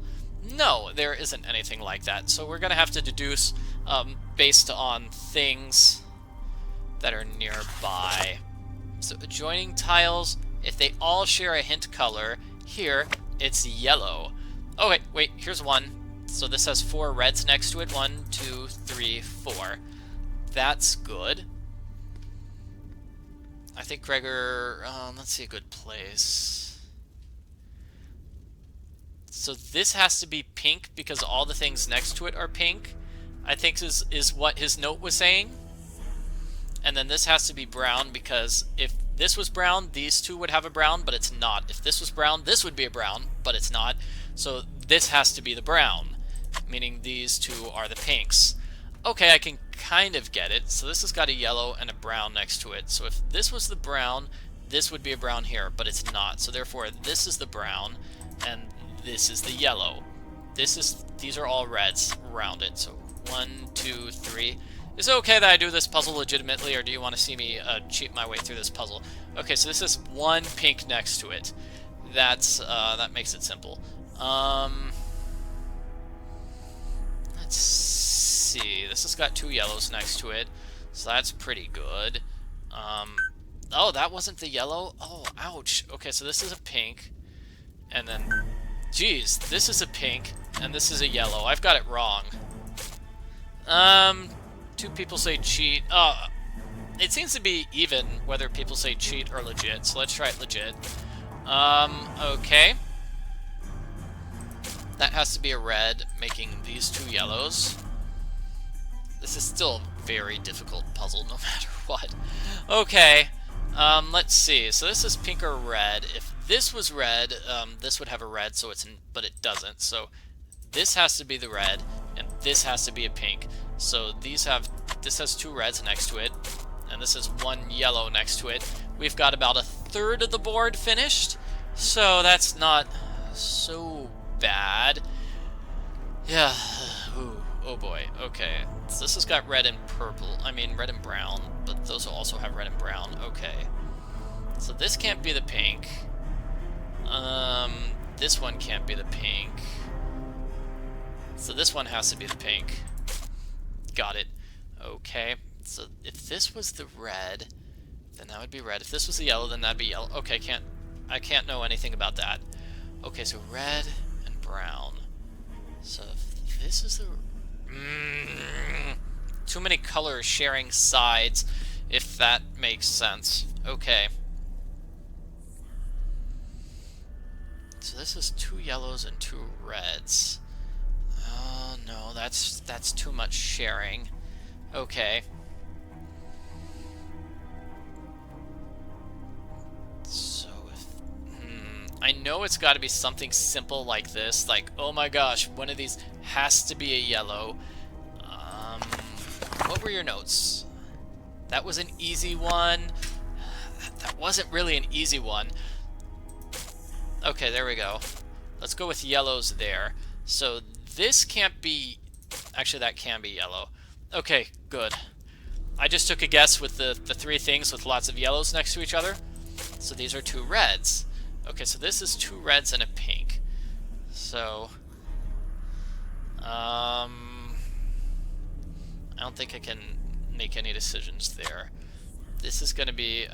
No, there isn't anything like that. So we're going to have to deduce based on things that are nearby. So adjoining tiles, if they all share a hint color, here, it's yellow. Oh, wait, here's 1. So this has 4 reds next to it. 1, 2, 3, 4. That's good. I think Gregor, let's see a good place. So this has to be pink because all the things next to it are pink, I think is what his note was saying. And then this has to be brown because if this was brown, these 2 would have a brown, but it's not. If this was brown, this would be a brown, but it's not. So this has to be the brown, meaning these 2 are the pinks. Okay, I can kind of get it. So this has got a yellow and a brown next to it. So if this was the brown, this would be a brown here, but it's not. So therefore, this is the brown, and this is the yellow. These are all reds around it. So 1, 2, 3. Is it okay that I do this puzzle legitimately, or do you want to see me cheat my way through this puzzle? Okay, so this is 1 pink next to it. That makes it simple. Let's see. This has got 2 yellows next to it, so that's pretty good. Oh, that wasn't the yellow? Oh, ouch. Okay, so this is a pink, and then, geez, this is a pink, and this is a yellow. I've got it wrong. 2 people say cheat. It seems to be even whether people say cheat or legit, so let's try it legit. Okay. That has to be a red, making these 2 yellows. This is still a very difficult puzzle, no matter what. Okay, let's see. So this is pink or red. If this was red, this would have a red, so but it doesn't. So this has to be the red, and this has to be a pink. So this has 2 reds next to it, and this is 1 yellow next to it. We've got about a third of the board finished, so that's not so bad. Yeah. Ooh, oh boy. Okay. So this has got red and purple. I mean, red and brown, but those will also have red and brown. Okay. So this can't be the pink. This one can't be the pink. So this one has to be the pink. Got it. Okay. So if this was the red, then that would be red. If this was the yellow, then that'd be yellow. Okay, I can't know anything about that. Okay, so red and brown. So if this is the... too many colors sharing sides, if that makes sense. Okay. So this is 2 yellows and 2 reds. Oh no, that's too much sharing. Okay. So if... I know it's got to be something simple like this, like, oh my gosh, one of these has to be a yellow, what were your notes? That was an easy one. That wasn't really an easy one. Okay, there we go. Let's go with yellows there. So this can't be... Actually, that can be yellow. Okay, good. I just took a guess with the three things with lots of yellows next to each other. So these are two reds. Okay, so this is two reds and a pink. So... I don't think I can make any decisions there. This is going to be...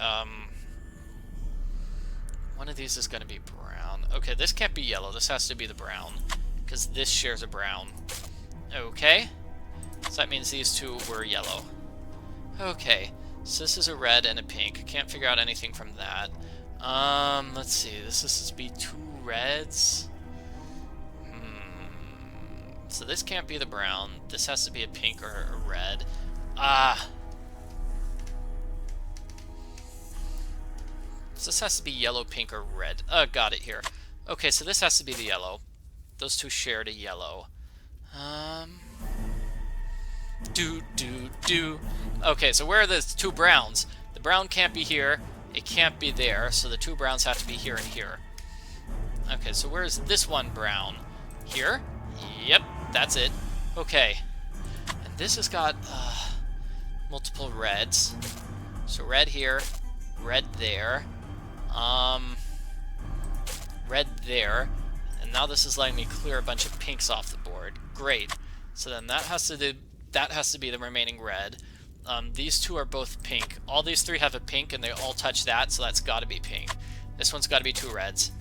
one of these is going to be brown. Okay, this can't be yellow. This has to be the brown. Because this shares a brown. Okay. So that means these two were yellow. Okay. So this is a red and a pink. Can't figure out anything from that. Let's see. This is to be two reds. So this can't be the brown. This has to be a pink or a red. So this has to be yellow, pink, or red. Got it here. Okay, so this has to be the yellow. Those two shared a yellow. Okay, so where are the two browns? The brown can't be here. It can't be there. So the two browns have to be here and here. Okay, so where's this one brown? Here? Yep, that's it. Okay. And this has got multiple reds. So red here, red there, red there, and now this is letting me clear a bunch of pinks off the board. Great. So then that has to be the remaining red. These two are both pink. All these three have a pink, and they all touch that, so that's got to be pink. This one's got to be two reds.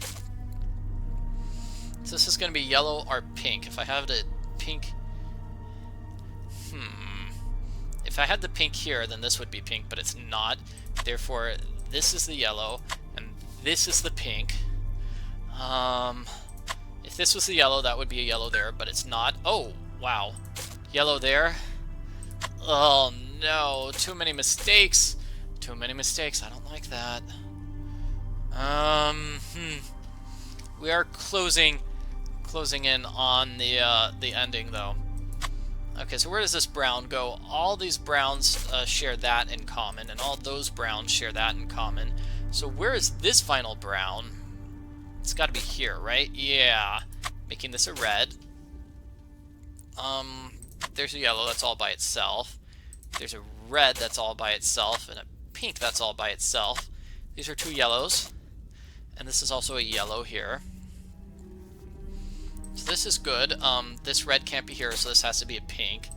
So this is going to be yellow or pink. If I have the pink... If I had the pink here, then this would be pink, but it's not. Therefore, this is the yellow, and this is the pink. If this was the yellow, that would be a yellow there, but it's not. Oh, wow. Yellow there. Oh, no. Too many mistakes. Too many mistakes. I don't like that. We are closing in on the ending, though. Okay, so where does this brown go? All these browns share that in common, and all those browns share that in common. So where is this final brown? It's got to be here, right? Yeah. Making this a red. There's a yellow, that's all by itself. There's a red, that's all by itself, and a pink, that's all by itself. These are two yellows, and this is also a yellow here. So this is good. This red can't be here, so this has to be a pink.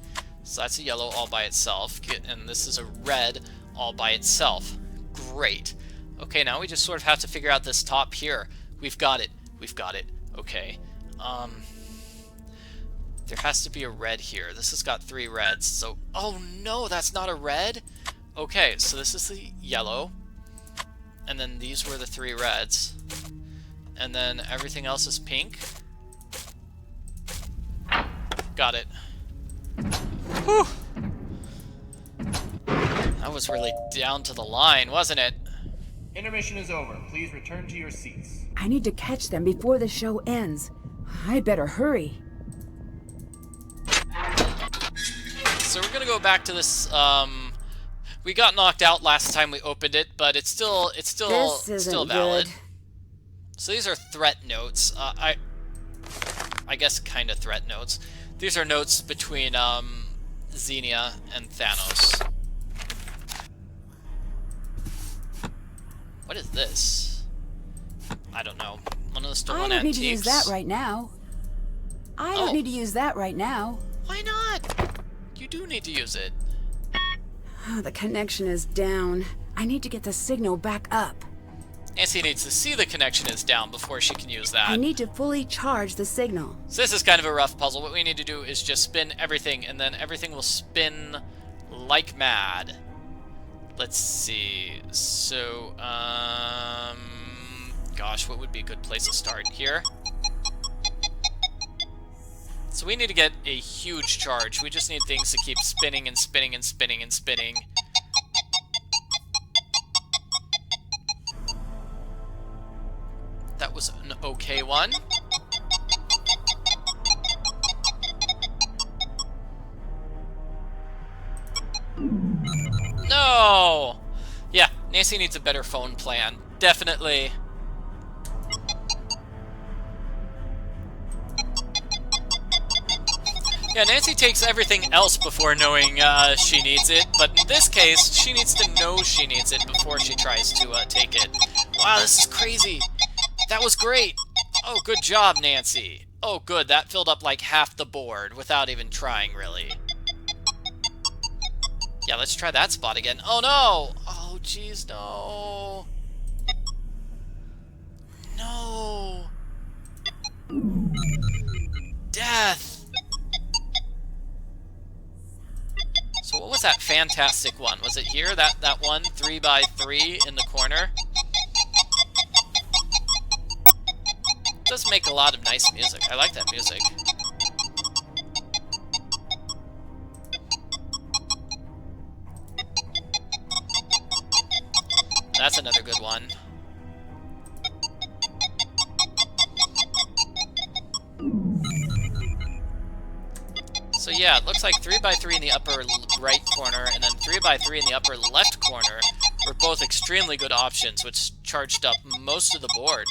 So that's a yellow all by itself, and this is a red all by itself. Great. Okay, now we just sort of have to figure out this top here. We've got it. We've got it. Okay. There has to be a red here. This has got three reds, so... Oh no, that's not a red? Okay, so this is the yellow. And then these were the three reds. And then everything else is pink. Got it. Whew! That was really down to the line, wasn't it? Intermission is over. Please return to your seats. I need to catch them before the show ends. I'd better hurry. So we're gonna go back to this, we got knocked out last time we opened it, but it's still valid. Good. So these are threat notes. I guess kind of threat notes. These are notes between Xenia and Thanos. What is this? I don't know. One of the stolen I don't antiques. need to use that right now. I don't need to use that right now. Why not? You do need to use it. Oh, the connection is down. I need to get the signal back up. Nancy needs to see the connection is down before she can use that. I need to fully charge the signal. So this is kind of a rough puzzle. What we need to do is just spin everything, and then everything will spin like mad. Let's see. So, gosh, what would be a good place to start here? So we need to get a huge charge. We just need things to keep spinning and spinning and spinning and spinning. That was an okay one. Nancy needs a better phone plan. Definitely. Yeah, Nancy takes everything else before knowing she needs it, but in this case, she needs to know she needs it before she tries to take it. Wow, this is crazy. That was great. Oh, good job, Nancy. Oh, good. That filled up like half the board without even trying, really. Yeah, let's try that spot again. Oh, no. Oh, jeez, no. No. Death. So what was that fantastic one? Was it here? That one, 3x3 in the corner? It does make a lot of nice music. I like that music. That's another good one. So yeah, it looks like 3x3 in the upper right corner and then 3x3 in the upper left corner were both extremely good options, which charged up most of the board.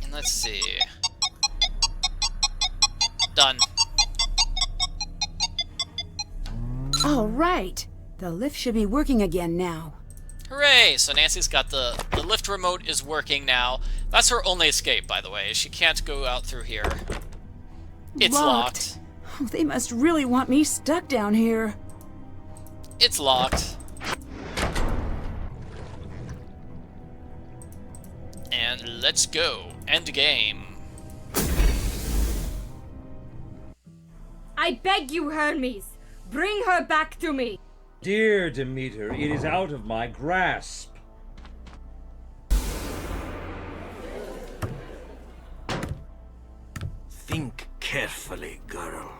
And let's see. Done. All right. The lift should be working again now. Hooray! So Nancy's got the lift remote is working now. That's her only escape, by the way. She can't go out through here. It's locked. Oh, they must really want me stuck down here. It's locked. And let's go. End game. I beg you, Hermes, bring her back to me. Dear Demeter, it is out of my grasp. Think carefully, girl.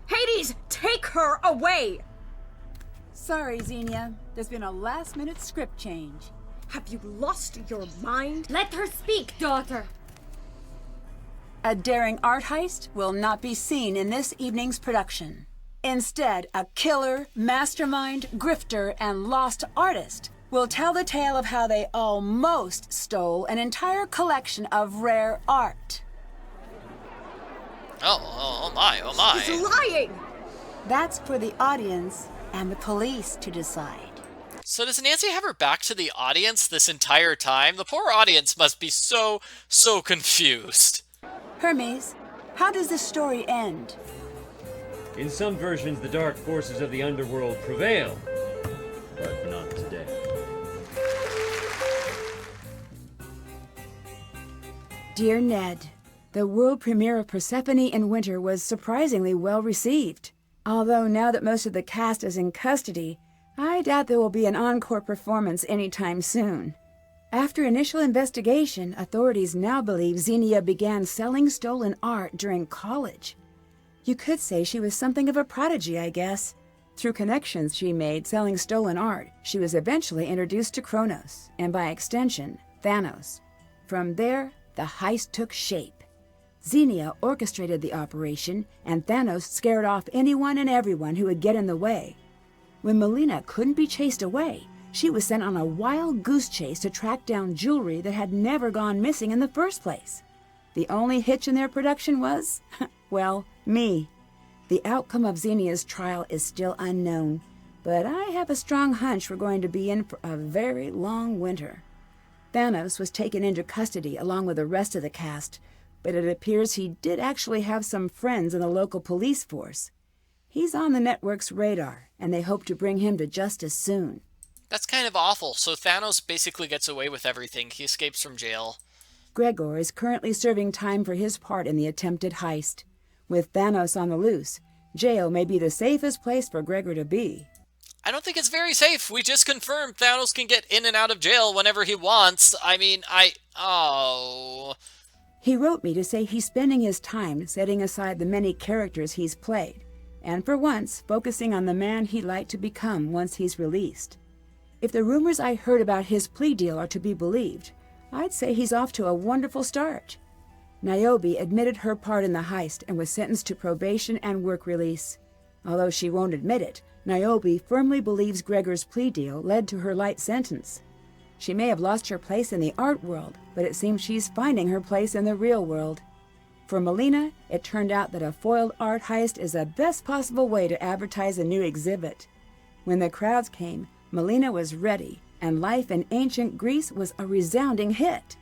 Hades, take her away! Sorry, Xenia. There's been a last-minute script change. Have you lost your mind? Let her speak, daughter. A daring art heist will not be seen in this evening's production. Instead, a killer, mastermind, grifter, and lost artist will tell the tale of how they almost stole an entire collection of rare art. Oh my. She's lying! That's for the audience and the police to decide. So does Nancy have her back to the audience this entire time? The poor audience must be so confused. Hermes, how does this story end? In some versions, the dark forces of the underworld prevail, but not today. Dear Ned, the world premiere of Persephone in Winter was surprisingly well received. Although now that most of the cast is in custody, I doubt there will be an encore performance anytime soon. After initial investigation, authorities now believe Xenia began selling stolen art during college. You could say she was something of a prodigy, I guess. Through connections she made selling stolen art, she was eventually introduced to Kronos, and by extension, Thanos. From there, the heist took shape. Xenia orchestrated the operation, and Thanos scared off anyone and everyone who would get in the way. When Molina couldn't be chased away, she was sent on a wild goose chase to track down jewelry that had never gone missing in the first place. The only hitch in their production was, well, me. The outcome of Xenia's trial is still unknown, but I have a strong hunch we're going to be in for a very long winter. Thanos was taken into custody along with the rest of the cast, but it appears he did actually have some friends in the local police force. He's on the network's radar, and they hope to bring him to justice soon. That's kind of awful. So Thanos basically gets away with everything. He escapes from jail. Gregor is currently serving time for his part in the attempted heist. With Thanos on the loose, jail may be the safest place for Gregor to be. I don't think it's very safe. We just confirmed Thanos can get in and out of jail whenever he wants. I mean, oh. He wrote me to say he's spending his time setting aside the many characters he's played, and for once focusing on the man he'd like to become once he's released. If the rumors I heard about his plea deal are to be believed, I'd say he's off to a wonderful start. Niobe admitted her part in the heist and was sentenced to probation and work release. Although she won't admit it, Niobe firmly believes Gregor's plea deal led to her light sentence. She may have lost her place in the art world, but it seems she's finding her place in the real world. For Molina, it turned out that a foiled art heist is the best possible way to advertise a new exhibit. When the crowds came, Molina was ready, and life in ancient Greece was a resounding hit.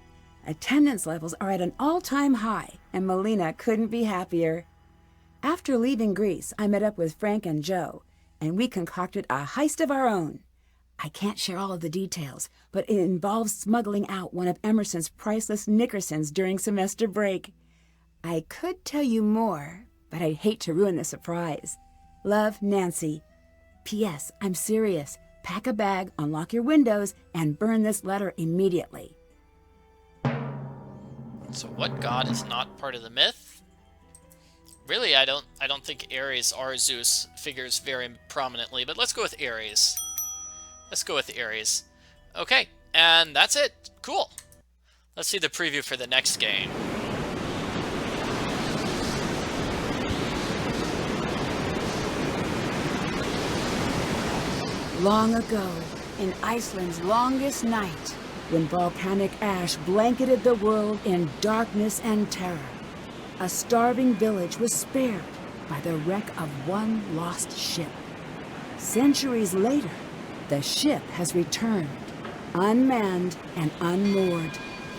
Attendance levels are at an all-time high, and Molina couldn't be happier. After leaving Greece, I met up with Frank and Joe, and we concocted a heist of our own. I can't share all of the details, but it involves smuggling out one of Emerson's priceless Nickersons during semester break. I could tell you more, but I'd hate to ruin the surprise. Love, Nancy. P.S. I'm serious. Pack a bag, unlock your windows, and burn this letter immediately. So what god is not part of the myth? Really, I don't think Ares or Zeus figures very prominently, but let's go with Ares. Let's go with Ares. Okay, and that's it. Cool. Let's see the preview for the next game. Long ago, in Iceland's longest night, when volcanic ash blanketed the world in darkness and terror, a starving village was spared by the wreck of one lost ship. Centuries later, the ship has returned, unmanned and unmoored,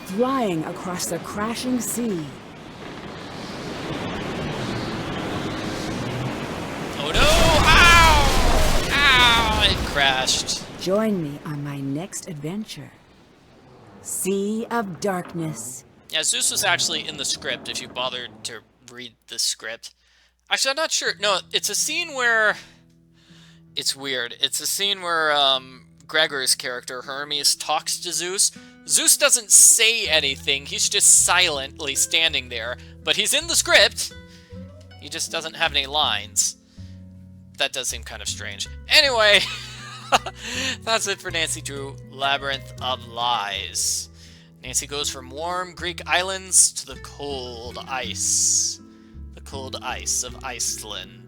flying across the crashing sea. Oh no! Ow! Ow! It crashed. Join me on my next adventure. Sea of Darkness. Yeah, Zeus was actually in the script, if you bothered to read the script. Actually, I'm not sure. No, it's a scene where... It's weird. It's a scene where Gregor's character, Hermes, talks to Zeus. Zeus doesn't say anything. He's just silently standing there. But he's in the script. He just doesn't have any lines. That does seem kind of strange. Anyway, that's it for Nancy Drew, Labyrinth of Lies. Nancy goes from warm Greek islands to the cold ice. The cold ice of Iceland.